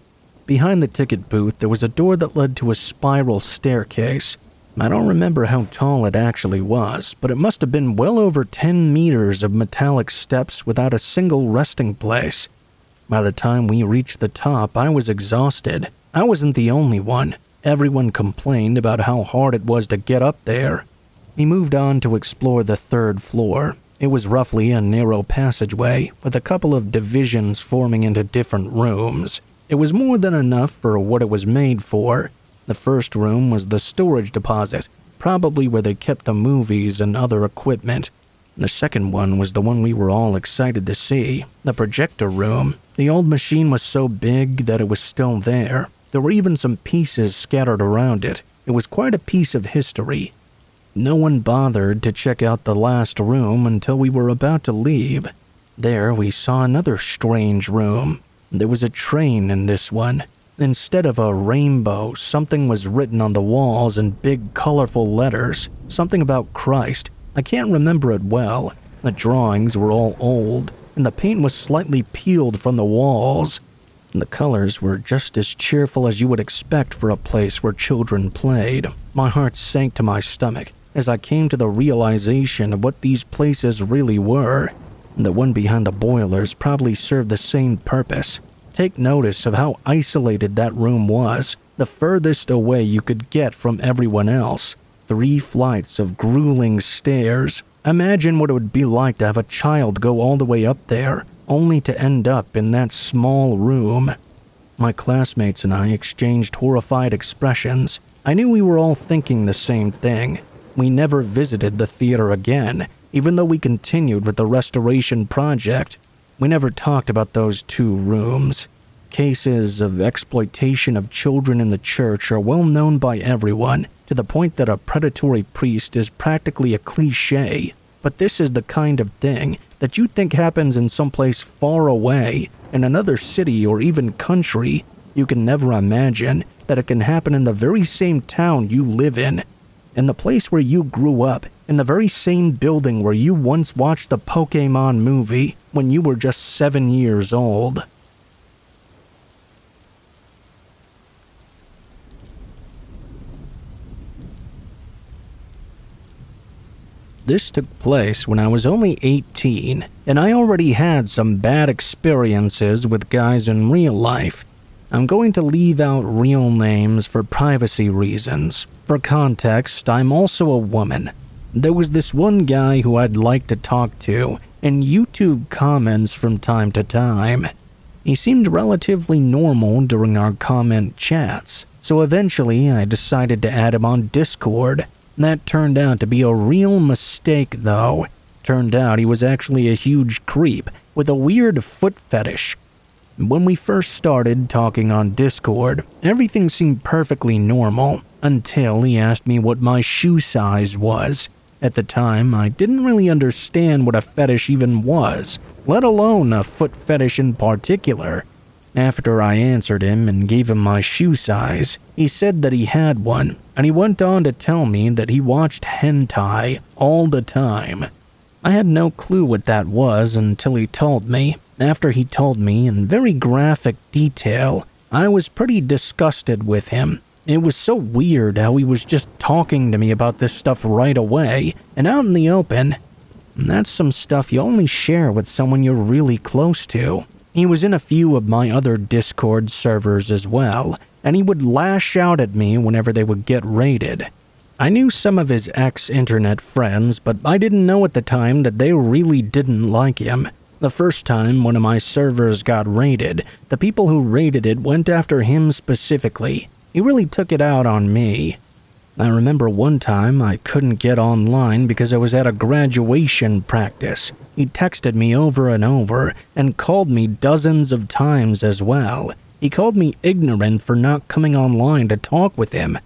Behind the ticket booth, there was a door that led to a spiral staircase. I don't remember how tall it actually was, but it must have been well over 10 meters of metallic steps without a single resting place. By the time we reached the top, I was exhausted. I wasn't the only one. Everyone complained about how hard it was to get up there. He moved on to explore the third floor. It was roughly a narrow passageway with a couple of divisions forming into different rooms. It was more than enough for what it was made for. The first room was the storage deposit, probably where they kept the movies and other equipment. The second one was the one we were all excited to see, the projector room. The old machine was so big that it was still there. There were even some pieces scattered around it. It was quite a piece of history. No one bothered to check out the last room until we were about to leave. There we saw another strange room. There was a train in this one. Instead of a rainbow, something was written on the walls in big colorful letters, something about Christ. I can't remember it well. The drawings were all old, and the paint was slightly peeled from the walls. The colors were just as cheerful as you would expect for a place where children played. My heart sank to my stomach as I came to the realization of what these places really were. The one behind the boilers probably served the same purpose. Take notice of how isolated that room was, the furthest away you could get from everyone else. 3 flights of grueling stairs. Imagine what it would be like to have a child go all the way up there, only to end up in that small room. My classmates and I exchanged horrified expressions. I knew we were all thinking the same thing. We never visited the theater again, even though we continued with the restoration project. We never talked about those 2 rooms. Cases of exploitation of children in the church are well known by everyone, to the point that a predatory priest is practically a cliché. But this is the kind of thing that you think happens in someplace far away, in another city or even country. You can never imagine that it can happen in the very same town you live in the place where you grew up, in the very same building where you once watched the Pokémon movie when you were just 7 years old. This took place when I was only 18, and I already had some bad experiences with guys in real life. I'm going to leave out real names for privacy reasons. For context, I'm also a woman. There was this one guy who I'd like to talk to in YouTube comments from time to time. He seemed relatively normal during our comment chats, so eventually I decided to add him on Discord. That turned out to be a real mistake, though. Turned out he was actually a huge creep with a weird foot fetish. When we first started talking on Discord, everything seemed perfectly normal until he asked me what my shoe size was. At the time, I didn't really understand what a fetish even was, let alone a foot fetish in particular. After I answered him and gave him my shoe size, he said that he had one, and he went on to tell me that he watched hentai all the time. I had no clue what that was until he told me. After he told me in very graphic detail, I was pretty disgusted with him. It was so weird how he was just talking to me about this stuff right away, and out in the open. And that's some stuff you only share with someone you're really close to. He was in a few of my other Discord servers as well, and he would lash out at me whenever they would get raided. I knew some of his ex-internet friends, but I didn't know at the time that they really didn't like him. The first time one of my servers got raided, the people who raided it went after him specifically. He really took it out on me. I remember one time I couldn't get online because I was at a graduation practice. He texted me over and over and called me dozens of times as well. He called me ignorant for not coming online to talk with him.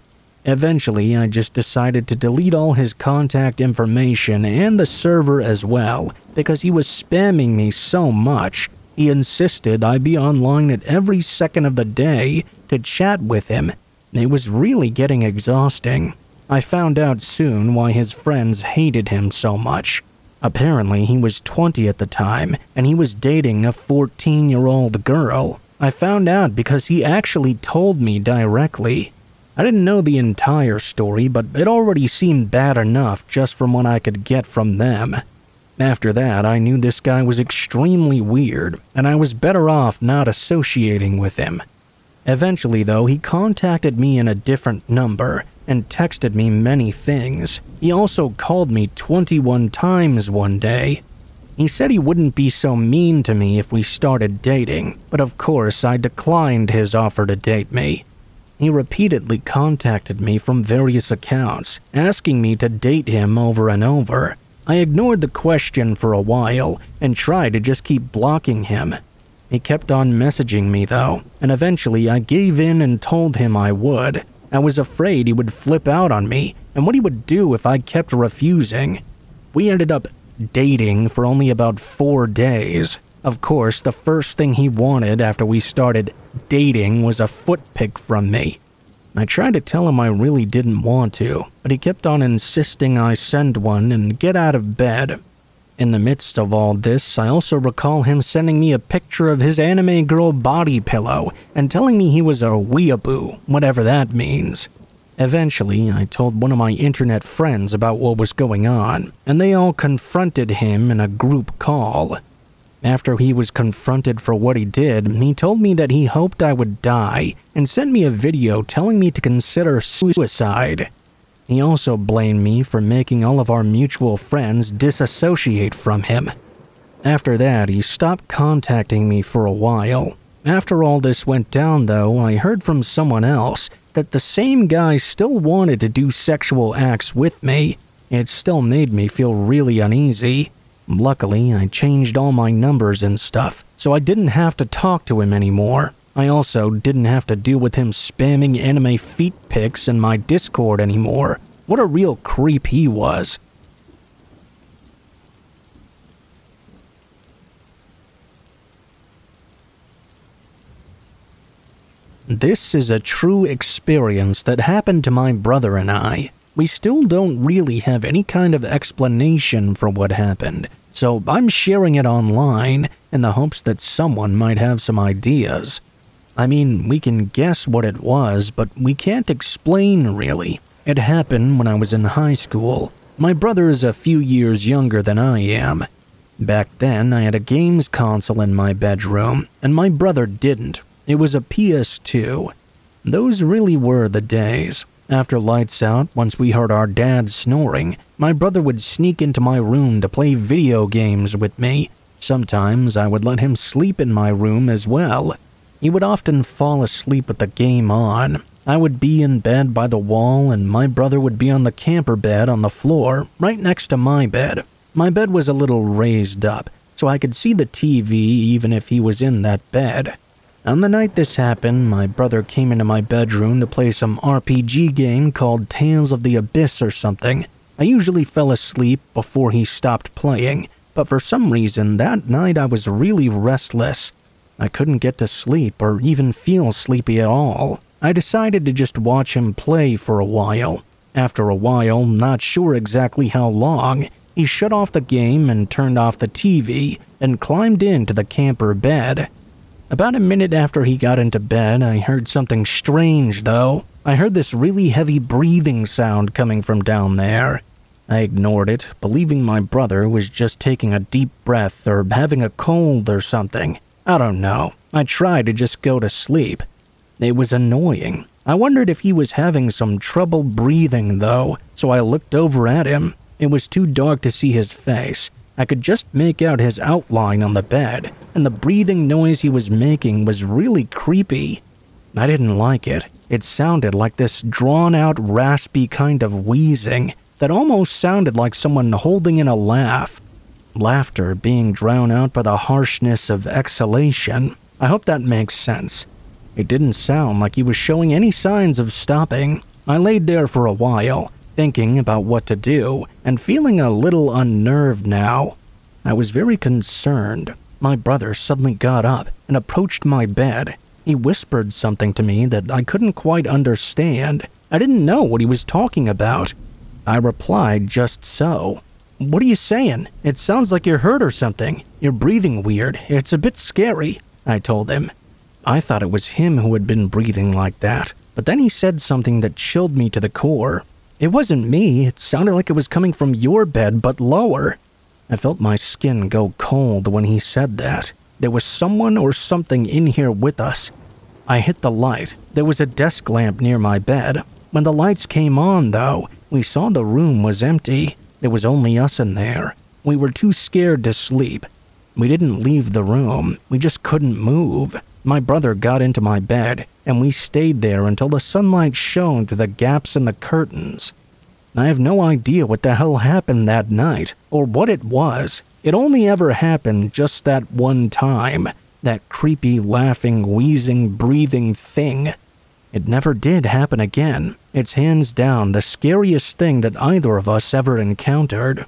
Eventually, I just decided to delete all his contact information and the server as well because he was spamming me so much. He insisted I be online at every second of the day to chat with him. It was really getting exhausting. I found out soon why his friends hated him so much. Apparently, he was 20 at the time, and he was dating a 14-year-old girl. I found out because he actually told me directly. I didn't know the entire story, but it already seemed bad enough just from what I could get from them. After that, I knew this guy was extremely weird, and I was better off not associating with him. Eventually, though, he contacted me in a different number, and texted me many things. He also called me 21 times one day. He said he wouldn't be so mean to me if we started dating, but of course I declined his offer to date me. He repeatedly contacted me from various accounts, asking me to date him over and over. I ignored the question for a while and tried to just keep blocking him. He kept on messaging me though, and eventually I gave in and told him I would. I was afraid he would flip out on me and what he would do if I kept refusing. We ended up dating for only about 4 days. Of course, the first thing he wanted after we started dating was a foot pic from me. I tried to tell him I really didn't want to, but he kept on insisting I send one and get out of bed. In the midst of all this, I also recall him sending me a picture of his anime girl body pillow and telling me he was a weeaboo, whatever that means. Eventually, I told one of my internet friends about what was going on, and they all confronted him in a group call. After he was confronted for what he did, he told me that he hoped I would die and sent me a video telling me to consider suicide. He also blamed me for making all of our mutual friends disassociate from him. After that, he stopped contacting me for a while. After all this went down, though, I heard from someone else that the same guy still wanted to do sexual acts with me. It still made me feel really uneasy. Luckily, I changed all my numbers and stuff, so I didn't have to talk to him anymore. I also didn't have to deal with him spamming anime feet pics in my Discord anymore. What a real creep he was. This is a true experience that happened to my brother and I. We still don't really have any kind of explanation for what happened, so I'm sharing it online in the hopes that someone might have some ideas. I mean, we can guess what it was, but we can't explain really. It happened when I was in high school. My brother is a few years younger than I am. Back then, I had a games console in my bedroom, and my brother didn't. It was a PS2. Those really were the days. After lights out, once we heard our dad snoring, my brother would sneak into my room to play video games with me. Sometimes I would let him sleep in my room as well. He would often fall asleep with the game on. I would be in bed by the wall and my brother would be on the camper bed on the floor, right next to my bed. My bed was a little raised up, so I could see the TV even if he was in that bed. On the night this happened, my brother came into my bedroom to play some RPG game called Tales of the Abyss or something. I usually fell asleep before he stopped playing, but for some reason that night I was really restless. I couldn't get to sleep or even feel sleepy at all. I decided to just watch him play for a while. After a while, not sure exactly how long, he shut off the game and turned off the TV and climbed into the camper bed. About a minute after he got into bed, I heard something strange though. I heard this really heavy breathing sound coming from down there. I ignored it, believing my brother was just taking a deep breath or having a cold or something. I don't know. I tried to just go to sleep. It was annoying. I wondered if he was having some trouble breathing though, so I looked over at him. It was too dark to see his face. I could just make out his outline on the bed, and the breathing noise he was making was really creepy. I didn't like it. It sounded like this drawn-out, raspy kind of wheezing that almost sounded like someone holding in a laugh. Laughter being drowned out by the harshness of exhalation. I hope that makes sense. It didn't sound like he was showing any signs of stopping. I laid there for a while, thinking about what to do, and feeling a little unnerved now. I was very concerned. My brother suddenly got up and approached my bed. He whispered something to me that I couldn't quite understand. I didn't know what he was talking about. I replied just so. "What are you saying? It sounds like you're hurt or something. You're breathing weird. It's a bit scary," I told him. I thought it was him who had been breathing like that, but then he said something that chilled me to the core. "It wasn't me. It sounded like it was coming from your bed, but lower." I felt my skin go cold when he said that. There was someone or something in here with us. I hit the light. There was a desk lamp near my bed. When the lights came on, though, we saw the room was empty. There was only us in there. We were too scared to sleep. We didn't leave the room. We just couldn't move. My brother got into my bed, and we stayed there until the sunlight shone through the gaps in the curtains. I have no idea what the hell happened that night, or what it was. It only ever happened just that one time. That creepy, laughing, wheezing, breathing thing. It never did happen again. It's hands down the scariest thing that either of us ever encountered.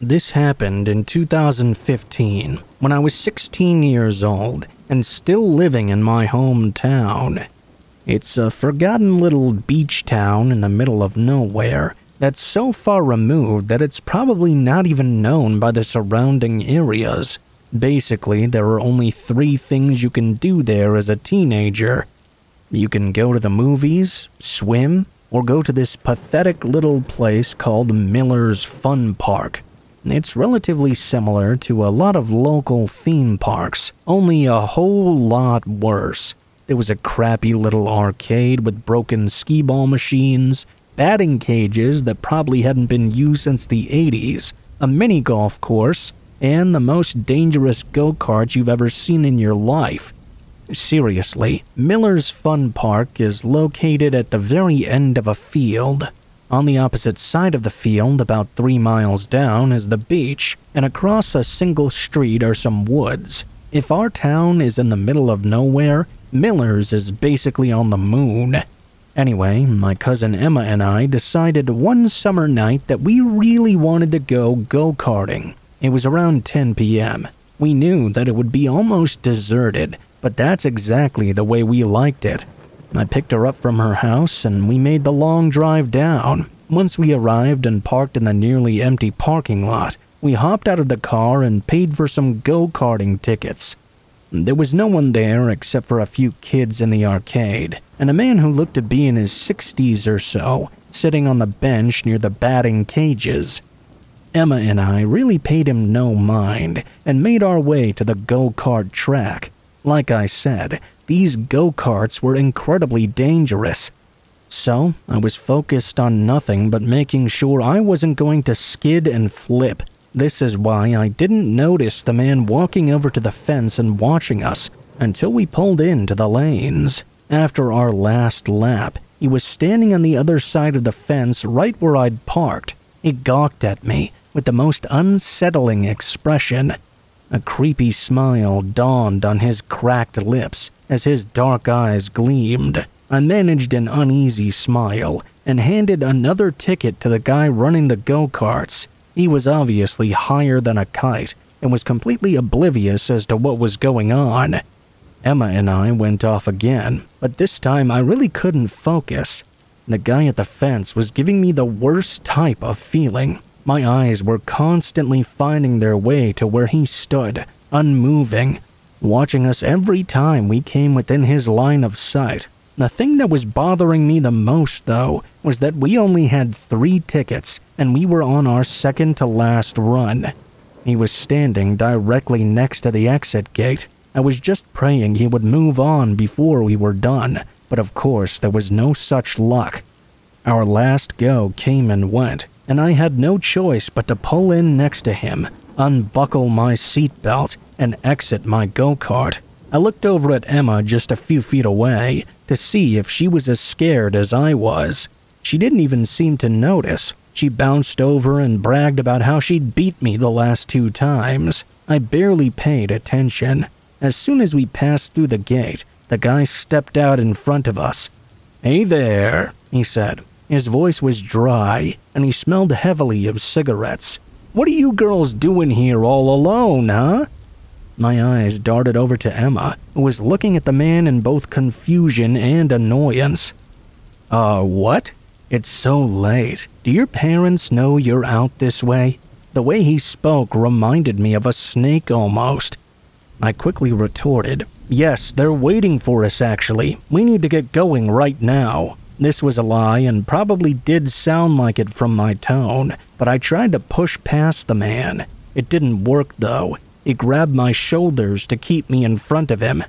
This happened in 2015, when I was 16 years old and still living in my hometown. It's a forgotten little beach town in the middle of nowhere that's so far removed that it's probably not even known by the surrounding areas. Basically, there are only 3 things you can do there as a teenager. You can go to the movies, swim, or go to this pathetic little place called Miller's Fun Park. It's relatively similar to a lot of local theme parks, only a whole lot worse. There was a crappy little arcade with broken skee-ball machines, batting cages that probably hadn't been used since the 80s, a mini golf course, and the most dangerous go-kart you've ever seen in your life. Seriously, Miller's Fun Park is located at the very end of a field. On the opposite side of the field, about 3 miles down, is the beach, and across a single street are some woods. If our town is in the middle of nowhere, Miller's is basically on the moon. Anyway, my cousin Emma and I decided one summer night that we really wanted to go go-karting. It was around 10 p.m. We knew that it would be almost deserted, but that's exactly the way we liked it. I picked her up from her house and we made the long drive down. Once we arrived and parked in the nearly empty parking lot, we hopped out of the car and paid for some go-karting tickets. There was no one there except for a few kids in the arcade, and a man who looked to be in his 60s or so, sitting on the bench near the batting cages. Emma and I really paid him no mind and made our way to the go-kart track. Like I said, these go-karts were incredibly dangerous. So, I was focused on nothing but making sure I wasn't going to skid and flip. This is why I didn't notice the man walking over to the fence and watching us until we pulled into the lanes. After our last lap, he was standing on the other side of the fence right where I'd parked. He gawked at me with the most unsettling expression. A creepy smile dawned on his cracked lips as his dark eyes gleamed. I managed an uneasy smile and handed another ticket to the guy running the go-karts. He was obviously higher than a kite and was completely oblivious as to what was going on. Emma and I went off again, but this time I really couldn't focus. The guy at the fence was giving me the worst type of feeling. My eyes were constantly finding their way to where he stood, unmoving, watching us every time we came within his line of sight. The thing that was bothering me the most, though, was that we only had 3 tickets, and we were on our second-to-last run. He was standing directly next to the exit gate. I was just praying he would move on before we were done, but of course there was no such luck. Our last go came and went, and I had no choice but to pull in next to him, unbuckle my seatbelt, and exit my go-kart. I looked over at Emma just a few feet away to see if she was as scared as I was. She didn't even seem to notice. She bounced over and bragged about how she'd beat me the last 2 times. I barely paid attention. As soon as we passed through the gate, the guy stepped out in front of us. "Hey there," he said. His voice was dry, and he smelled heavily of cigarettes. "What are you girls doing here all alone, huh?" My eyes darted over to Emma, who was looking at the man in both confusion and annoyance. What? It's so late. Do your parents know you're out this way?" The way he spoke reminded me of a snake almost. I quickly retorted, "Yes, they're waiting for us actually. We need to get going right now." This was a lie and probably did sound like it from my tone, but I tried to push past the man. It didn't work though. He grabbed my shoulders to keep me in front of him.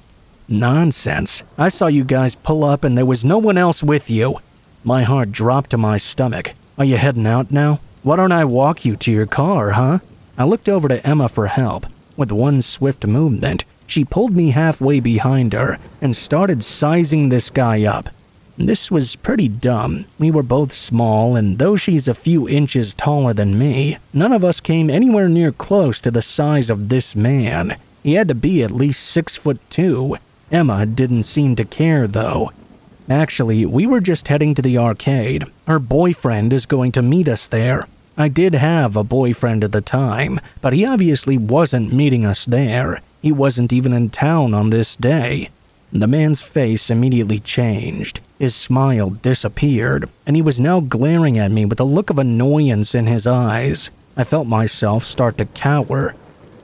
Nonsense. I saw you guys pull up and there was no one else with you. My heart dropped to my stomach. Are you heading out now? Why don't I walk you to your car, huh? I looked over to Emma for help. With one swift movement, she pulled me halfway behind her and started sizing this guy up. This was pretty dumb. We were both small, and though she's a few inches taller than me, none of us came anywhere near close to the size of this man. He had to be at least 6'2". Emma didn't seem to care, though. Actually, we were just heading to the arcade. Her boyfriend is going to meet us there. I did have a boyfriend at the time, but he obviously wasn't meeting us there. He wasn't even in town on this day. The man's face immediately changed. His smile disappeared, and he was now glaring at me with a look of annoyance in his eyes. I felt myself start to cower.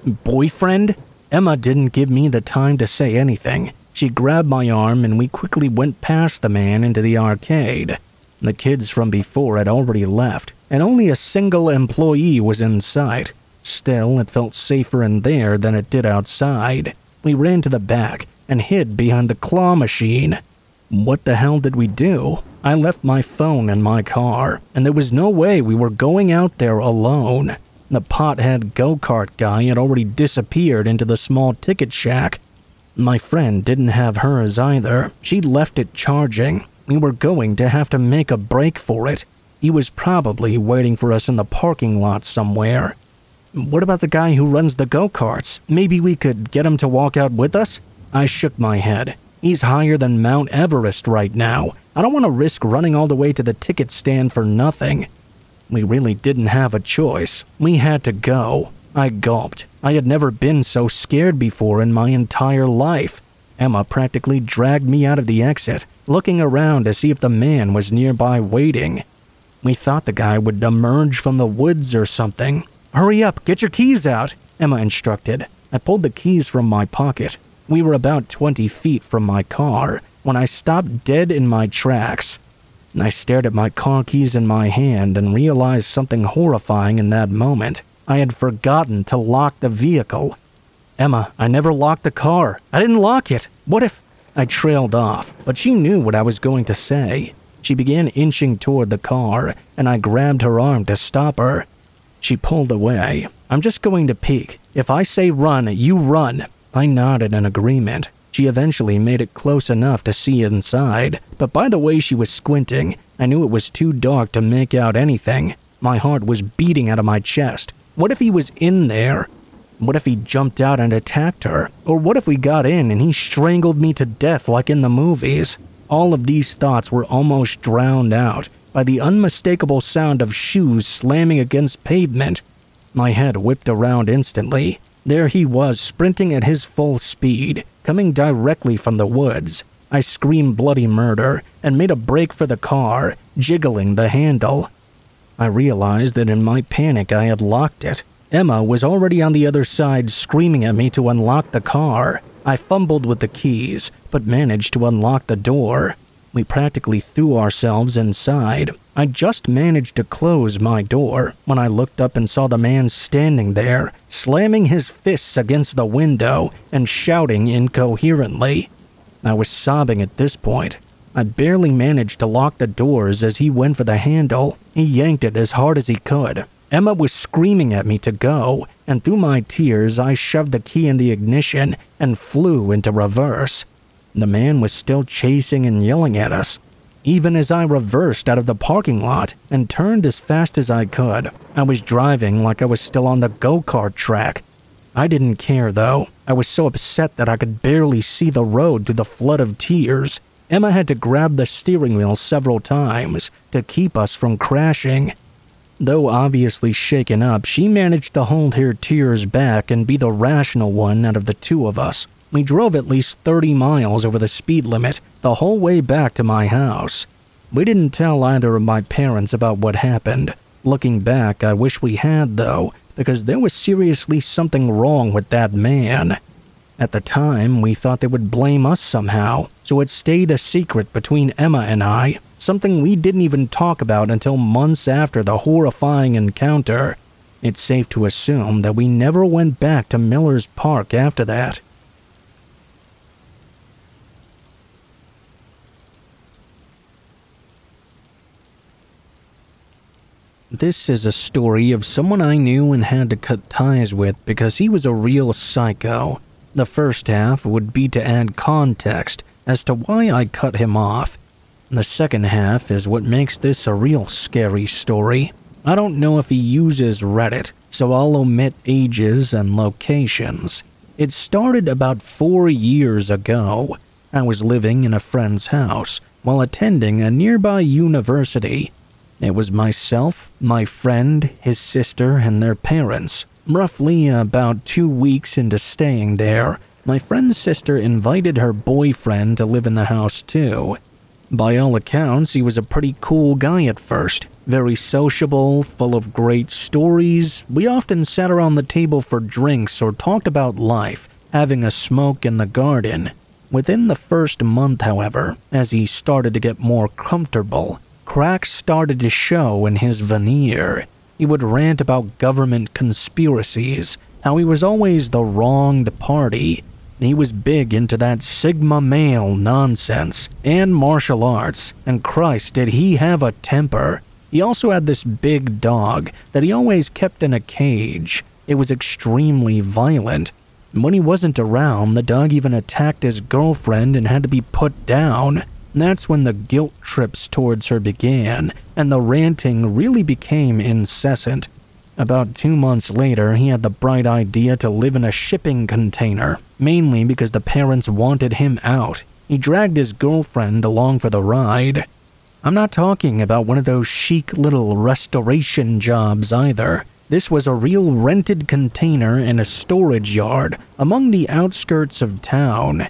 Boyfriend? Emma didn't give me the time to say anything. She grabbed my arm and we quickly went past the man into the arcade. The kids from before had already left, and only a single employee was in sight. Still, it felt safer in there than it did outside. We ran to the back and hid behind the claw machine. What the hell did we do? I left my phone in my car, and there was no way we were going out there alone. The pothead go-kart guy had already disappeared into the small ticket shack. My friend didn't have hers either. She'd left it charging. We were going to have to make a break for it. He was probably waiting for us in the parking lot somewhere. What about the guy who runs the go-karts? Maybe we could get him to walk out with us? I shook my head. He's higher than Mount Everest right now. I don't want to risk running all the way to the ticket stand for nothing. We really didn't have a choice. We had to go. I gulped. I had never been so scared before in my entire life. Emma practically dragged me out of the exit, looking around to see if the man was nearby waiting. We thought the guy would emerge from the woods or something. Hurry up, get your keys out, Emma instructed. I pulled the keys from my pocket. We were about 20 feet from my car when I stopped dead in my tracks. I stared at my car keys in my hand and realized something horrifying in that moment. I had forgotten to lock the vehicle. Emma, I never locked the car. I didn't lock it. What if... I trailed off, but she knew what I was going to say. She began inching toward the car, and I grabbed her arm to stop her. She pulled away. I'm just going to peek. If I say run, you run. I nodded in agreement. She eventually made it close enough to see inside, but by the way she was squinting, I knew it was too dark to make out anything. My heart was beating out of my chest. What if he was in there? What if he jumped out and attacked her? Or what if we got in and he strangled me to death like in the movies? All of these thoughts were almost drowned out by the unmistakable sound of shoes slamming against pavement. My head whipped around instantly. There he was, sprinting at his full speed, coming directly from the woods. I screamed bloody murder and made a break for the car, jiggling the handle. I realized that in my panic I had locked it. Emma was already on the other side screaming at me to unlock the car. I fumbled with the keys, but managed to unlock the door. We practically threw ourselves inside. I just managed to close my door when I looked up and saw the man standing there, slamming his fists against the window and shouting incoherently. I was sobbing at this point. I barely managed to lock the doors as he went for the handle. He yanked it as hard as he could. Emma was screaming at me to go, and through my tears I shoved the key in the ignition and flew into reverse. The man was still chasing and yelling at us. Even as I reversed out of the parking lot and turned as fast as I could, I was driving like I was still on the go-kart track. I didn't care though. I was so upset that I could barely see the road through the flood of tears. Emma had to grab the steering wheel several times to keep us from crashing. Though obviously shaken up, she managed to hold her tears back and be the rational one out of the two of us. We drove at least 30 miles over the speed limit the whole way back to my house. We didn't tell either of my parents about what happened. Looking back, I wish we had though, because there was seriously something wrong with that man. At the time, we thought they would blame us somehow, so it stayed a secret between Emma and I, something we didn't even talk about until months after the horrifying encounter. It's safe to assume that we never went back to Miller's Park after that. This is a story of someone I knew and had to cut ties with because he was a real psycho. The first half would be to add context as to why I cut him off. The second half is what makes this a real scary story. I don't know if he uses Reddit, so I'll omit ages and locations. It started about 4 years ago. I was living in a friend's house while attending a nearby university. It was myself, my friend, his sister, and their parents. Roughly about 2 weeks into staying there, my friend's sister invited her boyfriend to live in the house too. By all accounts, he was a pretty cool guy at first. Very sociable, full of great stories. We often sat around the table for drinks or talked about life, having a smoke in the garden. Within the first month, however, as he started to get more comfortable, cracks started to show in his veneer. He would rant about government conspiracies, how he was always the wronged party. He was big into that Sigma male nonsense and martial arts, and Christ, did he have a temper. He also had this big dog that he always kept in a cage. It was extremely violent. When he wasn't around, the dog even attacked his girlfriend and had to be put down. That's when the guilt trips towards her began, and the ranting really became incessant. About 2 months later, he had the bright idea to live in a shipping container, mainly because the parents wanted him out. He dragged his girlfriend along for the ride. I'm not talking about one of those chic little restoration jobs either. This was a real rented container in a storage yard among the outskirts of town.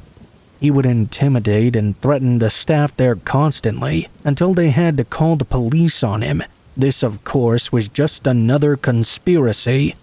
He would intimidate and threaten the staff there constantly until they had to call the police on him. This, of course, was just another conspiracy.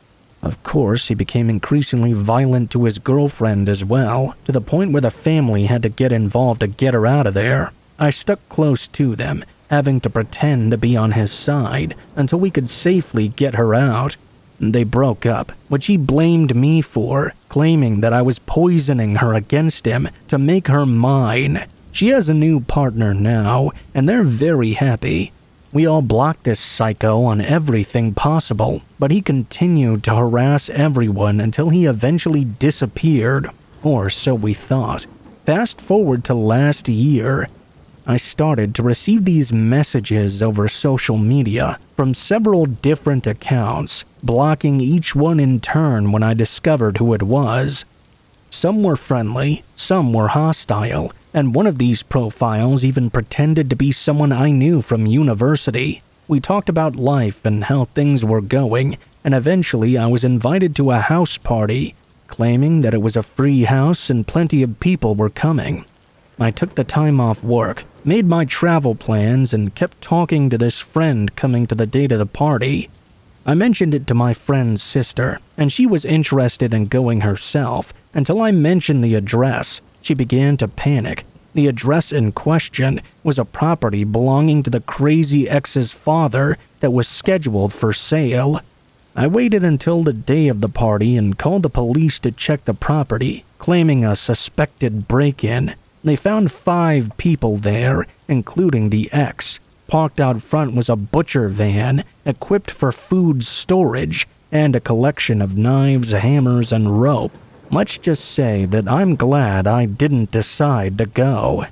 Of course, he became increasingly violent to his girlfriend as well, to the point where the family had to get involved to get her out of there. I stuck close to them, having to pretend to be on his side until we could safely get her out. They broke up, which he blamed me for, claiming that I was poisoning her against him to make her mine. She has a new partner now, and they're very happy. We all blocked this psycho on everything possible, but he continued to harass everyone until he eventually disappeared, or so we thought. Fast forward to last year. I started to receive these messages over social media from several different accounts, blocking each one in turn when I discovered who it was. Some were friendly, some were hostile, and one of these profiles even pretended to be someone I knew from university. We talked about life and how things were going, and eventually I was invited to a house party, claiming that it was a free house and plenty of people were coming. I took the time off work, made my travel plans, and kept talking to this friend coming to the date of the party. I mentioned it to my friend's sister, and she was interested in going herself until I mentioned the address. She began to panic. The address in question was a property belonging to the crazy ex's father that was scheduled for sale. I waited until the day of the party and called the police to check the property, claiming a suspected break-in. They found 5 people there, including the ex. Parked out front was a butcher van, equipped for food storage, and a collection of knives, hammers, and rope. Let's just say that I'm glad I didn't decide to go.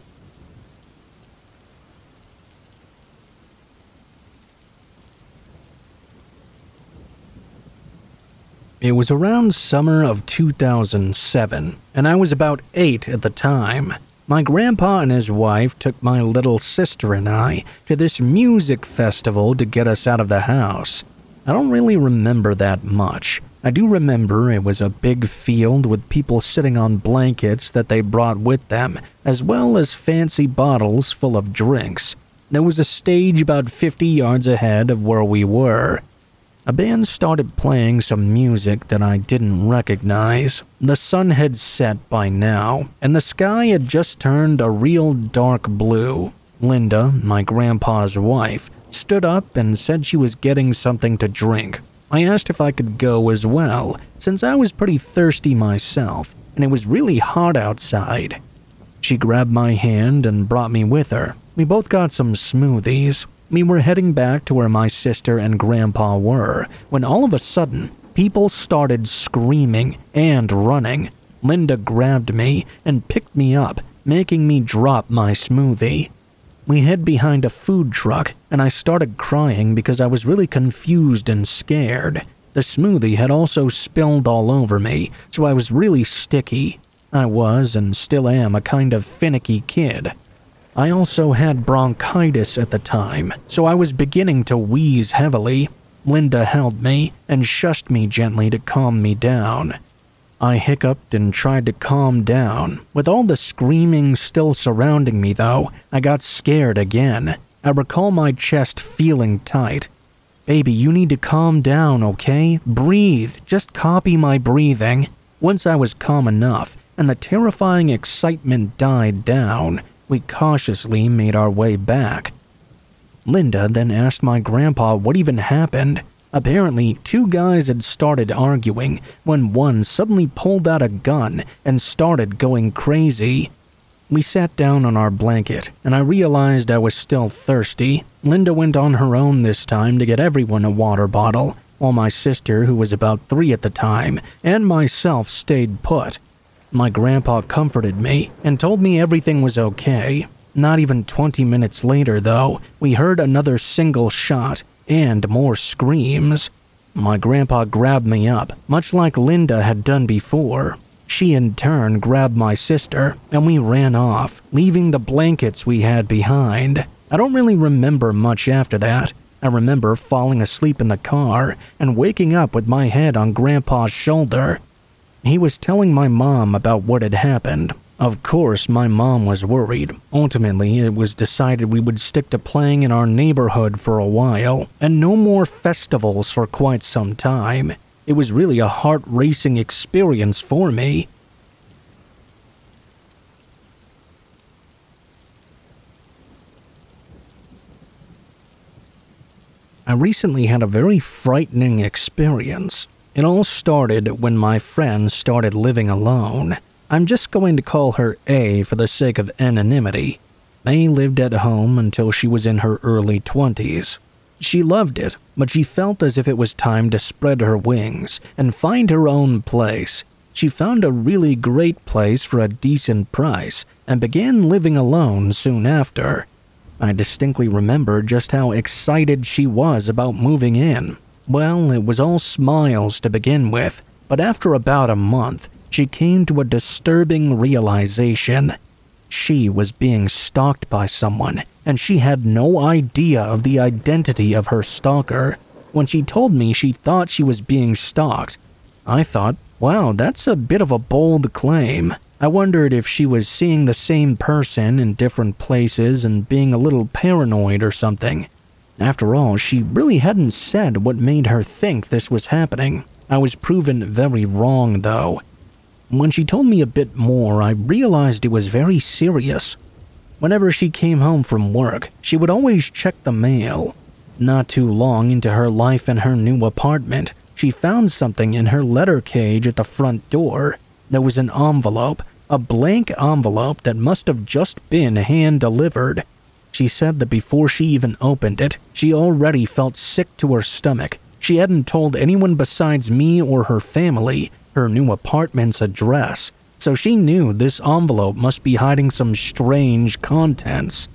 It was around summer of 2007, and I was about 8 at the time. My grandpa and his wife took my little sister and I to this music festival to get us out of the house. I don't really remember that much. I do remember it was a big field with people sitting on blankets that they brought with them, as well as fancy bottles full of drinks. There was a stage about 50 yards ahead of where we were. A band started playing some music that I didn't recognize. The sun had set by now, and the sky had just turned a real dark blue. Linda, my grandpa's wife, stood up and said she was getting something to drink. I asked if I could go as well, since I was pretty thirsty myself, and it was really hot outside. She grabbed my hand and brought me with her. We both got some smoothies. We were heading back to where my sister and grandpa were, when all of a sudden, people started screaming and running. Linda grabbed me and picked me up, making me drop my smoothie. We hid behind a food truck, and I started crying because I was really confused and scared. The smoothie had also spilled all over me, so I was really sticky. I was, and still am, a kind of finicky kid. I also had bronchitis at the time, so I was beginning to wheeze heavily. Linda held me and shushed me gently to calm me down. I hiccuped and tried to calm down. With all the screaming still surrounding me, though, I got scared again. I recall my chest feeling tight. "Baby, you need to calm down, okay? Breathe. Just copy my breathing." Once I was calm enough, and the terrifying excitement died down, we cautiously made our way back. Linda then asked my grandpa what even happened. Apparently, two guys had started arguing when one suddenly pulled out a gun and started going crazy. We sat down on our blanket, and I realized I was still thirsty. Linda went on her own this time to get everyone a water bottle, while my sister, who was about 3 at the time, and myself stayed put. My grandpa comforted me and told me everything was okay. Not even 20 minutes later, though, we heard another single shot and more screams. My grandpa grabbed me up, much like Linda had done before. She in turn grabbed my sister, and we ran off, leaving the blankets we had behind. I don't really remember much after that. I remember falling asleep in the car and waking up with my head on Grandpa's shoulder. He was telling my mom about what had happened. Of course, my mom was worried. Ultimately, it was decided we would stick to playing in our neighborhood for a while, and no more festivals for quite some time. It was really a heart-racing experience for me. I recently had a very frightening experience. It all started when my friend started living alone. I'm just going to call her A for the sake of anonymity. A lived at home until she was in her early 20s. She loved it, but she felt as if it was time to spread her wings and find her own place. She found a really great place for a decent price and began living alone soon after. I distinctly remember just how excited she was about moving in. Well, it was all smiles to begin with, but after about a month, she came to a disturbing realization. She was being stalked by someone, and she had no idea of the identity of her stalker. When she told me she thought she was being stalked, I thought, wow, that's a bit of a bold claim. I wondered if she was seeing the same person in different places and being a little paranoid or something. After all, she really hadn't said what made her think this was happening. I was proven very wrong, though. When she told me a bit more, I realized it was very serious. Whenever she came home from work, she would always check the mail. Not too long into her life in her new apartment, she found something in her letter cage at the front door. There was an envelope, a blank envelope that must have just been hand-delivered. She said that before she even opened it, she already felt sick to her stomach. She hadn't told anyone besides me or her family her new apartment's address, so she knew this envelope must be hiding some strange contents.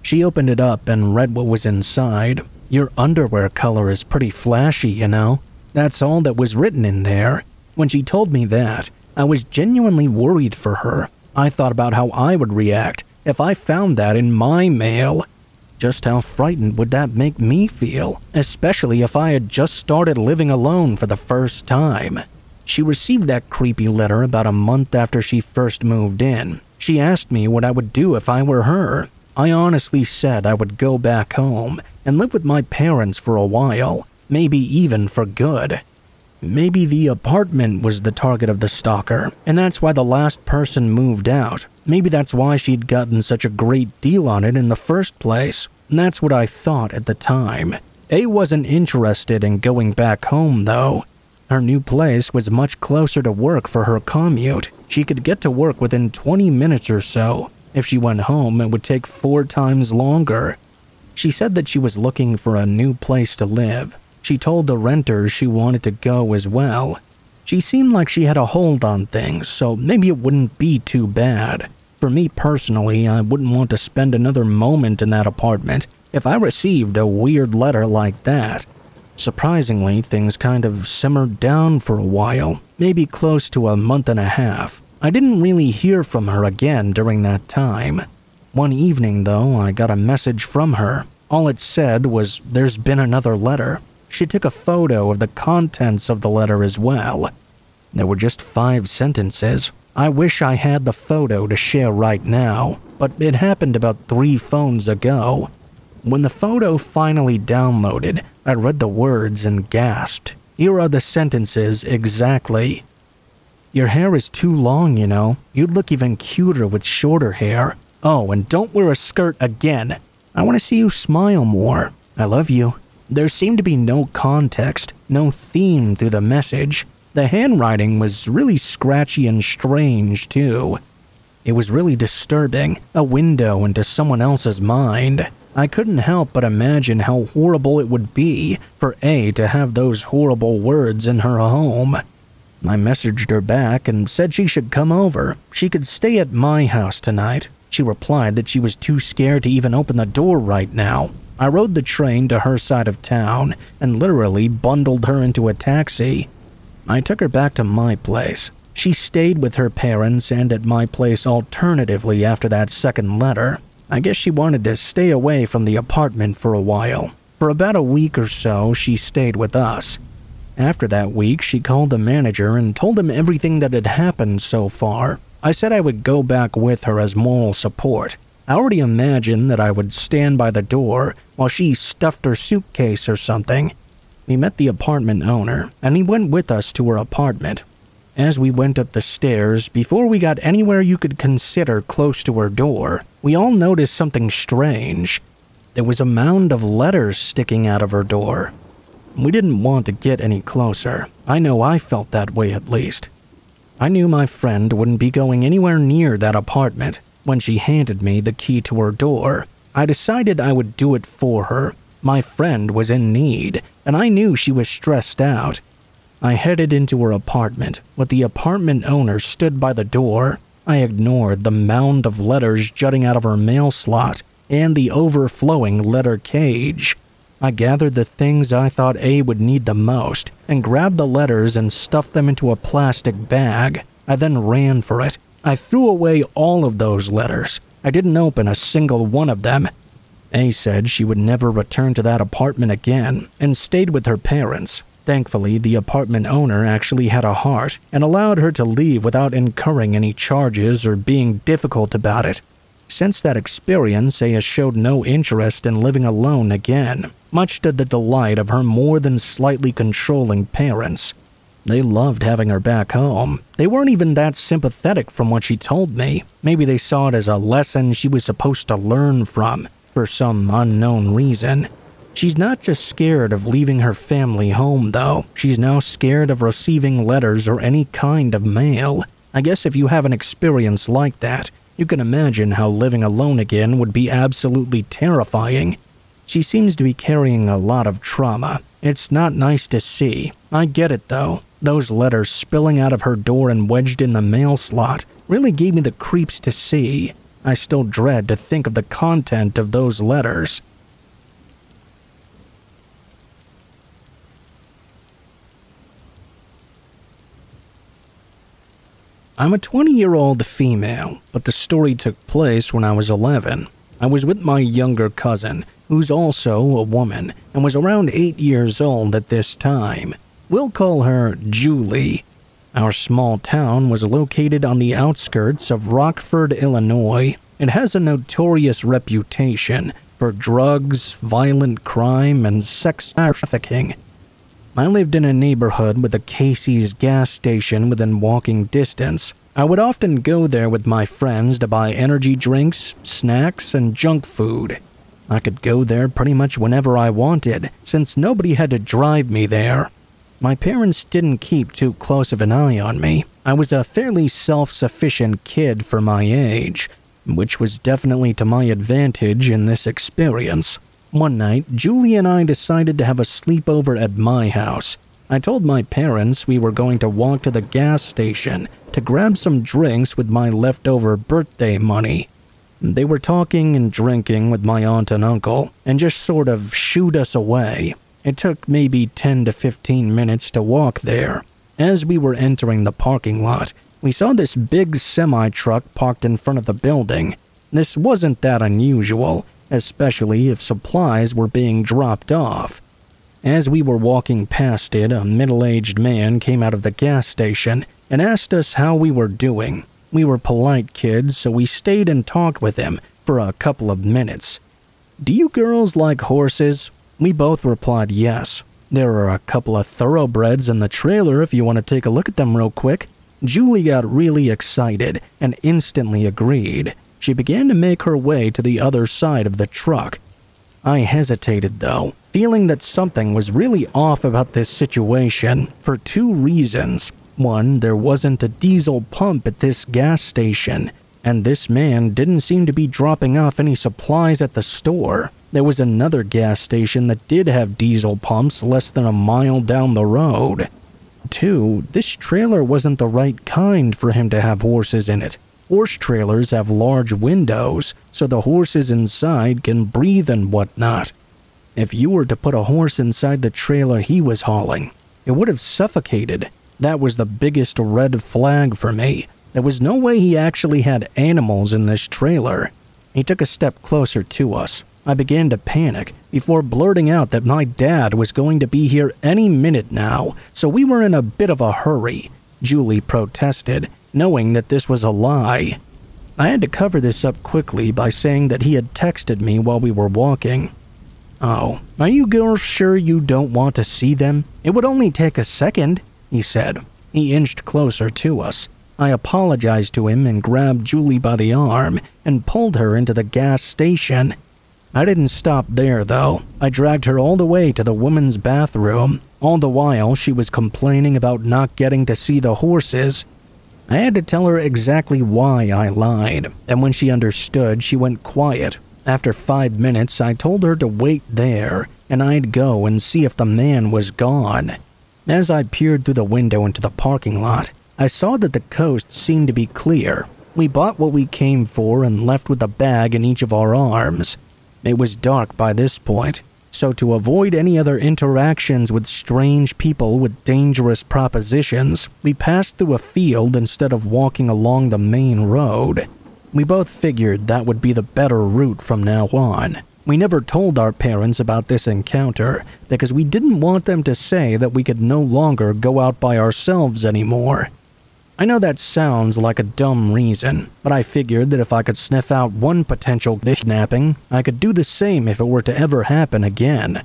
She opened it up and read what was inside. "Your underwear color is pretty flashy, you know." That's all that was written in there. When she told me that, I was genuinely worried for her. I thought about how I would react if I found that in my mail. Just how frightened would that make me feel, especially if I had just started living alone for the first time. She received that creepy letter about a month after she first moved in. She asked me what I would do if I were her. I honestly said I would go back home and live with my parents for a while, maybe even for good. Maybe the apartment was the target of the stalker, and that's why the last person moved out. Maybe that's why she'd gotten such a great deal on it in the first place. And that's what I thought at the time. A wasn't interested in going back home, though. Her new place was much closer to work for her commute. She could get to work within 20 minutes or so. If she went home, it would take 4 times longer. She said that she was looking for a new place to live. She told the renters she wanted to go as well. She seemed like she had a hold on things, so maybe it wouldn't be too bad. For me personally, I wouldn't want to spend another moment in that apartment if I received a weird letter like that. Surprisingly, things kind of simmered down for a while, maybe close to a month and a half. I didn't really hear from her again during that time. One evening, though, I got a message from her. All it said was, "There's been another letter." She took a photo of the contents of the letter as well. There were just 5 sentences. I wish I had the photo to share right now, but it happened about 3 phones ago. When the photo finally downloaded, I read the words and gasped. Here are the sentences exactly. "Your hair is too long, you know. You'd look even cuter with shorter hair. Oh, and don't wear a skirt again. I want to see you smile more. I love you." There seemed to be no context, no theme through the message. The handwriting was really scratchy and strange, too. It was really disturbing, a window into someone else's mind. I couldn't help but imagine how horrible it would be for A to have those horrible words in her home. I messaged her back and said she should come over. She could stay at my house tonight. She replied that she was too scared to even open the door right now. I rode the train to her side of town and literally bundled her into a taxi. I took her back to my place. She stayed with her parents and at my place alternatively after that second letter. I guess she wanted to stay away from the apartment for a while. For about a week or so, she stayed with us. After that week, she called the manager and told him everything that had happened so far. I said I would go back with her as moral support. I already imagined that I would stand by the door while she stuffed her suitcase or something. We met the apartment owner, and he went with us to her apartment. As we went up the stairs, before we got anywhere you could consider close to her door, we all noticed something strange. There was a mound of letters sticking out of her door. We didn't want to get any closer. I know I felt that way at least. I knew my friend wouldn't be going anywhere near that apartment. When she handed me the key to her door, I decided I would do it for her. My friend was in need, and I knew she was stressed out. I headed into her apartment, but the apartment owner stood by the door. I ignored the mound of letters jutting out of her mail slot and the overflowing letter cage. I gathered the things I thought A would need the most and grabbed the letters and stuffed them into a plastic bag. I then ran for it. I threw away all of those letters. I didn't open a single one of them. A said she would never return to that apartment again and stayed with her parents. Thankfully, the apartment owner actually had a heart and allowed her to leave without incurring any charges or being difficult about it. Since that experience, A has showed no interest in living alone again, much to the delight of her more than slightly controlling parents. They loved having her back home. They weren't even that sympathetic from what she told me. Maybe they saw it as a lesson she was supposed to learn from, for some unknown reason. She's not just scared of leaving her family home, though. She's now scared of receiving letters or any kind of mail. I guess if you have an experience like that, you can imagine how living alone again would be absolutely terrifying. She seems to be carrying a lot of trauma. It's not nice to see. I get it, though. Those letters spilling out of her door and wedged in the mail slot really gave me the creeps to see. I still dread to think of the content of those letters. I'm a 20-year-old female, but the story took place when I was 11. I was with my younger cousin, who's also a woman, and was around 8 years old at this time. We'll call her Julie. Our small town was located on the outskirts of Rockford, Illinois. It has a notorious reputation for drugs, violent crime, and sex trafficking. I lived in a neighborhood with a Casey's gas station within walking distance. I would often go there with my friends to buy energy drinks, snacks, and junk food. I could go there pretty much whenever I wanted, since nobody had to drive me there. My parents didn't keep too close of an eye on me. I was a fairly self-sufficient kid for my age, which was definitely to my advantage in this experience. One night, Julie and I decided to have a sleepover at my house. I told my parents we were going to walk to the gas station to grab some drinks with my leftover birthday money. They were talking and drinking with my aunt and uncle and just sort of shooed us away. It took maybe 10 to 15 minutes to walk there. As we were entering the parking lot, we saw this big semi-truck parked in front of the building. This wasn't that unusual, especially if supplies were being dropped off. As we were walking past it, a middle-aged man came out of the gas station and asked us how we were doing. We were polite kids, so we stayed and talked with him for a couple of minutes. "Do you girls like horses?" We both replied yes. "There are a couple of thoroughbreds in the trailer if you want to take a look at them real quick." Julie got really excited and instantly agreed. She began to make her way to the other side of the truck. I hesitated though, feeling that something was really off about this situation for two reasons. One, there wasn't a diesel pump at this gas station, and this man didn't seem to be dropping off any supplies at the store. There was another gas station that did have diesel pumps less than a mile down the road. Two, this trailer wasn't the right kind for him to have horses in it. Horse trailers have large windows, so the horses inside can breathe and whatnot. If you were to put a horse inside the trailer he was hauling, it would have suffocated. That was the biggest red flag for me. There was no way he actually had animals in this trailer. He took a step closer to us. I began to panic before blurting out that my dad was going to be here any minute now, so we were in a bit of a hurry. Julie protested, knowing that this was a lie. I had to cover this up quickly by saying that he had texted me while we were walking. "Oh, are you girls sure you don't want to see them? It would only take a second," he said. He inched closer to us. I apologized to him and grabbed Julie by the arm and pulled her into the gas station. I didn't stop there, though. I dragged her all the way to the women's bathroom. All the while, she was complaining about not getting to see the horses. I had to tell her exactly why I lied, and when she understood, she went quiet. After 5 minutes, I told her to wait there, and I'd go and see if the man was gone. As I peered through the window into the parking lot, I saw that the coast seemed to be clear. We bought what we came for and left with a bag in each of our arms. It was dark by this point, so to avoid any other interactions with strange people with dangerous propositions, we passed through a field instead of walking along the main road. We both figured that would be the better route from now on. We never told our parents about this encounter because we didn't want them to say that we could no longer go out by ourselves anymore. I know that sounds like a dumb reason, but I figured that if I could sniff out one potential kidnapping, I could do the same if it were to ever happen again.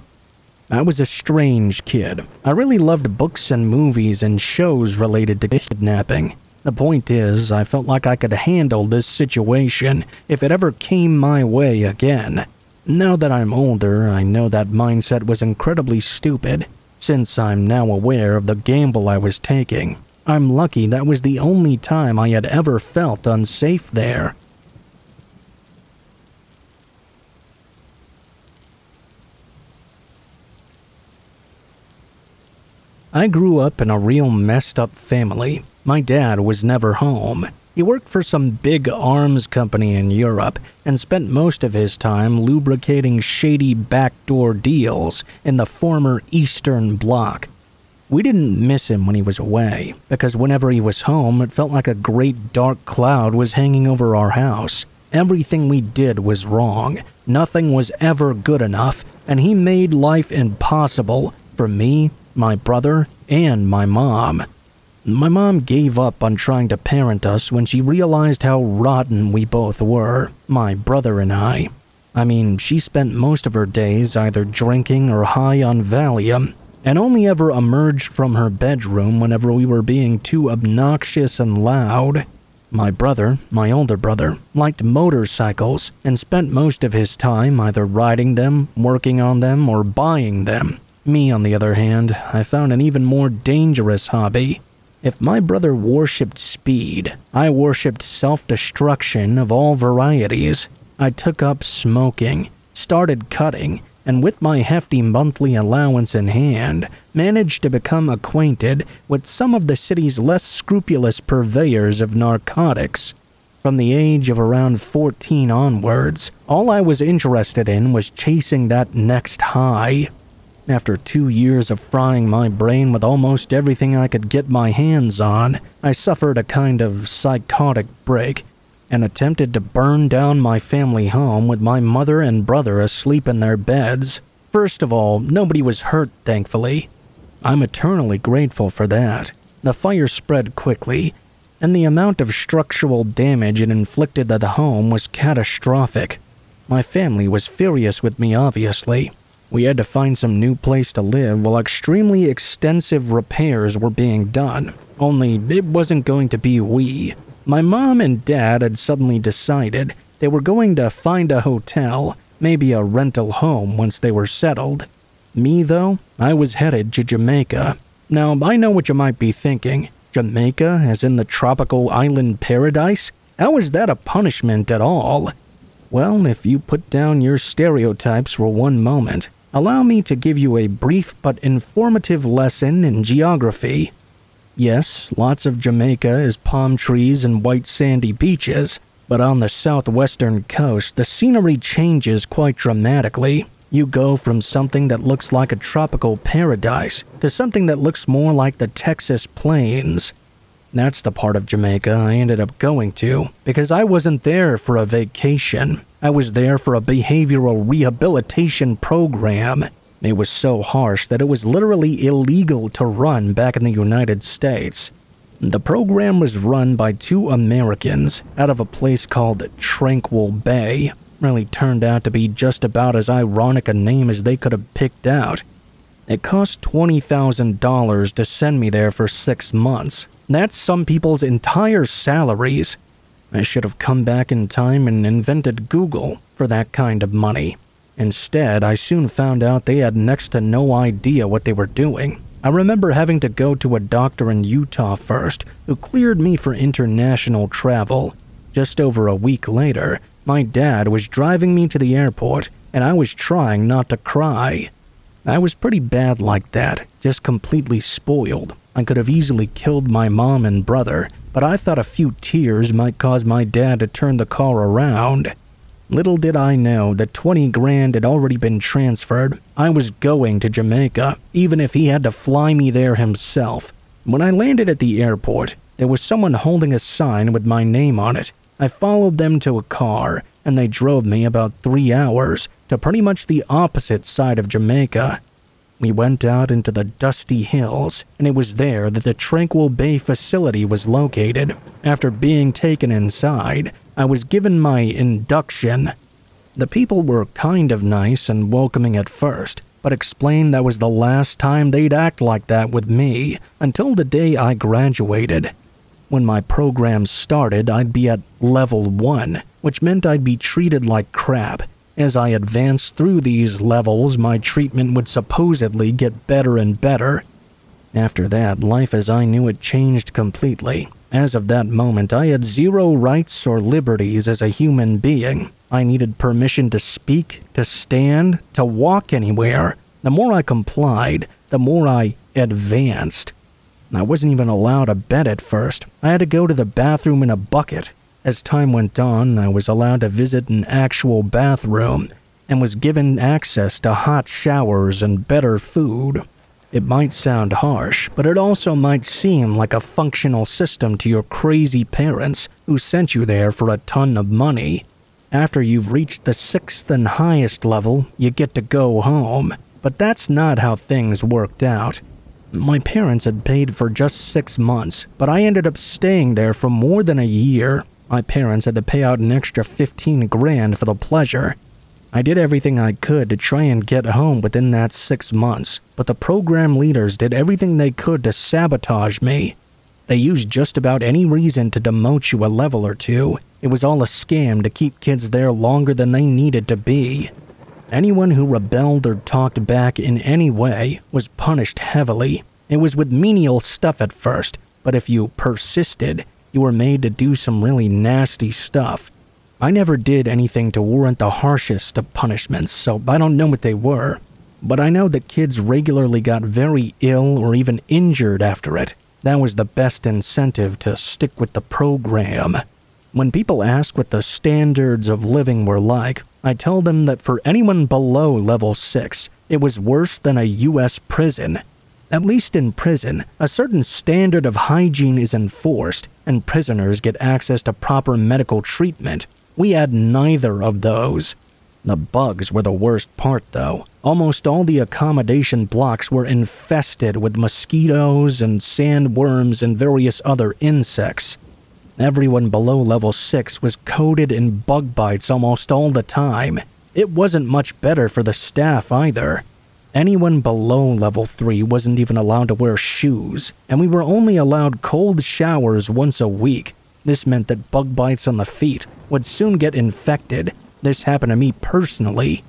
I was a strange kid. I really loved books and movies and shows related to kidnapping. The point is, I felt like I could handle this situation if it ever came my way again. Now that I'm older, I know that mindset was incredibly stupid, since I'm now aware of the gamble I was taking. I'm lucky that was the only time I had ever felt unsafe there. I grew up in a real messed up family. My dad was never home. He worked for some big arms company in Europe and spent most of his time lubricating shady backdoor deals in the former Eastern Bloc. We didn't miss him when he was away, because whenever he was home, it felt like a great dark cloud was hanging over our house. Everything we did was wrong. Nothing was ever good enough, and he made life impossible for me, my brother, and my mom. My mom gave up on trying to parent us when she realized how rotten we both were, my brother and I. I mean, she spent most of her days either drinking or high on Valium, and only ever emerged from her bedroom whenever we were being too obnoxious and loud. My brother, my older brother, liked motorcycles and spent most of his time either riding them, working on them, or buying them. Me, on the other hand, I found an even more dangerous hobby. If my brother worshipped speed, I worshipped self-destruction of all varieties. I took up smoking, started cutting, and with my hefty monthly allowance in hand, managed to become acquainted with some of the city's less scrupulous purveyors of narcotics. From the age of around 14 onwards, all I was interested in was chasing that next high. After 2 years of frying my brain with almost everything I could get my hands on, I suffered a kind of psychotic break and attempted to burn down my family home with my mother and brother asleep in their beds. First of all, nobody was hurt, thankfully. I'm eternally grateful for that. The fire spread quickly, and the amount of structural damage it inflicted to the home was catastrophic. My family was furious with me, obviously. We had to find some new place to live while extremely extensive repairs were being done. Only it wasn't going to be we. My mom and dad had suddenly decided they were going to find a hotel, maybe a rental home once they were settled. Me, though, I was headed to Jamaica. Now, I know what you might be thinking. Jamaica, as in the tropical island paradise? How is that a punishment at all? Well, if you put down your stereotypes for one moment, allow me to give you a brief but informative lesson in geography. Yes, lots of Jamaica is palm trees and white sandy beaches, but on the southwestern coast, the scenery changes quite dramatically. You go from something that looks like a tropical paradise to something that looks more like the Texas plains. That's the part of Jamaica I ended up going to, because I wasn't there for a vacation. I was there for a behavioral rehabilitation program. It was so harsh that it was literally illegal to run back in the United States. The program was run by 2 Americans out of a place called Tranquil Bay. Really turned out to be just about as ironic a name as they could have picked out. It cost $20,000 to send me there for 6 months. That's some people's entire salaries. I should have come back in time and invented Google for that kind of money. Instead, I soon found out they had next to no idea what they were doing. I remember having to go to a doctor in Utah first, who cleared me for international travel. Just over a week later, my dad was driving me to the airport, and I was trying not to cry. I was pretty bad like that, just completely spoiled. I could have easily killed my mom and brother, but I thought a few tears might cause my dad to turn the car around. Little did I know that 20 grand had already been transferred. I was going to Jamaica, even if he had to fly me there himself. When I landed at the airport, there was someone holding a sign with my name on it. I followed them to a car, and they drove me about 3 hours to pretty much the opposite side of Jamaica. We went out into the dusty hills, and it was there that the Tranquil Bay facility was located. After being taken inside, I was given my induction. The people were kind of nice and welcoming at first, but explained that was the last time they'd act like that with me until the day I graduated. When my program started, I'd be at level 1, which meant I'd be treated like crap. As I advanced through these levels, my treatment would supposedly get better and better. After that, life as I knew it changed completely. As of that moment, I had 0 rights or liberties as a human being. I needed permission to speak, to stand, to walk anywhere. The more I complied, the more I advanced. I wasn't even allowed a bed at first. I had to go to the bathroom in a bucket. As time went on, I was allowed to visit an actual bathroom and was given access to hot showers and better food. It might sound harsh, but it also might seem like a functional system to your crazy parents who sent you there for a ton of money. After you've reached the 6th and highest level, you get to go home. But that's not how things worked out. My parents had paid for just 6 months, but I ended up staying there for more than a year. My parents had to pay out an extra 15 grand for the pleasure. I did everything I could to try and get home within that 6 months, but the program leaders did everything they could to sabotage me. They used just about any reason to demote you a level or two. It was all a scam to keep kids there longer than they needed to be. Anyone who rebelled or talked back in any way was punished heavily. It was with menial stuff at first, but if you persisted, you were made to do some really nasty stuff. I never did anything to warrant the harshest of punishments, so I don't know what they were. But I know that kids regularly got very ill or even injured after it. That was the best incentive to stick with the program. When people ask what the standards of living were like, I tell them that for anyone below level 6, it was worse than a US prison. At least in prison, a certain standard of hygiene is enforced, and prisoners get access to proper medical treatment. We had neither of those. The bugs were the worst part, though. Almost all the accommodation blocks were infested with mosquitoes and sandworms and various other insects. Everyone below level 6 was coated in bug bites almost all the time. It wasn't much better for the staff either. Anyone below level 3 wasn't even allowed to wear shoes, and we were only allowed cold showers once a week. This meant that bug bites on the feet would soon get infected. This happened to me personally.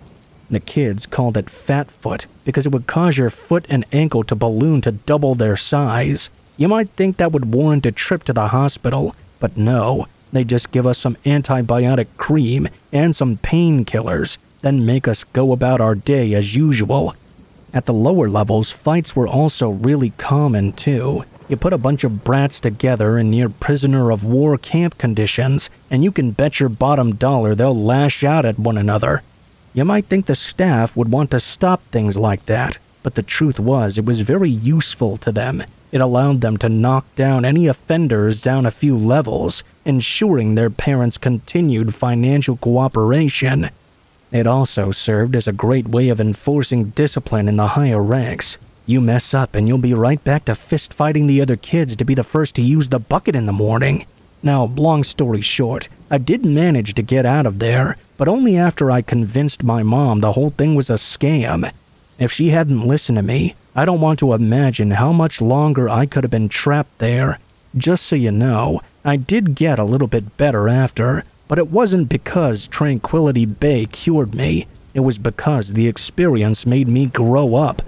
The kids called it fat foot because it would cause your foot and ankle to balloon to double their size. You might think that would warrant a trip to the hospital, but no. They just give us some antibiotic cream and some painkillers, then make us go about our day as usual. At the lower levels, fights were also really common too. You put a bunch of brats together in near prisoner of war camp conditions, and you can bet your bottom dollar they'll lash out at one another. You might think the staff would want to stop things like that, but the truth was it was very useful to them. It allowed them to knock down any offenders down a few levels, ensuring their parents' continued financial cooperation. It also served as a great way of enforcing discipline in the higher ranks. You mess up and you'll be right back to fist-fighting the other kids to be the first to use the bucket in the morning. Now, long story short, I did manage to get out of there, but only after I convinced my mom the whole thing was a scam. If she hadn't listened to me, I don't want to imagine how much longer I could have been trapped there. Just so you know, I did get a little bit better after, but it wasn't because Tranquility Bay cured me. It was because the experience made me grow up.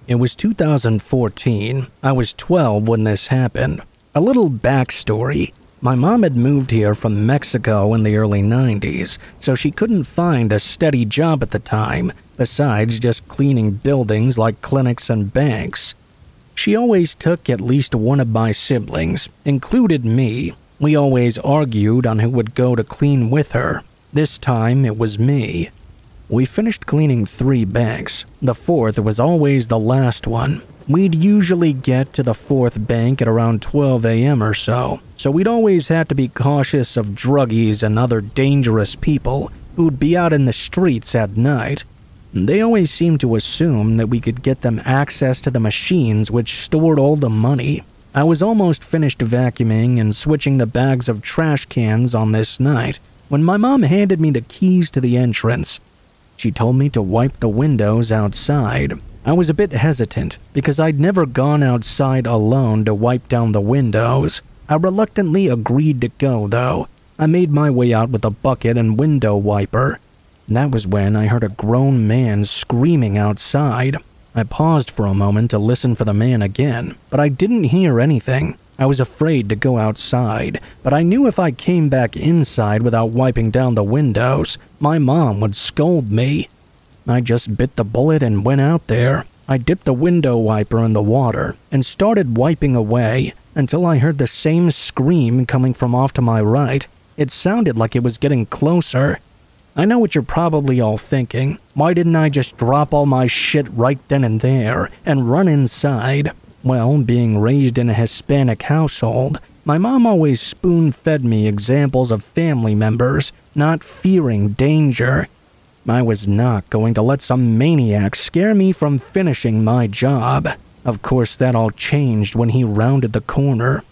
It was 2014. I was 12 when this happened. A little backstory. My mom had moved here from Mexico in the early 90s, so she couldn't find a steady job at the time, besides just cleaning buildings like clinics and banks. She always took at least one of my siblings, included me. We always argued on who would go to clean with her. This time it was me. We finished cleaning 3 banks. The 4th was always the last one. We'd usually get to the 4th bank at around 12 a.m. or so we'd always have to be cautious of druggies and other dangerous people who'd be out in the streets at night. They always seemed to assume that we could get them access to the machines which stored all the money. I was almost finished vacuuming and switching the bags of trash cans on this night when my mom handed me the keys to the entrance. She told me to wipe the windows outside. I was a bit hesitant because I'd never gone outside alone to wipe down the windows. I reluctantly agreed to go, though. I made my way out with a bucket and window wiper. That was when I heard a grown man screaming outside. I paused for a moment to listen for the man again, but I didn't hear anything. I was afraid to go outside, but I knew if I came back inside without wiping down the windows, my mom would scold me. I just bit the bullet and went out there. I dipped the window wiper in the water and started wiping away until I heard the same scream coming from off to my right. It sounded like it was getting closer. I know what you're probably all thinking. Why didn't I just drop all my shit right then and there and run inside? Well, being raised in a Hispanic household, my mom always spoon-fed me examples of family members not fearing danger. I was not going to let some maniac scare me from finishing my job. Of course, that all changed when he rounded the corner.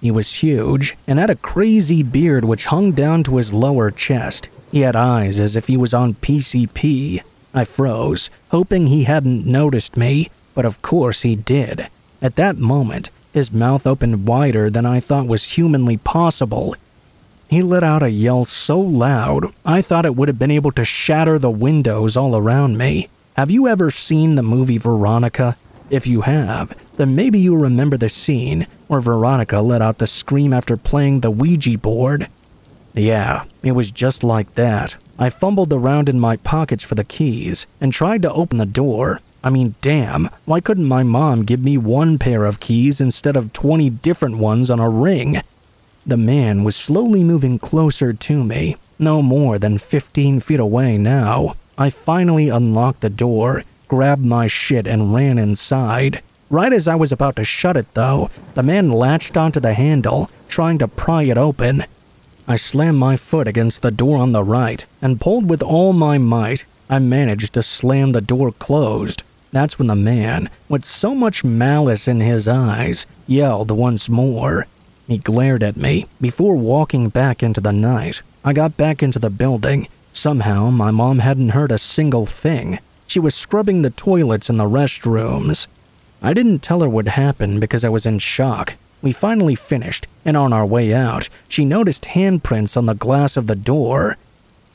He was huge and had a crazy beard which hung down to his lower chest. He had eyes as if he was on PCP. I froze, hoping he hadn't noticed me, but of course he did. At that moment, his mouth opened wider than I thought was humanly possible. He let out a yell so loud, I thought it would have been able to shatter the windows all around me. Have you ever seen the movie Veronica? If you have, then maybe you remember the scene where Veronica let out the scream after playing the Ouija board. Yeah, it was just like that. I fumbled around in my pockets for the keys and tried to open the door. I mean, damn, why couldn't my mom give me one pair of keys instead of 20 different ones on a ring? The man was slowly moving closer to me, no more than 15 feet away now. I finally unlocked the door, grabbed my shit, and ran inside. Right as I was about to shut it, though, the man latched onto the handle, trying to pry it open. I slammed my foot against the door on the right and pulled with all my might. I managed to slam the door closed. That's when the man, with so much malice in his eyes, yelled once more. He glared at me before walking back into the night. I got back into the building. Somehow, my mom hadn't heard a single thing. She was scrubbing the toilets in the restrooms. I didn't tell her what happened because I was in shock. We finally finished, and on our way out, she noticed handprints on the glass of the door.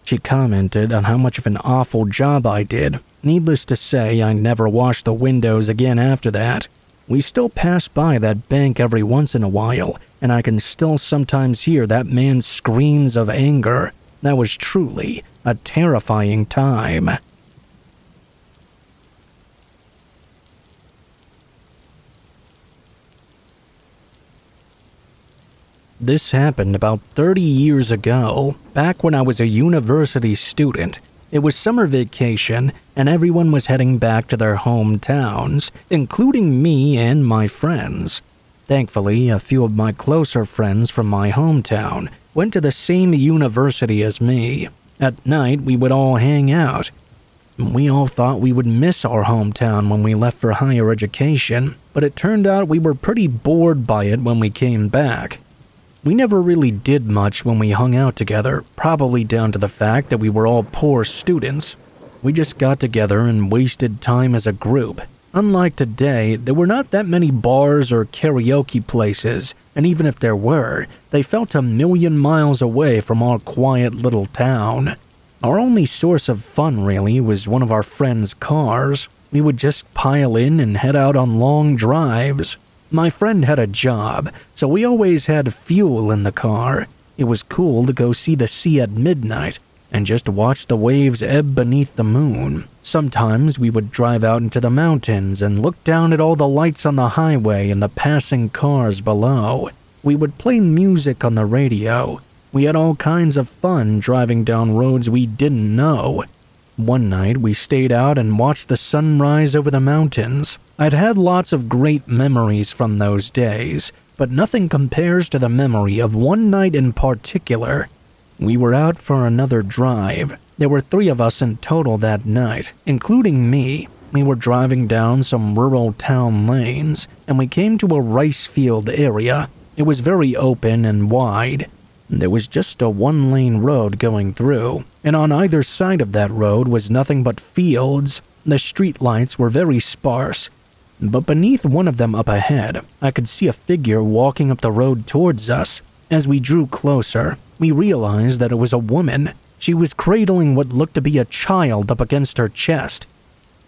She commented on how much of an awful job I did. Needless to say, I never washed the windows again after that. We still pass by that bank every once in a while, and I can still sometimes hear that man's screams of anger. That was truly a terrifying time. This happened about 30 years ago, back when I was a university student. It was summer vacation, and everyone was heading back to their hometowns, including me and my friends. Thankfully, a few of my closer friends from my hometown went to the same university as me. At night, we would all hang out. We all thought we would miss our hometown when we left for higher education, but it turned out we were pretty bored by it when we came back. We never really did much when we hung out together, probably down to the fact that we were all poor students. We just got together and wasted time as a group. Unlike today, there were not that many bars or karaoke places, and even if there were, they felt a million miles away from our quiet little town. Our only source of fun, really, was one of our friends' cars. We would just pile in and head out on long drives. My friend had a job, so we always had fuel in the car. It was cool to go see the sea at midnight and just watch the waves ebb beneath the moon. Sometimes we would drive out into the mountains and look down at all the lights on the highway and the passing cars below. We would play music on the radio. We had all kinds of fun driving down roads we didn't know. One night, we stayed out and watched the sunrise over the mountains. I'd had lots of great memories from those days, but nothing compares to the memory of one night in particular. We were out for another drive. There were 3 of us in total that night, including me. We were driving down some rural town lanes, and we came to a rice field area. It was very open and wide. There was just a 1-lane road going through, and on either side of that road was nothing but fields. The street lights were very sparse, but beneath one of them up ahead, I could see a figure walking up the road towards us. As we drew closer, we realized that it was a woman. She was cradling what looked to be a child up against her chest.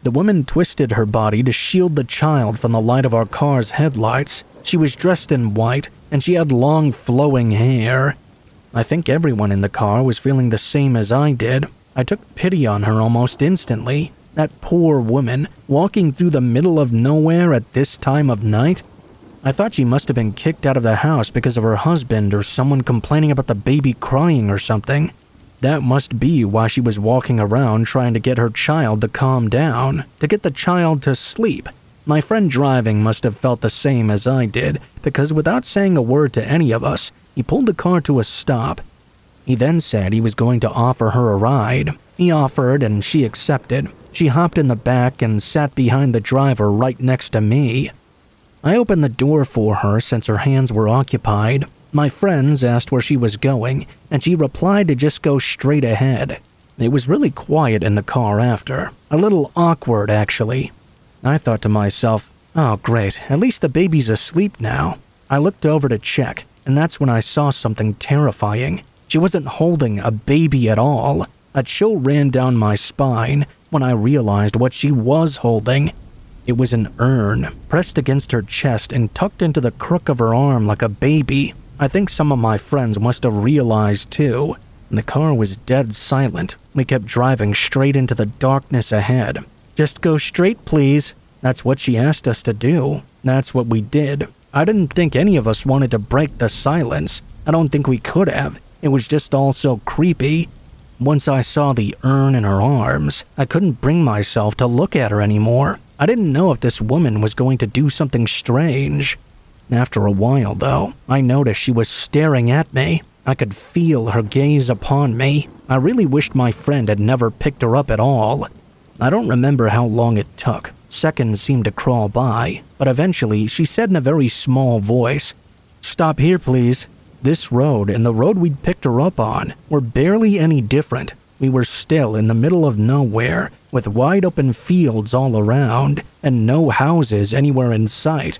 The woman twisted her body to shield the child from the light of our car's headlights. She was dressed in white, and she had long flowing hair. I think everyone in the car was feeling the same as I did. I took pity on her almost instantly. That poor woman, walking through the middle of nowhere at this time of night. I thought she must have been kicked out of the house because of her husband or someone complaining about the baby crying or something. That must be why she was walking around trying to get her child to calm down, to get the child to sleep. My friend driving must have felt the same as I did, because without saying a word to any of us, he pulled the car to a stop. He then said he was going to offer her a ride. He offered and she accepted. She hopped in the back and sat behind the driver right next to me. I opened the door for her since her hands were occupied. My friends asked where she was going, and she replied to just go straight ahead. It was really quiet in the car after. A little awkward, actually. I thought to myself, oh great, at least the baby's asleep now. I looked over to check, and that's when I saw something terrifying. She wasn't holding a baby at all. A chill ran down my spine when I realized what she was holding. It was an urn, pressed against her chest and tucked into the crook of her arm like a baby. I think some of my friends must have realized too. The car was dead silent. We kept driving straight into the darkness ahead. Just go straight, please. That's what she asked us to do. That's what we did. I didn't think any of us wanted to break the silence. I don't think we could have. It was just all so creepy. Once I saw the urn in her arms, I couldn't bring myself to look at her anymore. I didn't know if this woman was going to do something strange. After a while, though, I noticed she was staring at me. I could feel her gaze upon me. I really wished my friend had never picked her up at all. I don't remember how long it took. Seconds seemed to crawl by, but eventually she said in a very small voice, "Stop here, please." This road and the road we'd picked her up on were barely any different. We were still in the middle of nowhere, with wide open fields all around, and no houses anywhere in sight.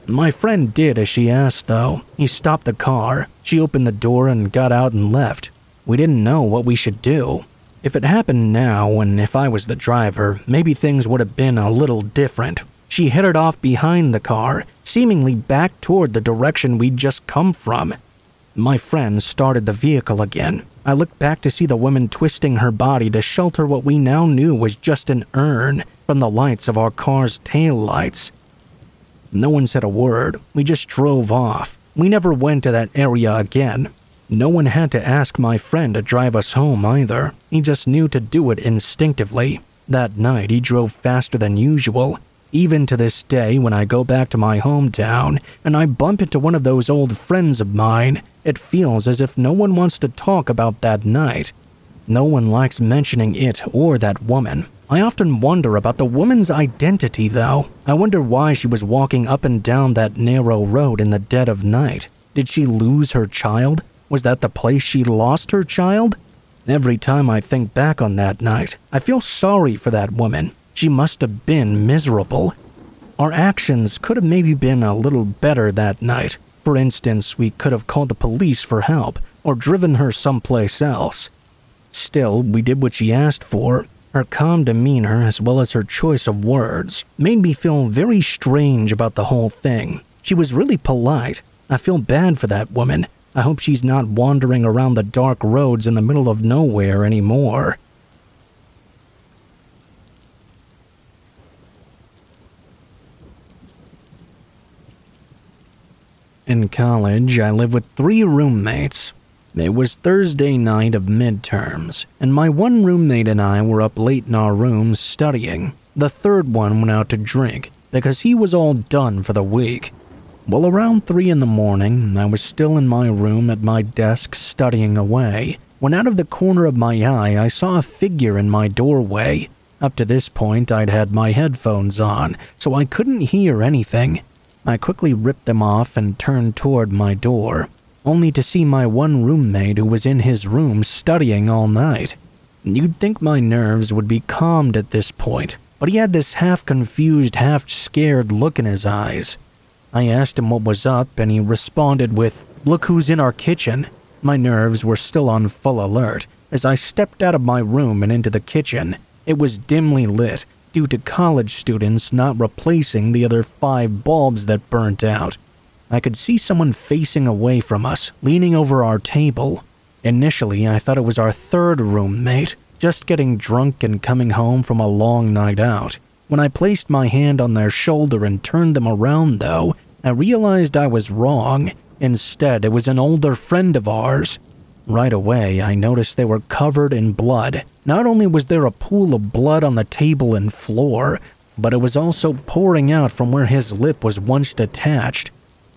My friend did as she asked, though. He stopped the car. She opened the door and got out and left. We didn't know what we should do. If it happened now, and if I was the driver, maybe things would have been a little different. She headed off behind the car, seemingly back toward the direction we'd just come from. My friend started the vehicle again. I looked back to see the woman twisting her body to shelter what we now knew was just an urn from the lights of our car's taillights. No one said a word. We just drove off. We never went to that area again. No one had to ask my friend to drive us home either. He just knew to do it instinctively. That night, he drove faster than usual. Even to this day, when I go back to my hometown and I bump into one of those old friends of mine, it feels as if no one wants to talk about that night. No one likes mentioning it or that woman. I often wonder about the woman's identity, though. I wonder why she was walking up and down that narrow road in the dead of night. Did she lose her child? Was that the place she lost her child? Every time I think back on that night, I feel sorry for that woman. She must have been miserable. Our actions could have maybe been a little better that night. For instance, we could have called the police for help or driven her someplace else. Still, we did what she asked for. Her calm demeanor, as well as her choice of words, made me feel very strange about the whole thing. She was really polite. I feel bad for that woman. I hope she's not wandering around the dark roads in the middle of nowhere anymore. In college, I lived with 3 roommates. It was Thursday night of midterms, and my one roommate and I were up late in our rooms studying. The third one went out to drink, because he was all done for the week. Well, around 3 in the morning, I was still in my room at my desk studying away, when out of the corner of my eye I saw a figure in my doorway. Up to this point, I'd had my headphones on, so I couldn't hear anything. I quickly ripped them off and turned toward my door, only to see my one roommate who was in his room studying all night. You'd think my nerves would be calmed at this point, but he had this half-confused, half-scared look in his eyes. I asked him what was up, and he responded with, "Look who's in our kitchen." My nerves were still on full alert as I stepped out of my room and into the kitchen. It was dimly lit due to college students not replacing the other 5 bulbs that burnt out. I could see someone facing away from us, leaning over our table. Initially, I thought it was our third roommate, just getting drunk and coming home from a long night out. When I placed my hand on their shoulder and turned them around, though, I realized I was wrong. Instead, it was an older friend of ours. Right away, I noticed they were covered in blood. Not only was there a pool of blood on the table and floor, but it was also pouring out from where his lip was once attached.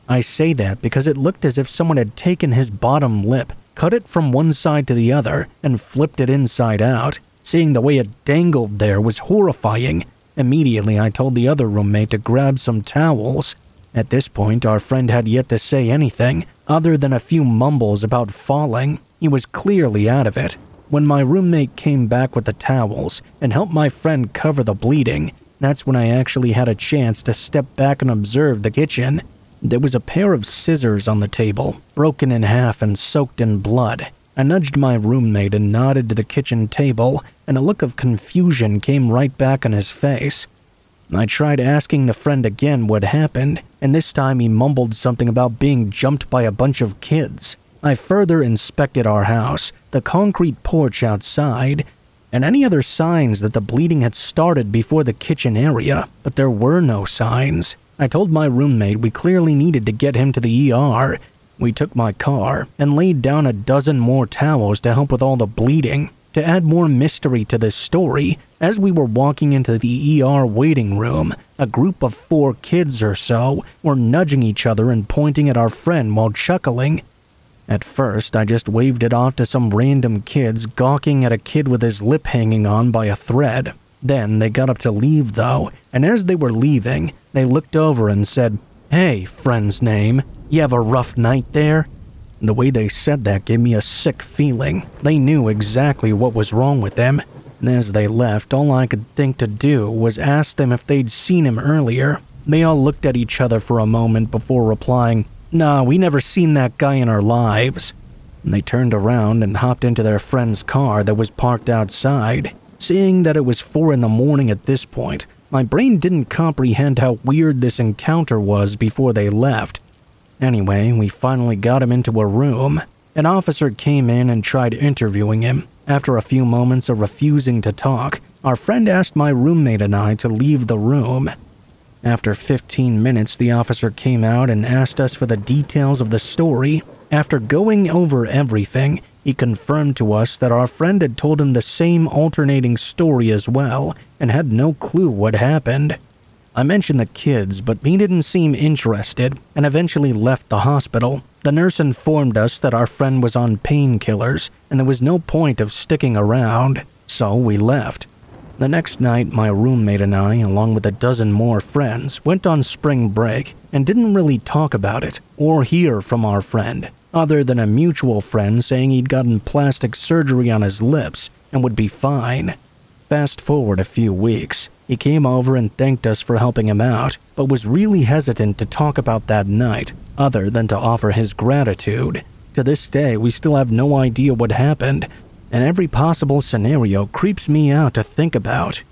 I say that because it looked as if someone had taken his bottom lip, cut it from one side to the other, and flipped it inside out. Seeing the way it dangled there was horrifying. Immediately, I told the other roommate to grab some towels. At this point, our friend had yet to say anything other than a few mumbles about falling. He was clearly out of it. When my roommate came back with the towels and helped my friend cover the bleeding, that's when I actually had a chance to step back and observe the kitchen. There was a pair of scissors on the table, broken in half and soaked in blood. I nudged my roommate and nodded to the kitchen table, and a look of confusion came right back on his face. I tried asking the friend again what happened, and this time he mumbled something about being jumped by a bunch of kids. I further inspected our house, the concrete porch outside, and any other signs that the bleeding had started before the kitchen area, but there were no signs. I told my roommate we clearly needed to get him to the ER. We took my car and laid down a dozen more towels to help with all the bleeding. To add more mystery to this story, as we were walking into the ER waiting room, a group of 4 kids or so were nudging each other and pointing at our friend while chuckling. At first, I just waved it off to some random kids gawking at a kid with his lip hanging on by a thread. Then they got up to leave though, and as they were leaving, they looked over and said, "Hey, friend's name, you have a rough night there?" The way they said that gave me a sick feeling. They knew exactly what was wrong with them. And as they left, all I could think to do was ask them if they'd seen him earlier. They all looked at each other for a moment before replying, "Nah, we never seen that guy in our lives." And they turned around and hopped into their friend's car that was parked outside. Seeing that it was 4 in the morning at this point, my brain didn't comprehend how weird this encounter was before they left. Anyway, we finally got him into a room. An officer came in and tried interviewing him. After a few moments of refusing to talk, our friend asked my roommate and I to leave the room. After 15 minutes, the officer came out and asked us for the details of the story. After going over everything, he confirmed to us that our friend had told him the same alternating story as well and had no clue what happened. I mentioned the kids, but he didn't seem interested and eventually left the hospital. The nurse informed us that our friend was on painkillers and there was no point of sticking around, so we left. The next night, my roommate and I, along with a dozen more friends, went on spring break and didn't really talk about it or hear from our friend, other than a mutual friend saying he'd gotten plastic surgery on his lips and would be fine. Fast forward a few weeks, he came over and thanked us for helping him out, but was really hesitant to talk about that night, other than to offer his gratitude. To this day, we still have no idea what happened, and every possible scenario creeps me out to think about.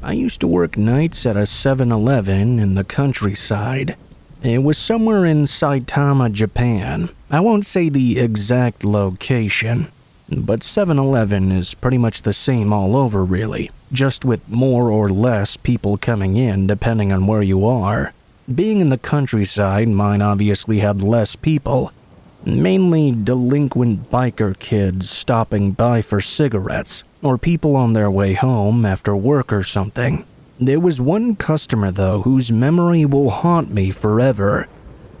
I used to work nights at a 7-Eleven in the countryside. It was somewhere in Saitama, Japan. I won't say the exact location, but 7-Eleven is pretty much the same all over really, just with more or less people coming in depending on where you are. Being in the countryside, mine obviously had less people, mainly delinquent biker kids stopping by for cigarettes, or people on their way home after work or something. There was one customer, though, whose memory will haunt me forever.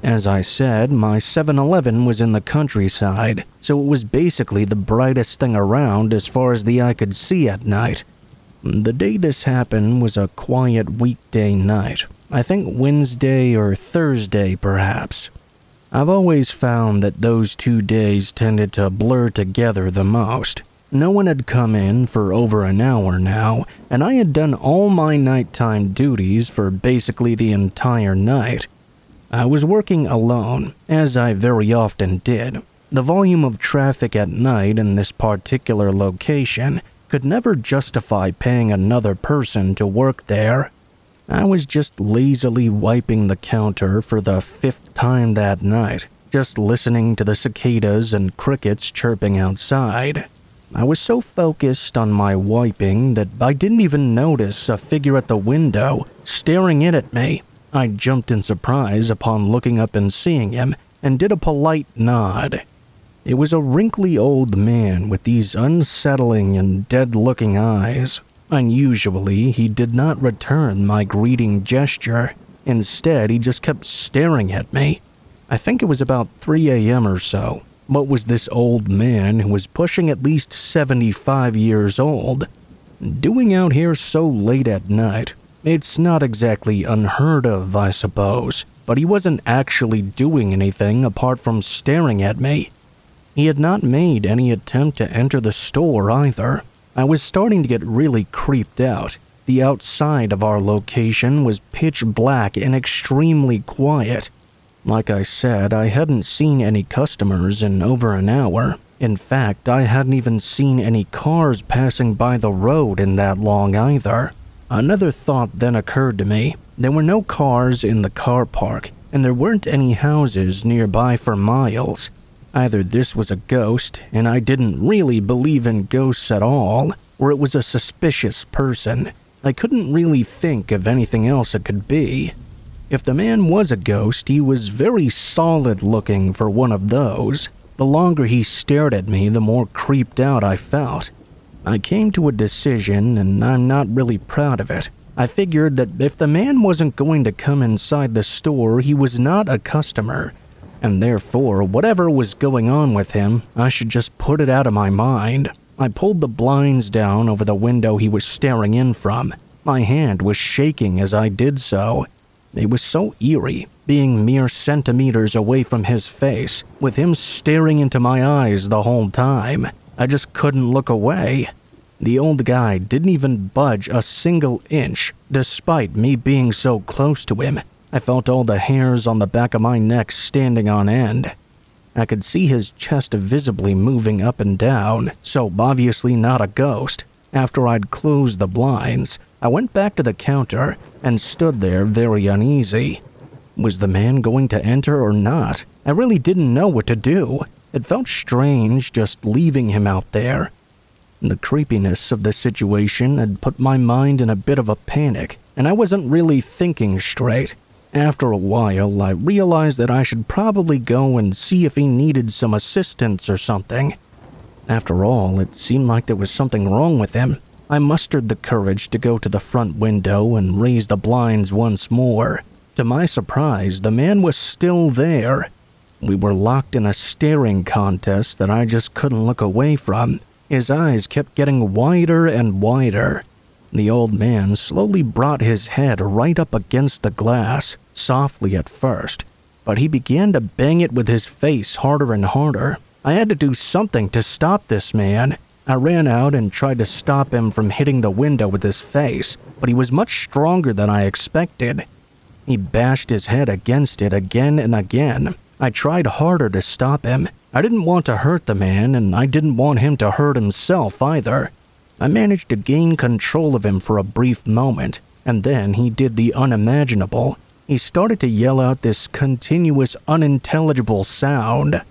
As I said, my 7-Eleven was in the countryside, so it was basically the brightest thing around as far as the eye could see at night. The day this happened was a quiet weekday night. I think Wednesday or Thursday, perhaps. I've always found that those 2 days tended to blur together the most. No one had come in for over an hour now, and I had done all my nighttime duties for basically the entire night. I was working alone, as I very often did. The volume of traffic at night in this particular location could never justify paying another person to work there. I was just lazily wiping the counter for the 5th time that night, just listening to the cicadas and crickets chirping outside. I was so focused on my wiping that I didn't even notice a figure at the window staring in at me. I jumped in surprise upon looking up and seeing him, and did a polite nod. It was a wrinkly old man with these unsettling and dead-looking eyes. Unusually, he did not return my greeting gesture. Instead, he just kept staring at me. I think it was about 3 a.m. or so. What was this old man who was pushing at least 75 years old doing out here so late at night? It's not exactly unheard of, I suppose, but he wasn't actually doing anything apart from staring at me. He had not made any attempt to enter the store either. I was starting to get really creeped out. The outside of our location was pitch black and extremely quiet. Like I said, I hadn't seen any customers in over an hour. In fact, I hadn't even seen any cars passing by the road in that long either. Another thought then occurred to me. There were no cars in the car park, and there weren't any houses nearby for miles. Either this was a ghost, and I didn't really believe in ghosts at all, or it was a suspicious person. I couldn't really think of anything else it could be. If the man was a ghost, he was very solid looking for one of those. The longer he stared at me, the more creeped out I felt. I came to a decision, and I'm not really proud of it. I figured that if the man wasn't going to come inside the store, he was not a customer. And therefore, whatever was going on with him, I should just put it out of my mind. I pulled the blinds down over the window he was staring in from. My hand was shaking as I did so. It was so eerie, being mere centimeters away from his face, with him staring into my eyes the whole time. I just couldn't look away. The old guy didn't even budge a single inch, despite me being so close to him. I felt all the hairs on the back of my neck standing on end. I could see his chest visibly moving up and down, so obviously not a ghost. After I'd closed the blinds, I went back to the counter and stood there very uneasy. Was the man going to enter or not? I really didn't know what to do. It felt strange just leaving him out there. The creepiness of the situation had put my mind in a bit of a panic, and I wasn't really thinking straight. After a while, I realized that I should probably go and see if he needed some assistance or something. After all, it seemed like there was something wrong with him. I mustered the courage to go to the front window and raise the blinds once more. To my surprise, the man was still there. We were locked in a staring contest that I just couldn't look away from. His eyes kept getting wider and wider. The old man slowly brought his head right up against the glass, softly at first, but he began to bang it with his face harder and harder. I had to do something to stop this man. I ran out and tried to stop him from hitting the window with his face, but he was much stronger than I expected. He bashed his head against it again and again. I tried harder to stop him. I didn't want to hurt the man, and I didn't want him to hurt himself either. I managed to gain control of him for a brief moment, and then he did the unimaginable. He started to yell out this continuous, unintelligible sound.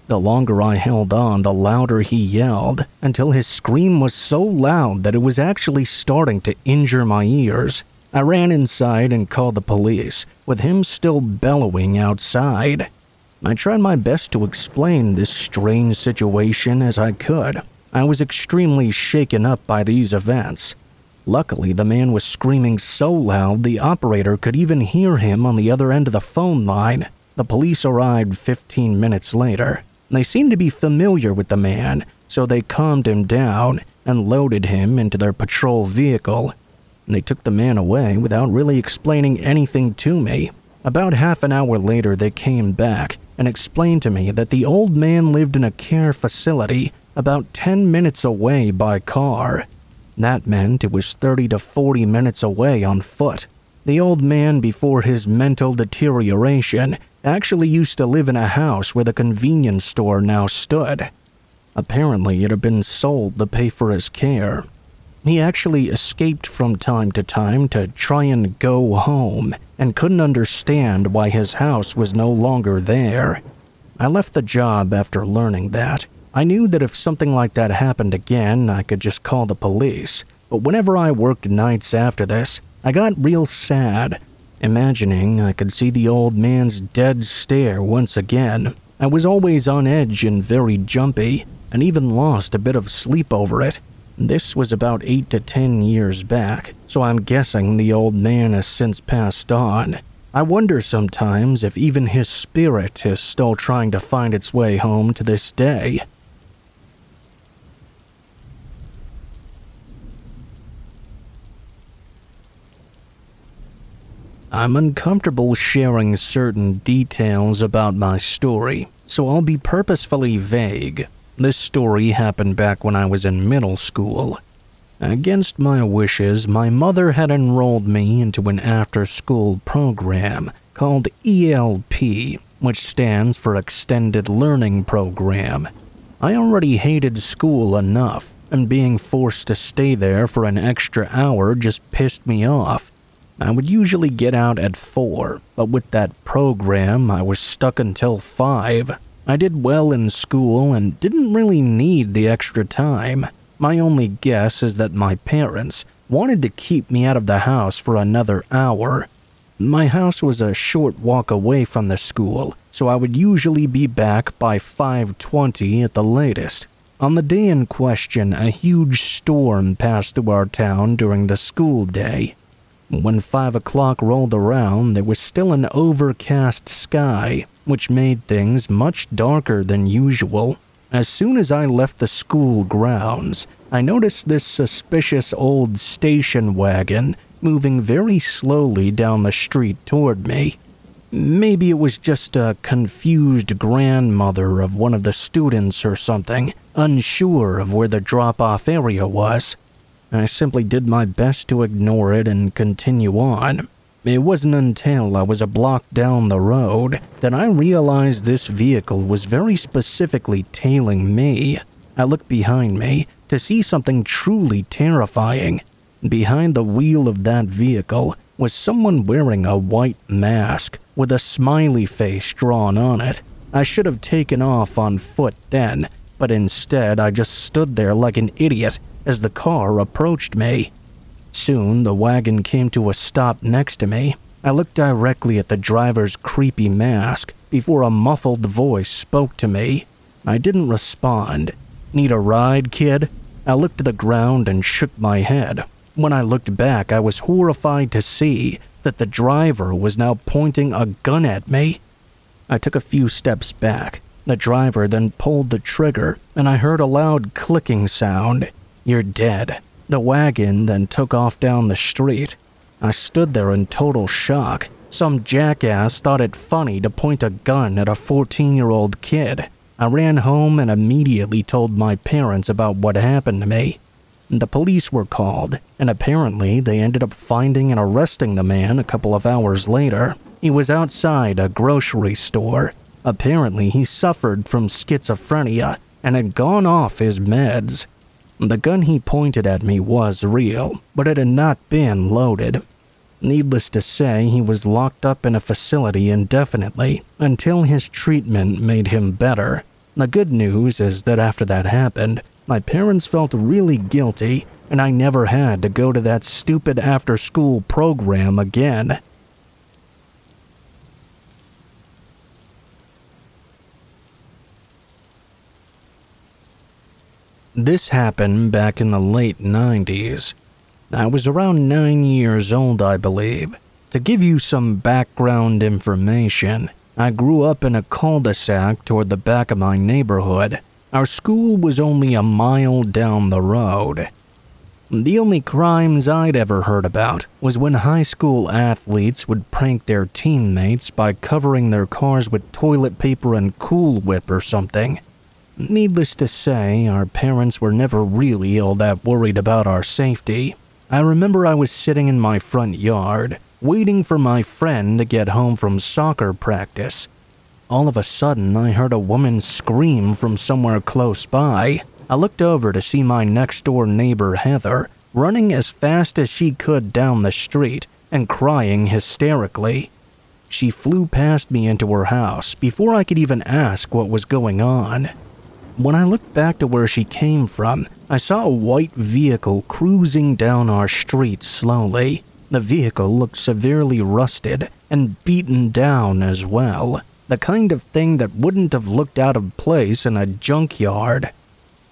The longer I held on, the louder he yelled, until his scream was so loud that it was actually starting to injure my ears. I ran inside and called the police, with him still bellowing outside. I tried my best to explain this strange situation as I could. I was extremely shaken up by these events. Luckily, the man was screaming so loud the operator could even hear him on the other end of the phone line. The police arrived 15 minutes later. They seemed to be familiar with the man, so they calmed him down and loaded him into their patrol vehicle. They took the man away without really explaining anything to me. About half an hour later, they came back and explained to me that the old man lived in a care facility about 10 minutes away by car. That meant it was 30 to 40 minutes away on foot. The old man, before his mental deterioration, actually used to live in a house where the convenience store now stood. Apparently, it had been sold to pay for his care. He actually escaped from time to time to try and go home, and couldn't understand why his house was no longer there. I left the job after learning that. I knew that if something like that happened again, I could just call the police. But whenever I worked nights after this, I got real sad, imagining I could see the old man's dead stare once again. I was always on edge and very jumpy, and even lost a bit of sleep over it. This was about 8 to 10 years back, so I'm guessing the old man has since passed on. I wonder sometimes if even his spirit is still trying to find its way home to this day. I'm uncomfortable sharing certain details about my story, so I'll be purposefully vague. This story happened back when I was in middle school. Against my wishes, my mother had enrolled me into an after-school program called ELP, which stands for Extended Learning Program. I already hated school enough, and being forced to stay there for an extra hour just pissed me off. I would usually get out at 4, but with that program, I was stuck until 5. I did well in school and didn't really need the extra time. My only guess is that my parents wanted to keep me out of the house for another hour. My house was a short walk away from the school, so I would usually be back by 5:20 at the latest. On the day in question, a huge storm passed through our town during the school day. When 5 o'clock rolled around, there was still an overcast sky, which made things much darker than usual. As soon as I left the school grounds, I noticed this suspicious old station wagon moving very slowly down the street toward me. Maybe it was just a confused grandmother of one of the students or something, unsure of where the drop-off area was. I simply did my best to ignore it and continue on. It wasn't until I was a block down the road that I realized this vehicle was very specifically tailing me. I looked behind me to see something truly terrifying. Behind the wheel of that vehicle was someone wearing a white mask with a smiley face drawn on it. I should have taken off on foot then, but instead I just stood there like an idiot as the car approached me. Soon, the wagon came to a stop next to me. I looked directly at the driver's creepy mask before a muffled voice spoke to me. I didn't respond. "Need a ride, kid?" I looked to the ground and shook my head. When I looked back, I was horrified to see that the driver was now pointing a gun at me. I took a few steps back. The driver then pulled the trigger, and I heard a loud clicking sound. "You're dead." The wagon then took off down the street. I stood there in total shock. Some jackass thought it funny to point a gun at a 14-year-old kid. I ran home and immediately told my parents about what happened to me. The police were called, and apparently they ended up finding and arresting the man a couple of hours later. He was outside a grocery store. Apparently he suffered from schizophrenia and had gone off his meds. The gun he pointed at me was real, but it had not been loaded. Needless to say, he was locked up in a facility indefinitely until his treatment made him better. The good news is that after that happened, my parents felt really guilty, and I never had to go to that stupid after-school program again. This happened back in the late 90s. I was around 9 years old, I believe. To give you some background information, I grew up in a cul-de-sac toward the back of my neighborhood. Our school was only a mile down the road. The only crimes I'd ever heard about was when high school athletes would prank their teammates by covering their cars with toilet paper and Cool Whip or something. Needless to say, our parents were never really all that worried about our safety. I remember I was sitting in my front yard, waiting for my friend to get home from soccer practice. All of a sudden, I heard a woman scream from somewhere close by. I looked over to see my next-door neighbor, Heather, running as fast as she could down the street and crying hysterically. She flew past me into her house before I could even ask what was going on. When I looked back to where she came from, I saw a white vehicle cruising down our street slowly. The vehicle looked severely rusted and beaten down as well, the kind of thing that wouldn't have looked out of place in a junkyard.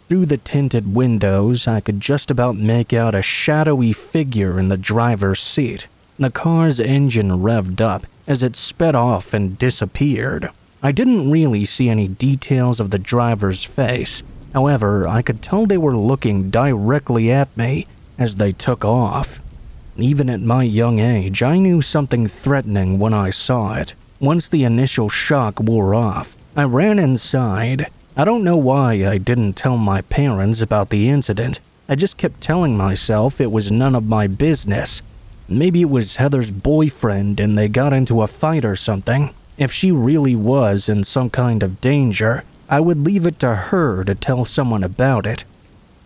Through the tinted windows, I could just about make out a shadowy figure in the driver's seat. The car's engine revved up, as it sped off and disappeared. I didn't really see any details of the driver's face. However, I could tell they were looking directly at me as they took off. Even at my young age, I knew something threatening when I saw it. Once the initial shock wore off, I ran inside. I don't know why I didn't tell my parents about the incident. I just kept telling myself it was none of my business. Maybe it was Heather's boyfriend and they got into a fight or something. If she really was in some kind of danger, I would leave it to her to tell someone about it.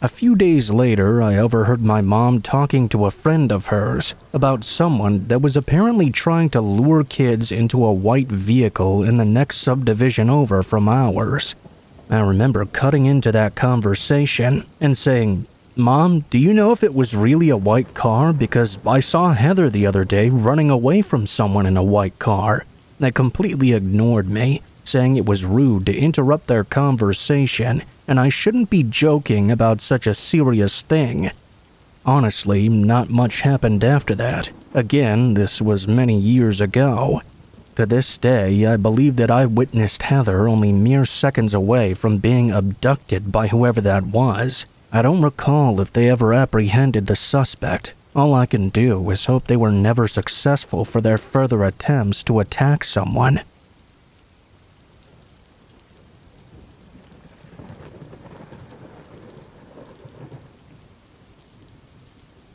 A few days later, I overheard my mom talking to a friend of hers about someone that was apparently trying to lure kids into a white vehicle in the next subdivision over from ours. I remember cutting into that conversation and saying, "Mom, do you know if it was really a white car? Because I saw Heather the other day running away from someone in a white car." They completely ignored me, saying it was rude to interrupt their conversation and I shouldn't be joking about such a serious thing. Honestly, not much happened after that. Again, this was many years ago. To this day, I believe that I witnessed Heather only mere seconds away from being abducted by whoever that was. I don't recall if they ever apprehended the suspect. All I can do is hope they were never successful for their further attempts to attack someone.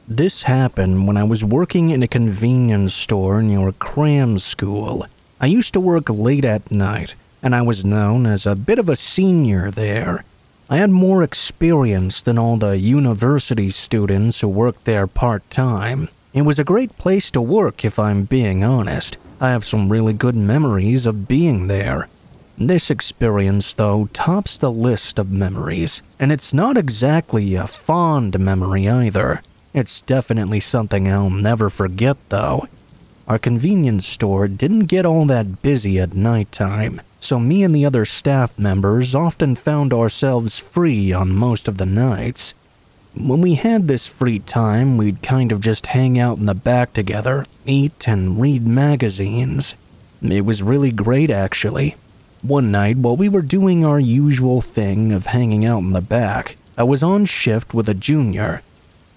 This happened when I was working in a convenience store near a cram school. I used to work late at night, and I was known as a bit of a senior there. I had more experience than all the university students who worked there part-time. It was a great place to work if I'm being honest. I have some really good memories of being there. This experience, though, tops the list of memories, and it's not exactly a fond memory either. It's definitely something I'll never forget, though. Our convenience store didn't get all that busy at nighttime, so me and the other staff members often found ourselves free on most of the nights. When we had this free time, we'd kind of just hang out in the back together, eat, and read magazines. It was really great, actually. One night, while we were doing our usual thing of hanging out in the back, I was on shift with a junior,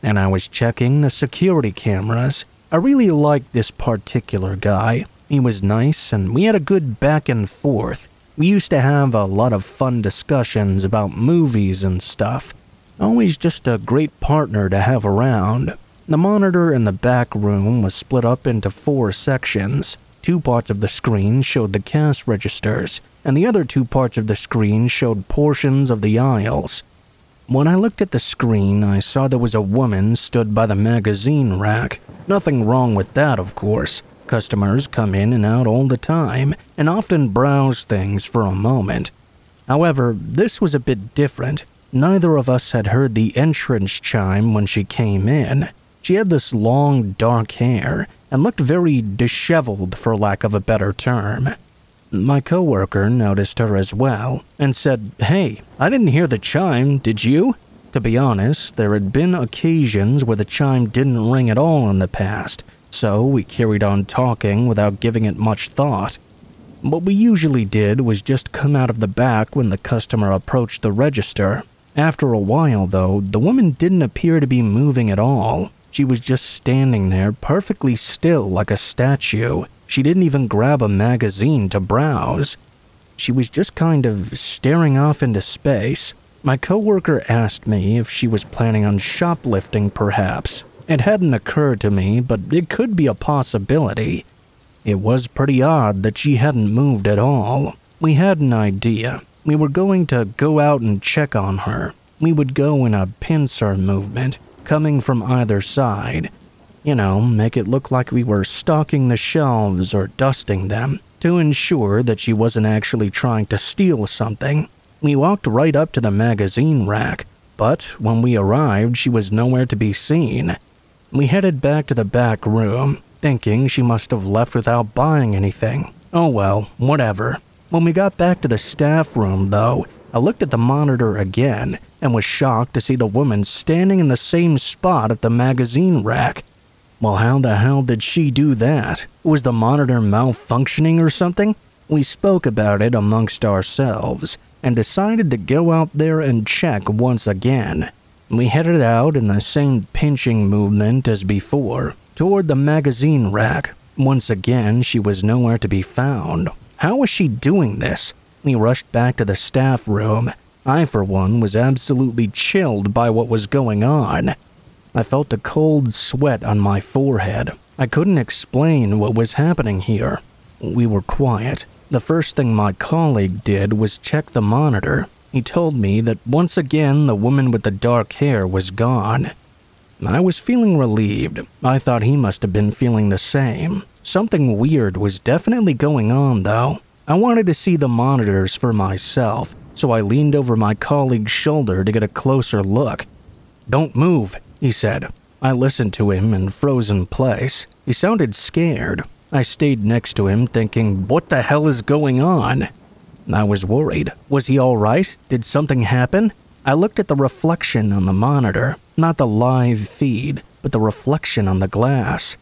and I was checking the security cameras. I really liked this particular guy. He was nice, and we had a good back and forth. We used to have a lot of fun discussions about movies and stuff. Always just a great partner to have around. The monitor in the back room was split up into 4 sections. 2 parts of the screen showed the cash registers, and the other 2 parts of the screen showed portions of the aisles. When I looked at the screen, I saw there was a woman stood by the magazine rack. Nothing wrong with that, of course. Customers come in and out all the time, and often browse things for a moment. However, this was a bit different. Neither of us had heard the entrance chime when she came in. She had this long, dark hair, and looked very disheveled, for lack of a better term. My coworker noticed her as well, and said, "Hey, I didn't hear the chime, did you?" To be honest, there had been occasions where the chime didn't ring at all in the past, so we carried on talking without giving it much thought. What we usually did was just come out of the back when the customer approached the register. After a while, though, the woman didn't appear to be moving at all. She was just standing there perfectly still like a statue. She didn't even grab a magazine to browse. She was just kind of staring off into space. My coworker asked me if she was planning on shoplifting, perhaps. It hadn't occurred to me, but it could be a possibility. It was pretty odd that she hadn't moved at all. We had an idea. We were going to go out and check on her. We would go in a pincer movement, coming from either side. You know, make it look like we were stalking the shelves or dusting them, to ensure that she wasn't actually trying to steal something. We walked right up to the magazine rack, but when we arrived, she was nowhere to be seen. We headed back to the back room, thinking she must have left without buying anything. Oh well, whatever. When we got back to the staff room, though, I looked at the monitor again and was shocked to see the woman standing in the same spot at the magazine rack. Well, how the hell did she do that? Was the monitor malfunctioning or something? We spoke about it amongst ourselves and decided to go out there and check once again. We headed out in the same pinching movement as before, toward the magazine rack. Once again, she was nowhere to be found. How was she doing this? We rushed back to the staff room. I, for one, was absolutely chilled by what was going on. I felt a cold sweat on my forehead. I couldn't explain what was happening here. We were quiet. The first thing my colleague did was check the monitor. He told me that once again the woman with the dark hair was gone. I was feeling relieved. I thought he must have been feeling the same. Something weird was definitely going on, though. I wanted to see the monitors for myself, so I leaned over my colleague's shoulder to get a closer look. "Don't move," he said. I listened to him and froze in place. He sounded scared. I stayed next to him thinking, what the hell is going on? I was worried. Was he all right? Did something happen? I looked at the reflection on the monitor, not the live feed, but the reflection on the glass.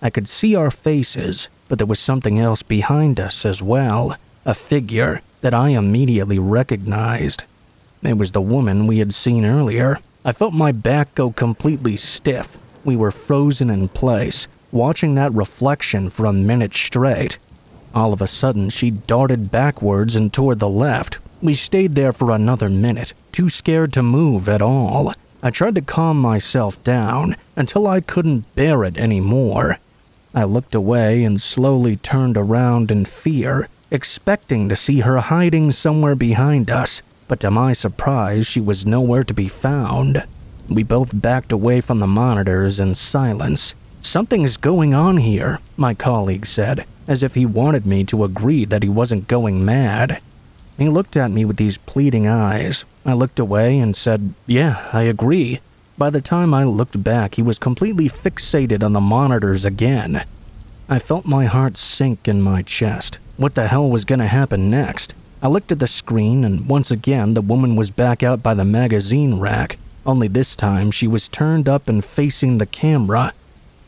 I could see our faces, but there was something else behind us as well, a figure that I immediately recognized. It was the woman we had seen earlier. I felt my back go completely stiff. We were frozen in place, watching that reflection for a minute straight. All of a sudden, she darted backwards and toward the left. We stayed there for another minute, too scared to move at all. I tried to calm myself down until I couldn't bear it anymore. I looked away and slowly turned around in fear, expecting to see her hiding somewhere behind us, but to my surprise, she was nowhere to be found. We both backed away from the monitors in silence. "Something's going on here," my colleague said, as if he wanted me to agree that he wasn't going mad. He looked at me with these pleading eyes. I looked away and said, "Yeah, I agree." By the time I looked back, he was completely fixated on the monitors again. I felt my heart sink in my chest. What the hell was going to happen next? I looked at the screen, and once again, the woman was back out by the magazine rack. Only this time, she was turned up and facing the camera.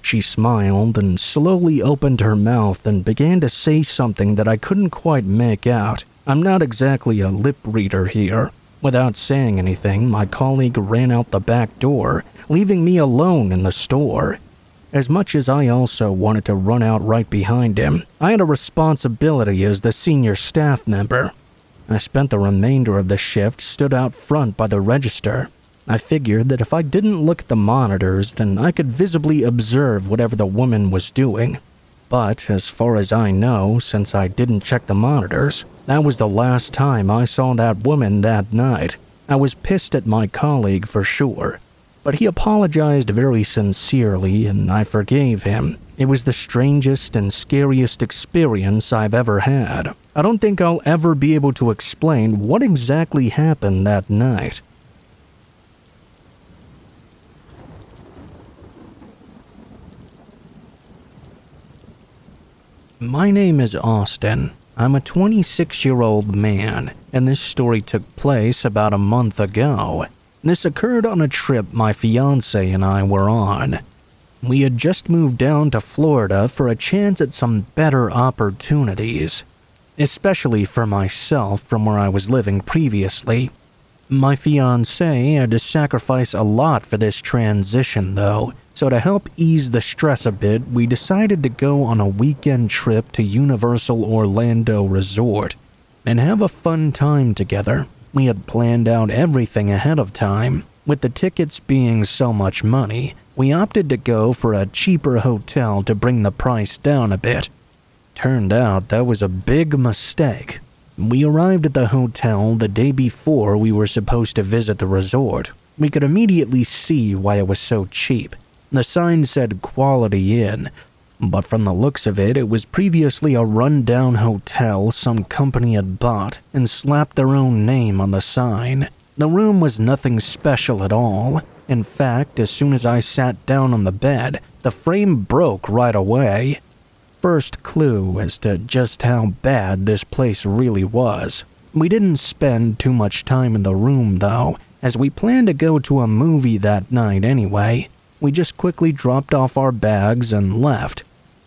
She smiled and slowly opened her mouth and began to say something that I couldn't quite make out. I'm not exactly a lip reader here. Without saying anything, my colleague ran out the back door, leaving me alone in the store. As much as I also wanted to run out right behind him, I had a responsibility as the senior staff member. I spent the remainder of the shift stood out front by the register. I figured that if I didn't look at the monitors, then I could visibly observe whatever the woman was doing. But as far as I know, since I didn't check the monitors, that was the last time I saw that woman that night. I was pissed at my colleague for sure, but he apologized very sincerely and I forgave him. It was the strangest and scariest experience I've ever had. I don't think I'll ever be able to explain what exactly happened that night. My name is Austin. I'm a 26-year-old man, and this story took place about a month ago. This occurred on a trip my fiancé and I were on. We had just moved down to Florida for a chance at some better opportunities, especially for myself from where I was living previously. My fiancé had to sacrifice a lot for this transition though, so to help ease the stress a bit, we decided to go on a weekend trip to Universal Orlando Resort and have a fun time together. We had planned out everything ahead of time. With the tickets being so much money, we opted to go for a cheaper hotel to bring the price down a bit. Turned out that was a big mistake. We arrived at the hotel the day before we were supposed to visit the resort. We could immediately see why it was so cheap. The sign said Quality Inn, but from the looks of it, it was previously a run-down hotel some company had bought and slapped their own name on the sign. The room was nothing special at all. In fact, as soon as I sat down on the bed, the frame broke right away. First clue as to just how bad this place really was. We didn't spend too much time in the room though, as we planned to go to a movie that night anyway. We just quickly dropped off our bags and left.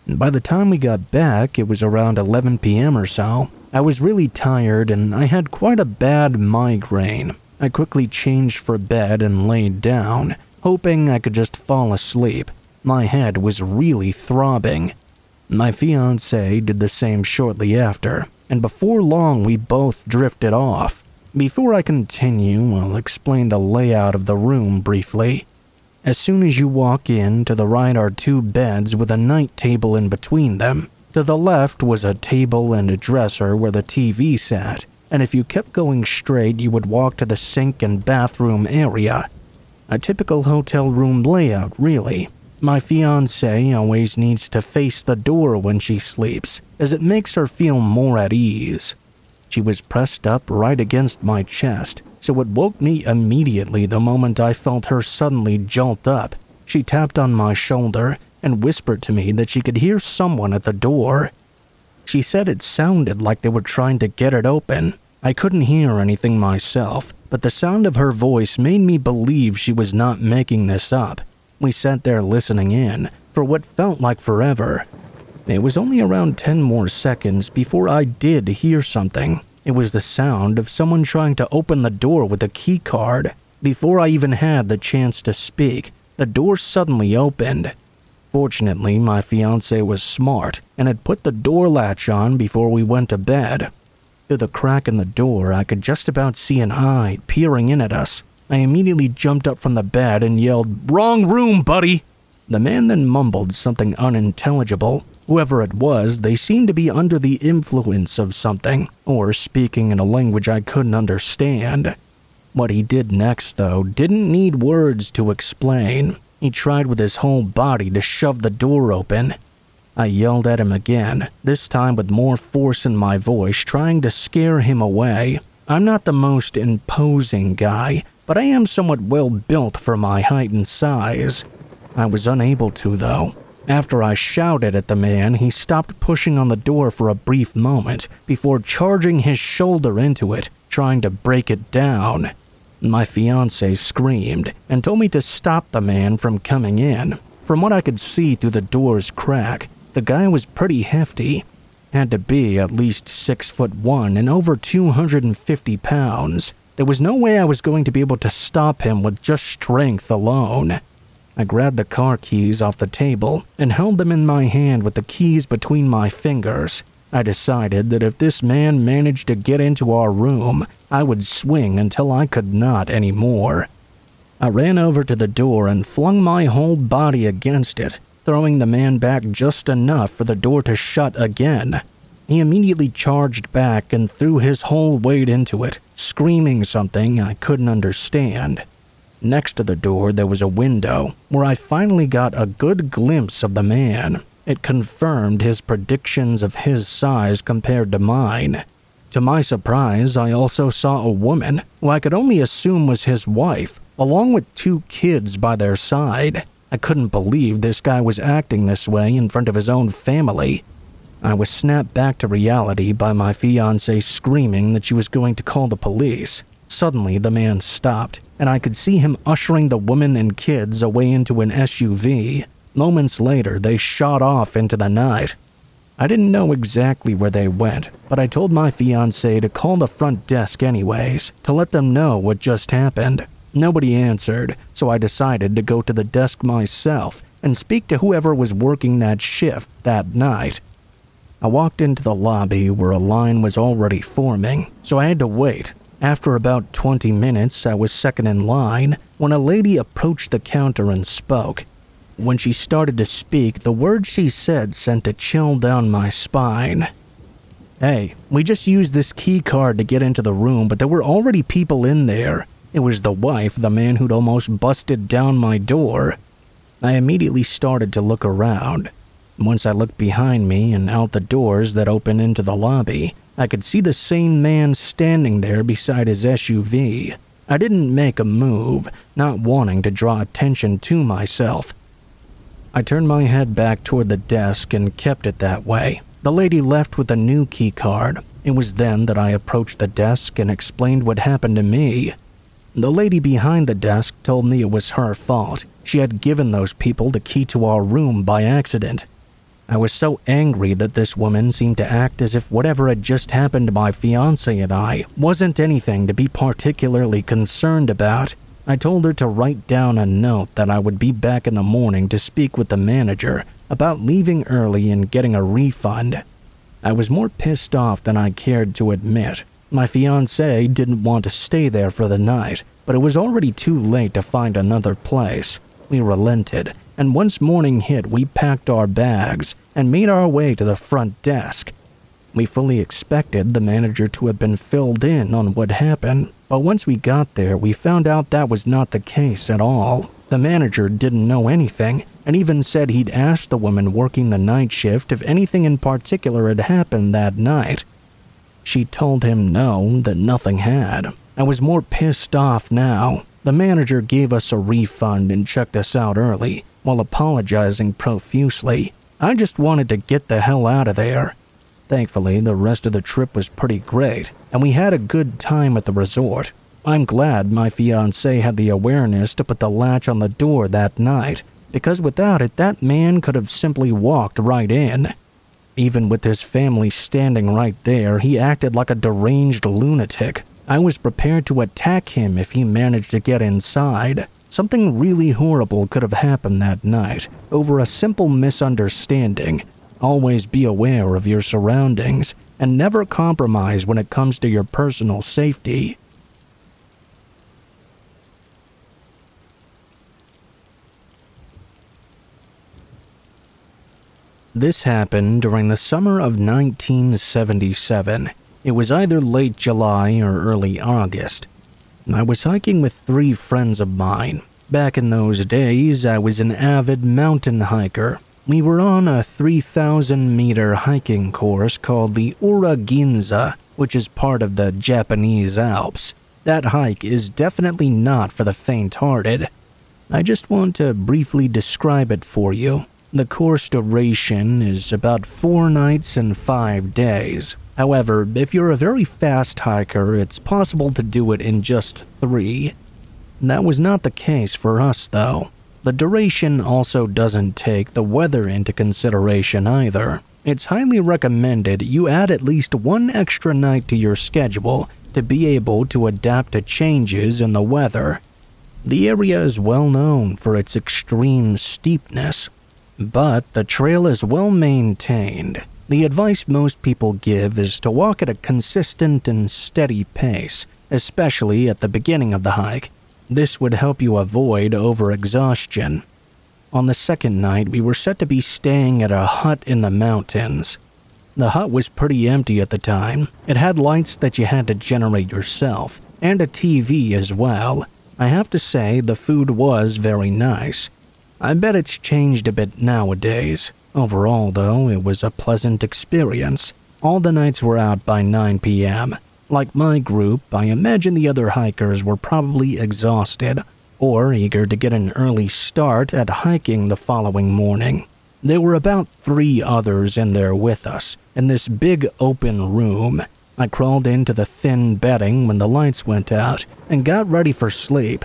And by the time we got back, it was around 11 p.m. or so. I was really tired and I had quite a bad migraine. I quickly changed for bed and laid down, hoping I could just fall asleep. My head was really throbbing. My fiancée did the same shortly after, and before long we both drifted off. Before I continue, I'll explain the layout of the room briefly. As soon as you walk in, to the right are 2 beds with a night table in between them. To the left was a table and a dresser where the TV sat, and if you kept going straight, you would walk to the sink and bathroom area. A typical hotel room layout, really. My fiancée always needs to face the door when she sleeps, as it makes her feel more at ease. She was pressed up right against my chest, so it woke me immediately the moment I felt her suddenly jolt up. She tapped on my shoulder and whispered to me that she could hear someone at the door. She said it sounded like they were trying to get it open. I couldn't hear anything myself, but the sound of her voice made me believe she was not making this up. We sat there listening in for what felt like forever. It was only around 10 more seconds before I did hear something. It was the sound of someone trying to open the door with a key card. Before I even had the chance to speak, the door suddenly opened. Fortunately, my fiancée was smart and had put the door latch on before we went to bed. Through the crack in the door, I could just about see an eye peering in at us. I immediately jumped up from the bed and yelled, "Wrong room, buddy!" The man then mumbled something unintelligible. Whoever it was, they seemed to be under the influence of something, or speaking in a language I couldn't understand. What he did next, though, didn't need words to explain. He tried with his whole body to shove the door open. I yelled at him again, this time with more force in my voice, trying to scare him away. I'm not the most imposing guy, but I am somewhat well built for my height and size. I was unable to, though. After I shouted at the man, he stopped pushing on the door for a brief moment before charging his shoulder into it, trying to break it down. My fiancée screamed and told me to stop the man from coming in. From what I could see through the door's crack, the guy was pretty hefty. Had to be at least 6'1" and over 250 pounds. There was no way I was going to be able to stop him with just strength alone. I grabbed the car keys off the table and held them in my hand with the keys between my fingers. I decided that if this man managed to get into our room, I would swing until I could not anymore. I ran over to the door and flung my whole body against it, throwing the man back just enough for the door to shut again. He immediately charged back and threw his whole weight into it, screaming something I couldn't understand. Next to the door, there was a window, where I finally got a good glimpse of the man. It confirmed his predictions of his size compared to mine. To my surprise, I also saw a woman, who I could only assume was his wife, along with 2 kids by their side. I couldn't believe this guy was acting this way in front of his own family. I was snapped back to reality by my fiancée screaming that she was going to call the police. Suddenly, the man stopped, and I could see him ushering the woman and kids away into an SUV. Moments later, they shot off into the night. I didn't know exactly where they went, but I told my fiancée to call the front desk anyways, to let them know what just happened. Nobody answered, so I decided to go to the desk myself and speak to whoever was working that shift that night. I walked into the lobby where a line was already forming, so I had to wait. After about 20 minutes, I was second in line when a lady approached the counter and spoke. When she started to speak, the words she said sent a chill down my spine. "Hey, we just used this key card to get into the room, but there were already people in there. It was the wife, the man who'd almost busted down my door." I immediately started to look around. Once I looked behind me and out the doors that open into the lobby, I could see the same man standing there beside his SUV. I didn't make a move, not wanting to draw attention to myself. I turned my head back toward the desk and kept it that way. The lady left with a new key card. It was then that I approached the desk and explained what happened to me. The lady behind the desk told me it was her fault. She had given those people the key to our room by accident. I was so angry that this woman seemed to act as if whatever had just happened to my fiancé and I wasn't anything to be particularly concerned about. I told her to write down a note that I would be back in the morning to speak with the manager about leaving early and getting a refund. I was more pissed off than I cared to admit. My fiancé didn't want to stay there for the night, but it was already too late to find another place. We relented, and once morning hit, we packed our bags and made our way to the front desk. We fully expected the manager to have been filled in on what happened, but once we got there, we found out that was not the case at all. The manager didn't know anything, and even said he'd asked the woman working the night shift if anything in particular had happened that night. She told him no, that nothing had. I was more pissed off now. The manager gave us a refund and checked us out early, while apologizing profusely. I just wanted to get the hell out of there. Thankfully, the rest of the trip was pretty great, and we had a good time at the resort. I'm glad my fiancé had the awareness to put the latch on the door that night, because without it, that man could have simply walked right in. Even with his family standing right there, he acted like a deranged lunatic. I was prepared to attack him if he managed to get inside. Something really horrible could have happened that night, over a simple misunderstanding. Always be aware of your surroundings, and never compromise when it comes to your personal safety. This happened during the summer of 1977. It was either late July or early August. I was hiking with 3 friends of mine. Back in those days, I was an avid mountain hiker. We were on a 3,000-meter hiking course called the Uraginza, which is part of the Japanese Alps. That hike is definitely not for the faint-hearted. I just want to briefly describe it for you. The course duration is about 4 nights and 5 days. However, if you're a very fast hiker, it's possible to do it in just 3. That was not the case for us, though. The duration also doesn't take the weather into consideration either. It's highly recommended you add at least 1 extra night to your schedule to be able to adapt to changes in the weather. The area is well known for its extreme steepness, but the trail is well maintained. The advice most people give is to walk at a consistent and steady pace, especially at the beginning of the hike. This would help you avoid overexhaustion. On the second night, we were set to be staying at a hut in the mountains. The hut was pretty empty at the time. It had lights that you had to generate yourself, and a TV as well. I have to say, the food was very nice. I bet it's changed a bit nowadays. Overall, though, it was a pleasant experience. All the nights were out by 9 p.m. Like my group, I imagine the other hikers were probably exhausted or eager to get an early start at hiking the following morning. There were about 3 others in there with us, in this big open room. I crawled into the thin bedding when the lights went out and got ready for sleep.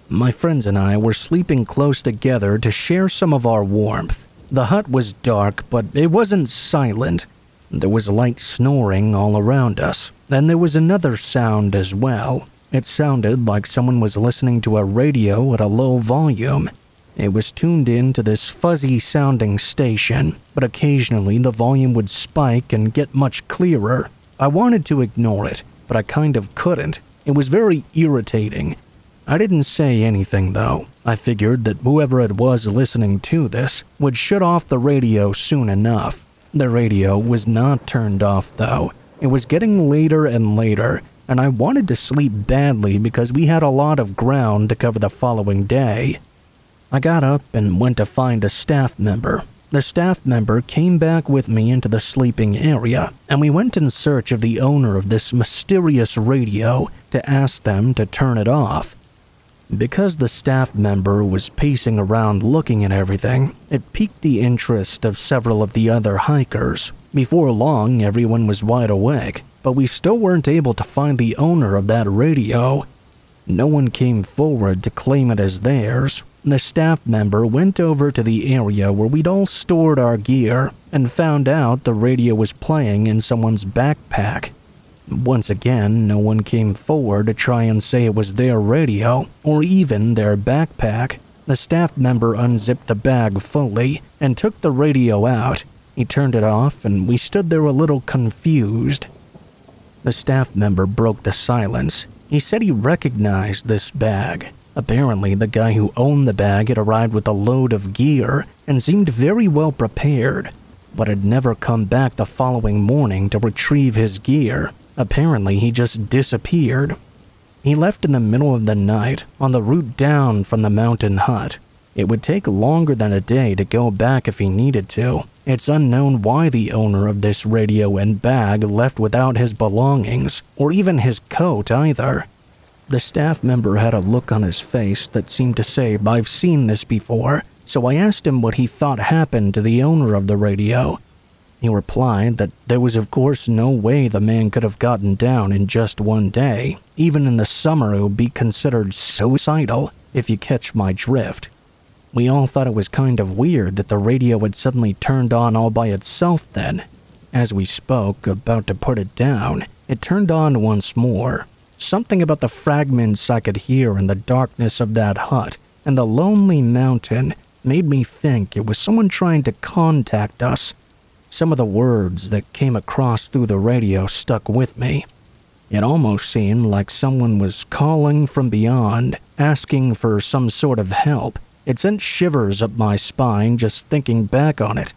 My friends and I were sleeping close together to share some of our warmth. The hut was dark, but it wasn't silent. There was light snoring all around us, and there was another sound as well. It sounded like someone was listening to a radio at a low volume. It was tuned in to this fuzzy-sounding station, but occasionally the volume would spike and get much clearer. I wanted to ignore it, but I kind of couldn't. It was very irritating. I didn't say anything, though. I figured that whoever it was listening to this would shut off the radio soon enough. The radio was not turned off, though. It was getting later and later, and I wanted to sleep badly because we had a lot of ground to cover the following day. I got up and went to find a staff member. The staff member came back with me into the sleeping area, and we went in search of the owner of this mysterious radio to ask them to turn it off. Because the staff member was pacing around looking at everything, it piqued the interest of several of the other hikers. Before long, everyone was wide awake, but we still weren't able to find the owner of that radio. No one came forward to claim it as theirs. The staff member went over to the area where we'd all stored our gear and found out the radio was playing in someone's backpack. Once again, no one came forward to try and say it was their radio or even their backpack. The staff member unzipped the bag fully and took the radio out. He turned it off and we stood there a little confused. The staff member broke the silence. He said he recognized this bag. Apparently, the guy who owned the bag had arrived with a load of gear and seemed very well prepared, but had never come back the following morning to retrieve his gear. Apparently, he just disappeared. He left in the middle of the night on the route down from the mountain hut. It would take longer than a day to go back if he needed to. It's unknown why the owner of this radio and bag left without his belongings, or even his coat either. The staff member had a look on his face that seemed to say, "I've seen this before," so I asked him what he thought happened to the owner of the radio. He replied that there was of course no way the man could have gotten down in just one day. Even in the summer it would be considered suicidal, if you catch my drift. We all thought it was kind of weird that the radio had suddenly turned on all by itself then. As we spoke, about to put it down, it turned on once more. Something about the fragments I could hear in the darkness of that hut and the lonely mountain made me think it was someone trying to contact us. Some of the words that came across through the radio stuck with me. It almost seemed like someone was calling from beyond, asking for some sort of help. It sent shivers up my spine just thinking back on it.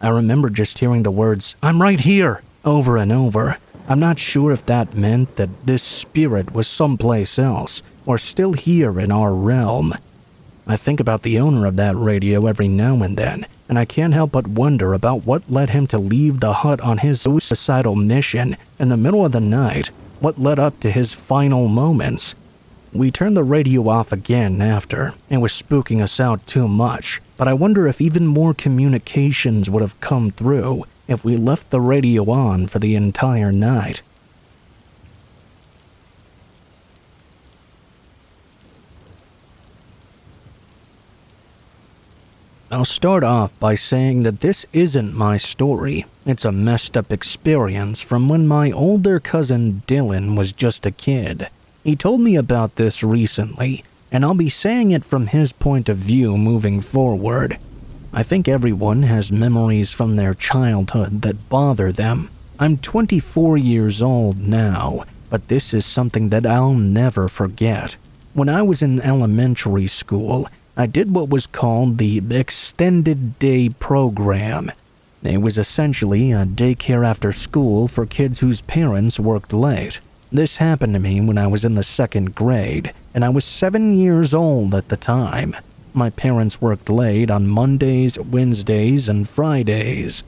I remember just hearing the words, "I'm right here," over and over. I'm not sure if that meant that this spirit was someplace else, or still here in our realm. I think about the owner of that radio every now and then, and I can't help but wonder about what led him to leave the hut on his suicidal mission in the middle of the night, what led up to his final moments. We turned the radio off again after. It was spooking us out too much, but I wonder if even more communications would have come through if we left the radio on for the entire night. I'll start off by saying that this isn't my story. It's a messed up experience from when my older cousin Dylan was just a kid. He told me about this recently, and I'll be saying it from his point of view moving forward. I think everyone has memories from their childhood that bother them. I'm 24 years old now, but this is something that I'll never forget. When I was in elementary school, I did what was called the extended day program. It was essentially a daycare after school for kids whose parents worked late. This happened to me when I was in the 2nd grade, and I was 7 years old at the time. My parents worked late on Mondays, Wednesdays, and Fridays.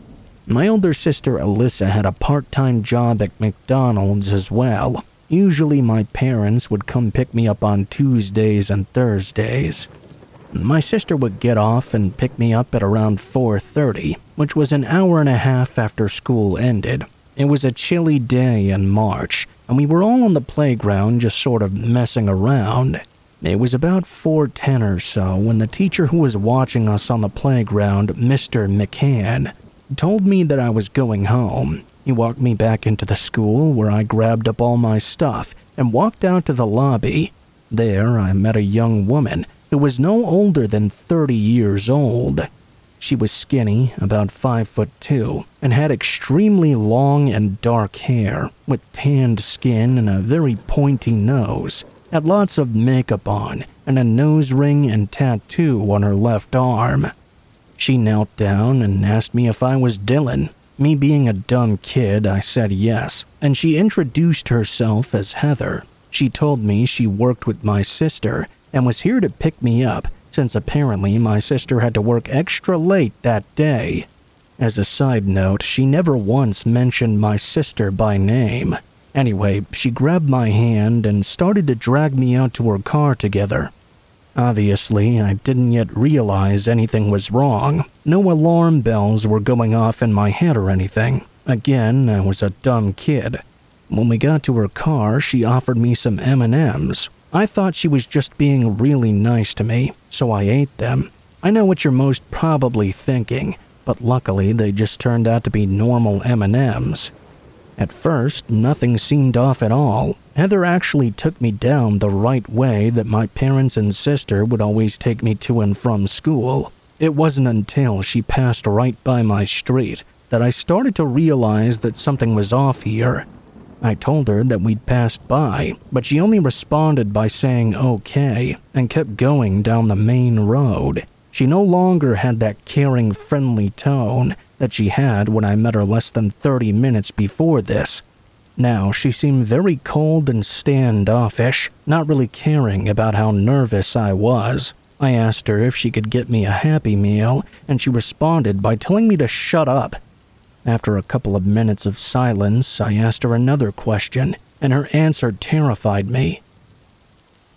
My older sister Alyssa had a part-time job at McDonald's as well. Usually my parents would come pick me up on Tuesdays and Thursdays. My sister would get off and pick me up at around 4:30, which was an hour and a half after school ended. It was a chilly day in March, and we were all on the playground just sort of messing around. It was about 4:10 or so when the teacher who was watching us on the playground, Mr. McCann, told me that I was going home. He walked me back into the school where I grabbed up all my stuff and walked out to the lobby. There I met a young woman who was no older than 30 years old. She was skinny, about 5'2", and had extremely long and dark hair, with tanned skin and a very pointy nose. Had lots of makeup on, and a nose ring and tattoo on her left arm. She knelt down and asked me if I was Dylan. Me being a dumb kid, I said yes, and she introduced herself as Heather. She told me she worked with my sister and was here to pick me up, since apparently my sister had to work extra late that day. As a side note, she never once mentioned my sister by name. Anyway, she grabbed my hand and started to drag me out to her car together. Obviously, I didn't yet realize anything was wrong. No alarm bells were going off in my head or anything. Again, I was a dumb kid. When we got to her car, she offered me some M&Ms. I thought she was just being really nice to me, so I ate them. I know what you're most probably thinking, but luckily they just turned out to be normal M&Ms. At first, nothing seemed off at all. Heather actually took me down the right way that my parents and sister would always take me to and from school. It wasn't until she passed right by my street that I started to realize that something was off here. I told her that we'd passed by, but she only responded by saying okay and kept going down the main road. She no longer had that caring, friendly tone that she had when I met her less than 30 minutes before this. Now she seemed very cold and standoffish, not really caring about how nervous I was. I asked her if she could get me a Happy Meal, and she responded by telling me to shut up. After a couple of minutes of silence, I asked her another question, and her answer terrified me.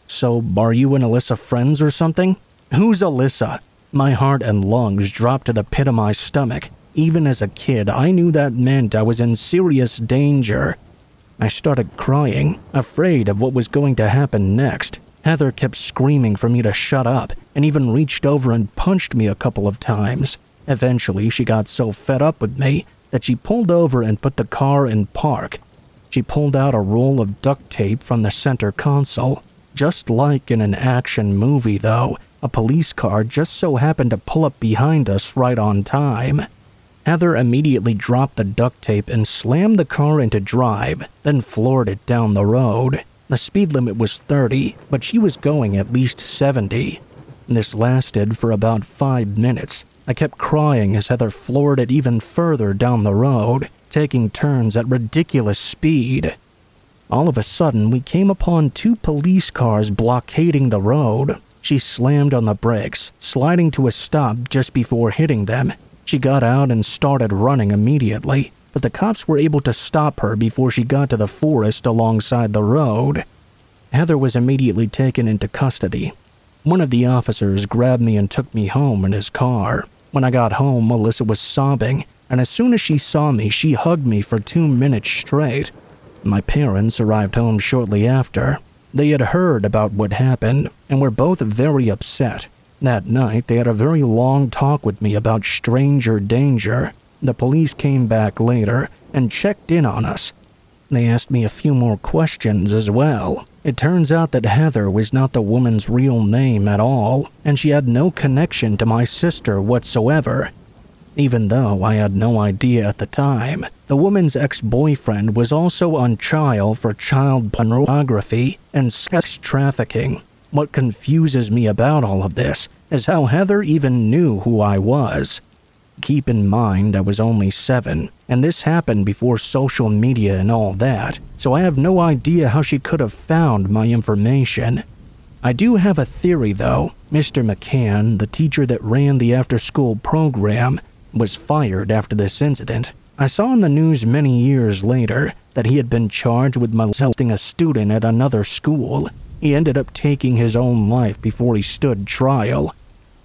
"So, are you and Alyssa friends or something?" "Who's Alyssa?" My heart and lungs dropped to the pit of my stomach. Even as a kid, I knew that meant I was in serious danger. I started crying, afraid of what was going to happen next. Heather kept screaming for me to shut up, and even reached over and punched me a couple of times. Eventually, she got so fed up with me that she pulled over and put the car in park. She pulled out a roll of duct tape from the center console. Just like in an action movie, though, a police car just so happened to pull up behind us right on time. Heather immediately dropped the duct tape and slammed the car into drive, then floored it down the road. The speed limit was 30, but she was going at least 70. This lasted for about 5 minutes. I kept crying as Heather floored it even further down the road, taking turns at ridiculous speed. All of a sudden, we came upon 2 police cars blockading the road. She slammed on the brakes, sliding to a stop just before hitting them. She got out and started running immediately, but the cops were able to stop her before she got to the forest alongside the road. Heather was immediately taken into custody. One of the officers grabbed me and took me home in his car. When I got home, Alyssa was sobbing, and as soon as she saw me, she hugged me for 2 minutes straight. My parents arrived home shortly after. They had heard about what happened, and were both very upset. That night, they had a very long talk with me about stranger danger. The police came back later and checked in on us. They asked me a few more questions as well. It turns out that Heather was not the woman's real name at all, and she had no connection to my sister whatsoever. Even though I had no idea at the time, the woman's ex-boyfriend was also on trial for child pornography and sex trafficking. What confuses me about all of this is how Heather even knew who I was. Keep in mind I was only 7, and this happened before social media and all that, so I have no idea how she could have found my information. I do have a theory though. Mr. McCann, the teacher that ran the after-school program, was fired after this incident. I saw in the news many years later that he had been charged with molesting a student at another school. He ended up taking his own life before he stood trial.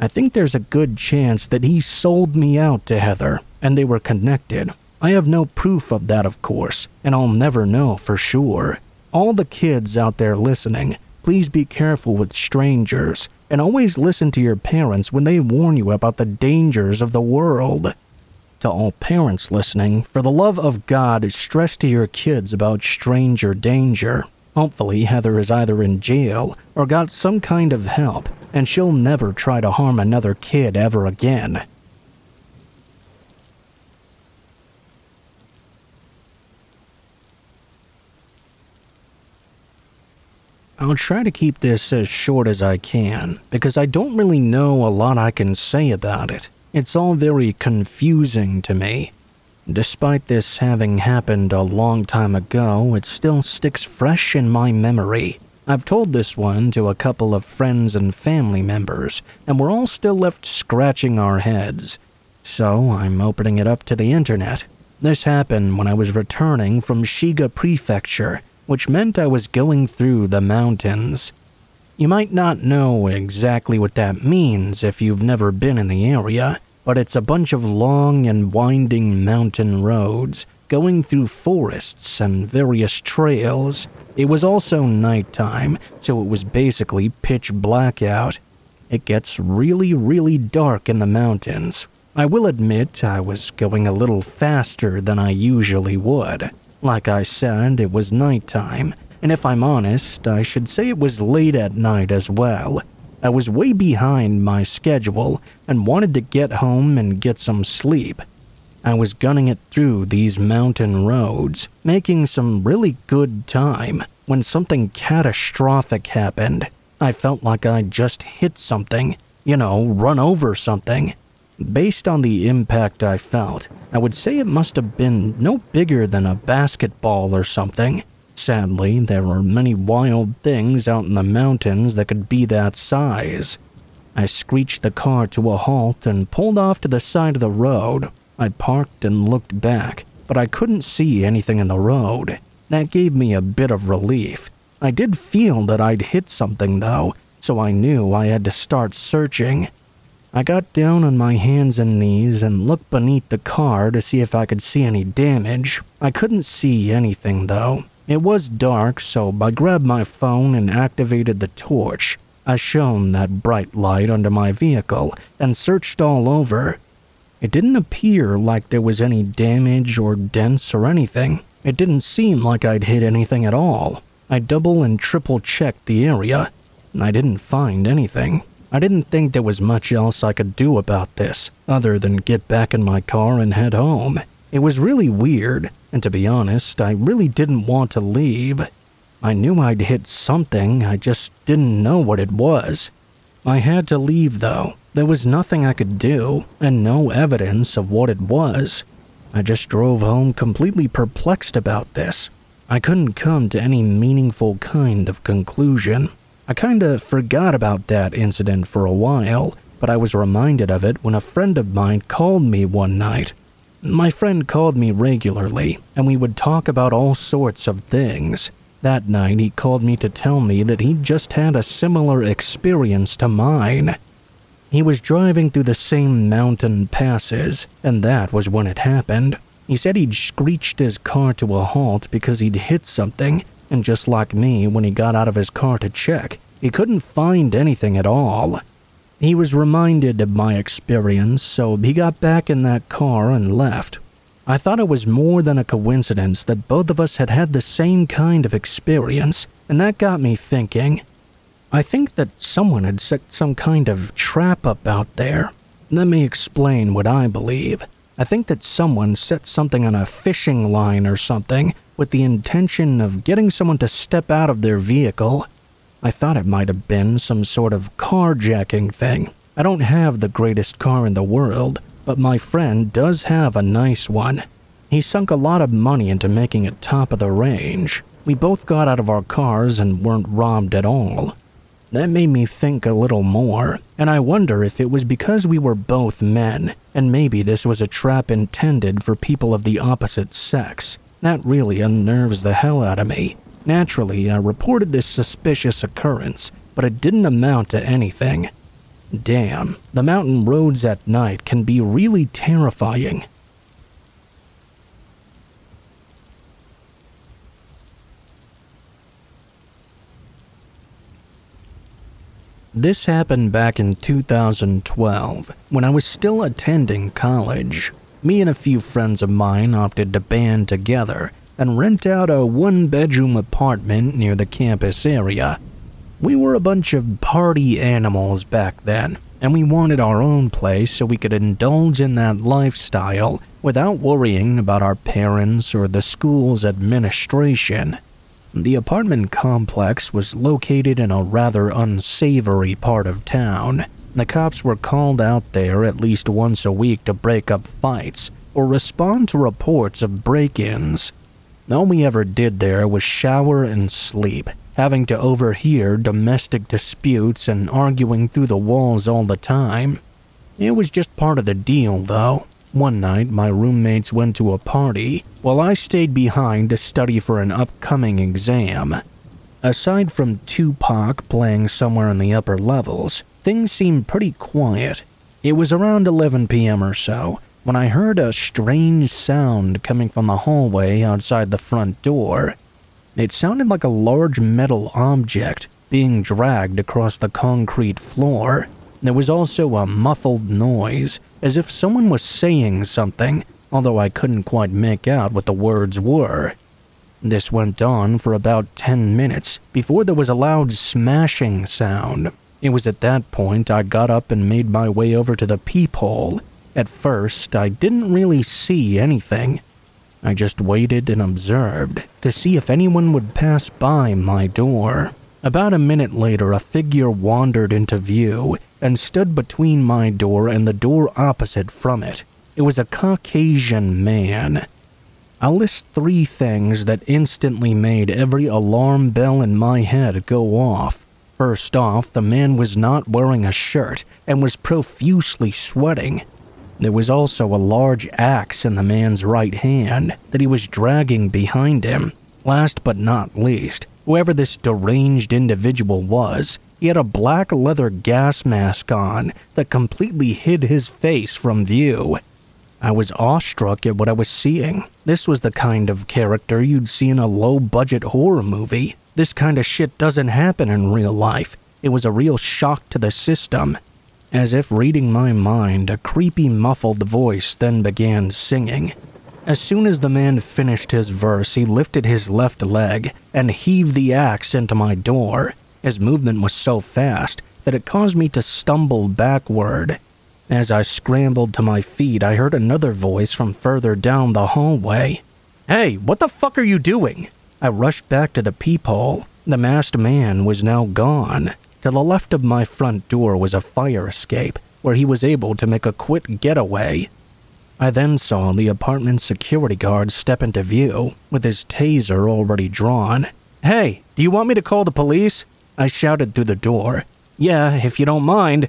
I think there's a good chance that he sold me out to Heather, and they were connected. I have no proof of that, of course, and I'll never know for sure. All the kids out there listening, please be careful with strangers, and always listen to your parents when they warn you about the dangers of the world. To all parents listening, for the love of God, stress to your kids about stranger danger. Hopefully, Heather is either in jail or got some kind of help, and she'll never try to harm another kid ever again. I'll try to keep this as short as I can, because I don't really know a lot I can say about it. It's all very confusing to me. Despite this having happened a long time ago, it still sticks fresh in my memory. I've told this one to a couple of friends and family members, and we're all still left scratching our heads. So I'm opening it up to the internet. This happened when I was returning from Shiga Prefecture, which meant I was going through the mountains. You might not know exactly what that means if you've never been in the area, but it's a bunch of long and winding mountain roads going through forests and various trails. It was also nighttime, so it was basically pitch black out. It gets really, really dark in the mountains. I will admit I was going a little faster than I usually would. Like I said, it was nighttime, and if I'm honest, I should say it was late at night as well. I was way behind my schedule and wanted to get home and get some sleep. I was gunning it through these mountain roads, making some really good time, when something catastrophic happened. I felt like I'd just hit something, run over something. Based on the impact I felt, I would say it must have been no bigger than a basketball or something. Sadly, there are many wild things out in the mountains that could be that size. I screeched the car to a halt and pulled off to the side of the road. I parked and looked back, but I couldn't see anything in the road. That gave me a bit of relief. I did feel that I'd hit something though, so I knew I had to start searching. I got down on my hands and knees and looked beneath the car to see if I could see any damage. I couldn't see anything though. It was dark, so I grabbed my phone and activated the torch. I shone that bright light under my vehicle and searched all over. It didn't appear like there was any damage or dents or anything. It didn't seem like I'd hit anything at all. I double and triple checked the area, and I didn't find anything. I didn't think there was much else I could do about this, other than get back in my car and head home. It was really weird, and to be honest, I really didn't want to leave. I knew I'd hit something, I just didn't know what it was. I had to leave though. There was nothing I could do, and no evidence of what it was. I just drove home completely perplexed about this. I couldn't come to any meaningful kind of conclusion. I kinda forgot about that incident for a while, but I was reminded of it when a friend of mine called me one night. My friend called me regularly, and we would talk about all sorts of things. That night, he called me to tell me that he'd just had a similar experience to mine. He was driving through the same mountain passes, and that was when it happened. He said he'd screeched his car to a halt because he'd hit something, and just like me, when he got out of his car to check, he couldn't find anything at all. He was reminded of my experience, so he got back in that car and left. I thought it was more than a coincidence that both of us had had the same kind of experience, and that got me thinking. I think that someone had set some kind of trap up out there. Let me explain what I believe. I think that someone set something on a fishing line or something with the intention of getting someone to step out of their vehicle. I thought it might have been some sort of carjacking thing. I don't have the greatest car in the world, but my friend does have a nice one. He sunk a lot of money into making it top of the range. We both got out of our cars and weren't robbed at all. That made me think a little more, and I wonder if it was because we were both men, and maybe this was a trap intended for people of the opposite sex. That really unnerves the hell out of me. Naturally, I reported this suspicious occurrence, but it didn't amount to anything. Damn, the mountain roads at night can be really terrifying. This happened back in 2012, when I was still attending college. Me and a few friends of mine opted to band together and rent out a one-bedroom apartment near the campus area. We were a bunch of party animals back then, and we wanted our own place so we could indulge in that lifestyle without worrying about our parents or the school's administration. The apartment complex was located in a rather unsavory part of town. The cops were called out there at least once a week to break up fights or respond to reports of break-ins. All we ever did there was shower and sleep, having to overhear domestic disputes and arguing through the walls all the time. It was just part of the deal, though. One night, my roommates went to a party, while I stayed behind to study for an upcoming exam. Aside from Tupac playing somewhere in the upper levels, things seemed pretty quiet. It was around 11 p.m. or so, when I heard a strange sound coming from the hallway outside the front door. It sounded like a large metal object being dragged across the concrete floor. There was also a muffled noise, as if someone was saying something, although I couldn't quite make out what the words were. This went on for about 10 minutes before there was a loud smashing sound. It was at that point I got up and made my way over to the peephole. At first, I didn't really see anything. I just waited and observed to see if anyone would pass by my door. About a minute later, a figure wandered into view and stood between my door and the door opposite from it. It was a Caucasian man. I'll list 3 things that instantly made every alarm bell in my head go off. First off, the man was not wearing a shirt and was profusely sweating. There was also a large axe in the man's right hand that he was dragging behind him. Last but not least, whoever this deranged individual was, he had a black leather gas mask on that completely hid his face from view. I was awestruck at what I was seeing. This was the kind of character you'd see in a low-budget horror movie. This kind of shit doesn't happen in real life. It was a real shock to the system. As if reading my mind, a creepy muffled voice then began singing. As soon as the man finished his verse, he lifted his left leg and heaved the axe into my door. His movement was so fast that it caused me to stumble backward. As I scrambled to my feet, I heard another voice from further down the hallway. "Hey, what the fuck are you doing?" I rushed back to the peephole. The masked man was now gone. To the left of my front door was a fire escape, where he was able to make a quick getaway. I then saw the apartment security guard step into view, with his taser already drawn. "Hey, do you want me to call the police?" I shouted through the door. "Yeah, if you don't mind."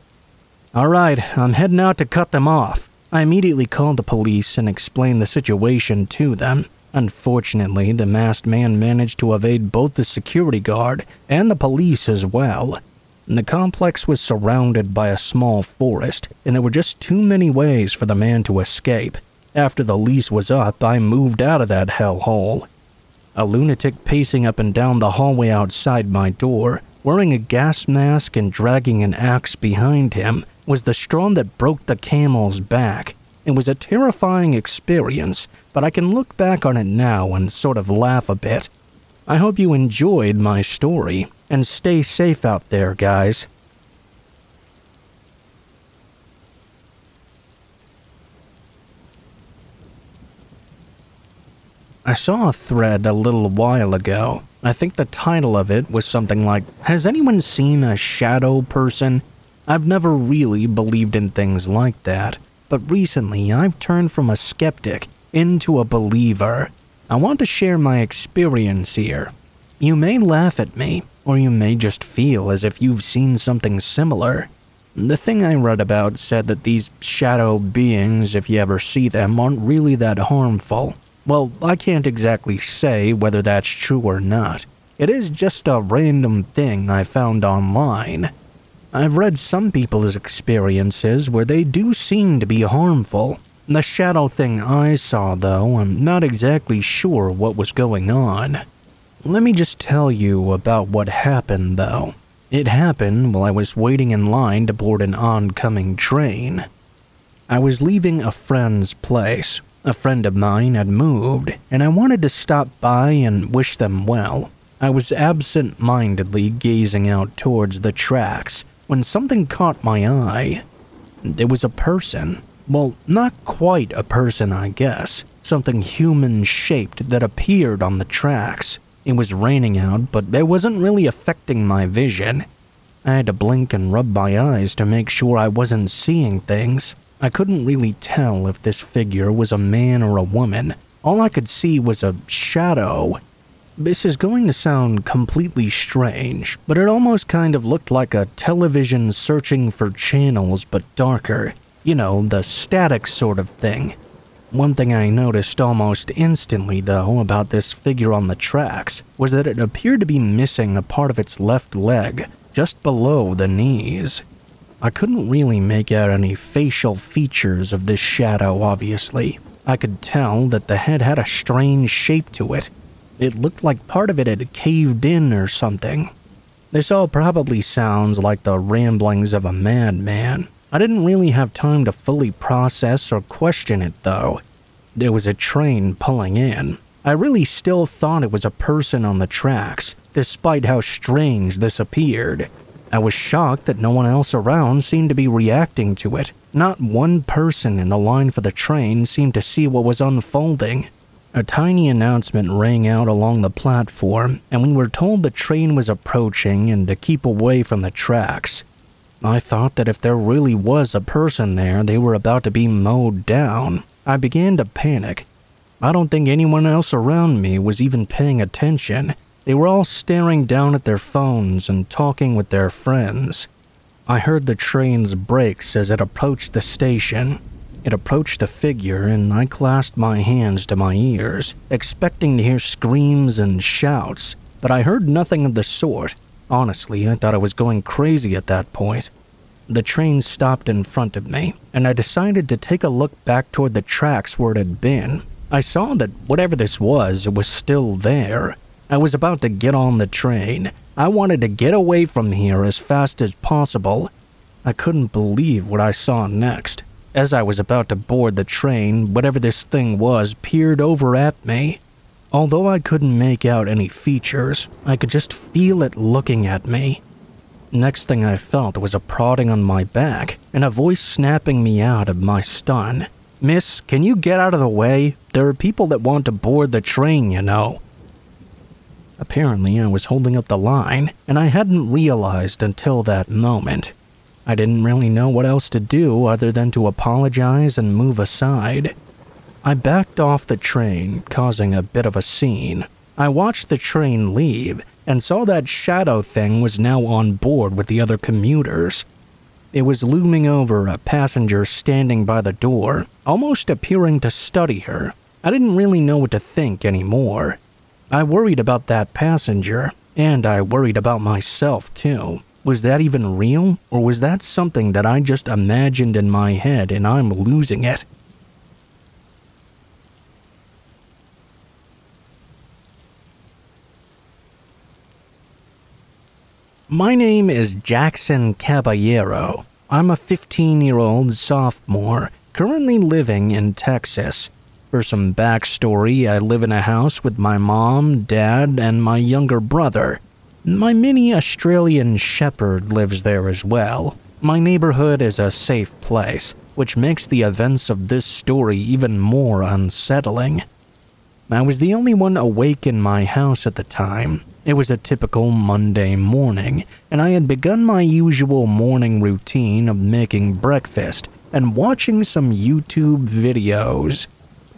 "Alright, I'm heading out to cut them off." I immediately called the police and explained the situation to them. Unfortunately, the masked man managed to evade both the security guard and the police as well. The complex was surrounded by a small forest, and there were just too many ways for the man to escape. After the lease was up, I moved out of that hellhole. A lunatic pacing up and down the hallway outside my door, wearing a gas mask and dragging an axe behind him, was the straw that broke the camel's back. It was a terrifying experience, but I can look back on it now and sort of laugh a bit. I hope you enjoyed my story, and stay safe out there, guys. I saw a thread a little while ago. I think the title of it was something like, "Has anyone seen a shadow person?" I've never really believed in things like that, but recently I've turned from a skeptic into a believer. I want to share my experience here. You may laugh at me, or you may just feel as if you've seen something similar. The thing I read about said that these shadow beings, if you ever see them, aren't really that harmful. Well, I can't exactly say whether that's true or not. It is just a random thing I found online. I've read some people's experiences where they do seem to be harmful. The shadow thing I saw, though, I'm not exactly sure what was going on. Let me just tell you about what happened, though. It happened while I was waiting in line to board an oncoming train. I was leaving a friend's place. A friend of mine had moved, and I wanted to stop by and wish them well. I was absent-mindedly gazing out towards the tracks when something caught my eye. There was a person. Well, not quite a person, I guess. Something human-shaped that appeared on the tracks. It was raining out, but it wasn't really affecting my vision. I had to blink and rub my eyes to make sure I wasn't seeing things. I couldn't really tell if this figure was a man or a woman. All I could see was a shadow. This is going to sound completely strange, but it almost kind of looked like a television searching for channels but darker. You know, the static sort of thing. One thing I noticed almost instantly, though, about this figure on the tracks was that it appeared to be missing a part of its left leg, just below the knees. I couldn't really make out any facial features of this shadow, obviously. I could tell that the head had a strange shape to it. It looked like part of it had caved in or something. This all probably sounds like the ramblings of a madman. I didn't really have time to fully process or question it, though. There was a train pulling in. I really still thought it was a person on the tracks, despite how strange this appeared. I was shocked that no one else around seemed to be reacting to it. Not one person in the line for the train seemed to see what was unfolding. A tiny announcement rang out along the platform, and we were told the train was approaching and to keep away from the tracks. I thought that if there really was a person there, they were about to be mowed down. I began to panic. I don't think anyone else around me was even paying attention. They were all staring down at their phones and talking with their friends. I heard the train's brakes as it approached the station. It approached the figure, and I clasped my hands to my ears, expecting to hear screams and shouts, but I heard nothing of the sort. Honestly, I thought I was going crazy at that point. The train stopped in front of me, and I decided to take a look back toward the tracks where it had been. I saw that whatever this was, it was still there. I was about to get on the train. I wanted to get away from here as fast as possible. I couldn't believe what I saw next. As I was about to board the train, whatever this thing was peered over at me. Although I couldn't make out any features, I could just feel it looking at me. Next thing I felt was a prodding on my back and a voice snapping me out of my stun. "Miss, can you get out of the way? There are people that want to board the train, you know." Apparently, I was holding up the line, and I hadn't realized until that moment. I didn't really know what else to do other than to apologize and move aside. I backed off the train, causing a bit of a scene. I watched the train leave and saw that shadow thing was now on board with the other commuters. It was looming over a passenger standing by the door, almost appearing to study her. I didn't really know what to think anymore. I worried about that passenger, and I worried about myself too. Was that even real, or was that something that I just imagined in my head and I'm losing it? My name is Jackson Caballero. I'm a 15-year-old sophomore, currently living in Texas. For some backstory, I live in a house with my mom, dad, and my younger brother. My mini Australian shepherd lives there as well. My neighborhood is a safe place, which makes the events of this story even more unsettling. I was the only one awake in my house at the time. It was a typical Monday morning, and I had begun my usual morning routine of making breakfast and watching some YouTube videos.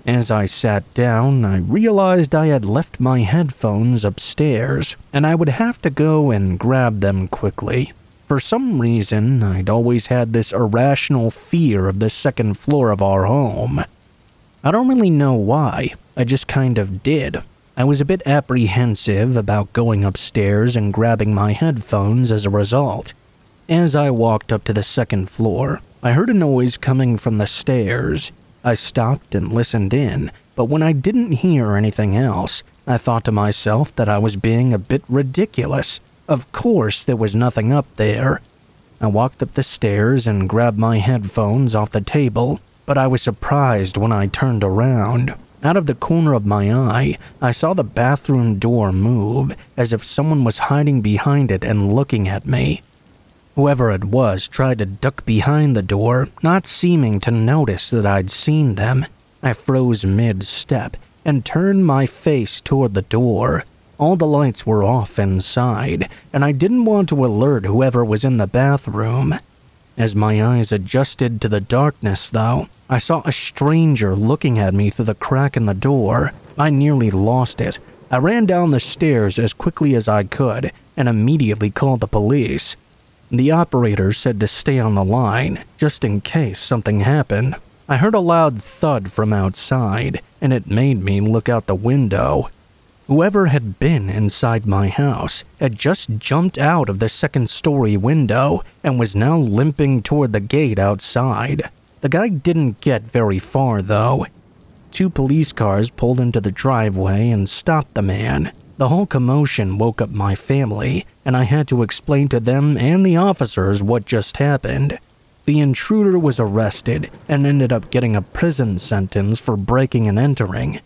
As I sat down, I realized I had left my headphones upstairs, and I would have to go and grab them quickly. For some reason, I'd always had this irrational fear of the second floor of our home. I don't really know why, I just kind of did. I was a bit apprehensive about going upstairs and grabbing my headphones as a result. As I walked up to the second floor, I heard a noise coming from the stairs. I stopped and listened in, but when I didn't hear anything else, I thought to myself that I was being a bit ridiculous. Of course, there was nothing up there. I walked up the stairs and grabbed my headphones off the table, but I was surprised when I turned around. Out of the corner of my eye, I saw the bathroom door move, as if someone was hiding behind it and looking at me. Whoever it was tried to duck behind the door, not seeming to notice that I'd seen them. I froze mid-step and turned my face toward the door. All the lights were off inside, and I didn't want to alert whoever was in the bathroom. As my eyes adjusted to the darkness, though, I saw a stranger looking at me through the crack in the door. I nearly lost it. I ran down the stairs as quickly as I could and immediately called the police. The operator said to stay on the line, just in case something happened. I heard a loud thud from outside, and it made me look out the window. Whoever had been inside my house had just jumped out of the second-story window and was now limping toward the gate outside. The guy didn't get very far, though. 2 police cars pulled into the driveway and stopped the man. The whole commotion woke up my family, and I had to explain to them and the officers what just happened. The intruder was arrested and ended up getting a prison sentence for breaking and entering.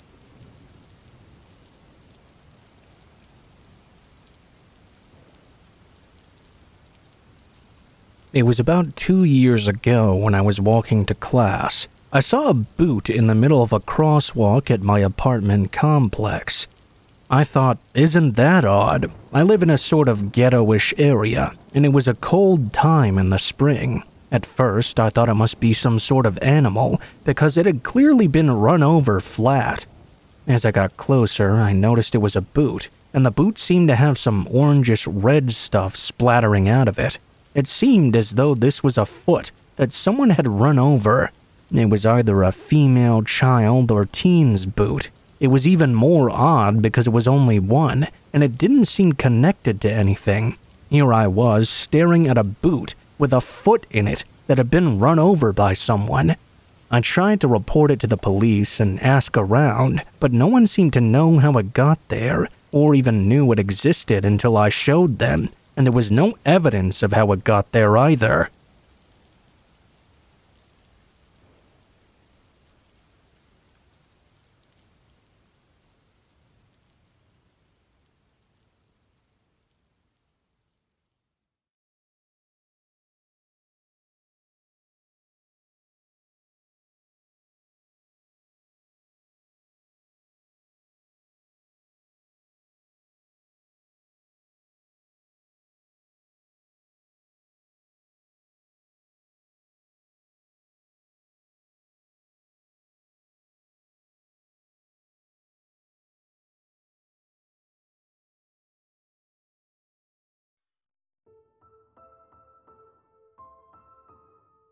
It was about 2 years ago when I was walking to class. I saw a boot in the middle of a crosswalk at my apartment complex. I thought, isn't that odd? I live in a sort of ghetto-ish area, and it was a cold time in the spring. At first, I thought it must be some sort of animal, because it had clearly been run over flat. As I got closer, I noticed it was a boot, and the boot seemed to have some orangish-red stuff splattering out of it. It seemed as though this was a foot that someone had run over. It was either a female child or teen's boot. It was even more odd because it was only one, and it didn't seem connected to anything. Here I was staring at a boot with a foot in it that had been run over by someone. I tried to report it to the police and ask around, but no one seemed to know how it got there, or even knew it existed until I showed them, and there was no evidence of how it got there either.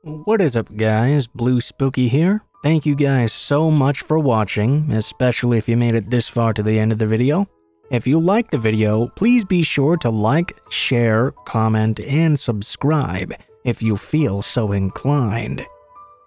What is up, guys? Blue Spooky here. Thank you guys so much for watching, especially if you made it this far to the end of the video. If you liked the video, please be sure to like, share, comment, and subscribe if you feel so inclined.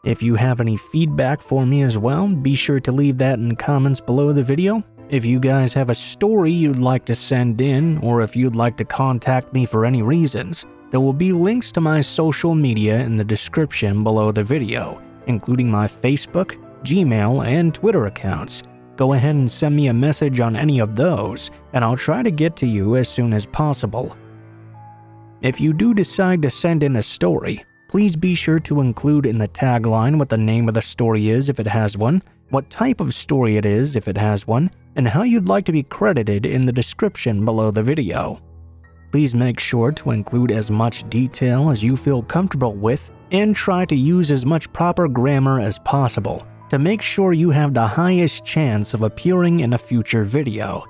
If you have any feedback for me as well, be sure to leave that in comments below the video. If you guys have a story you'd like to send in, or if you'd like to contact me for any reasons, there will be links to my social media in the description below the video, including my Facebook, Gmail, and Twitter accounts. Go ahead and send me a message on any of those, and I'll try to get to you as soon as possible. If you do decide to send in a story, please be sure to include in the tagline what the name of the story is if it has one, what type of story it is if it has one, and how you'd like to be credited in the description below the video. Please make sure to include as much detail as you feel comfortable with, and try to use as much proper grammar as possible to make sure you have the highest chance of appearing in a future video.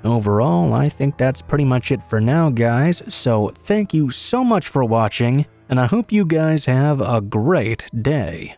Overall, I think that's pretty much it for now, guys, so thank you so much for watching, and I hope you guys have a great day.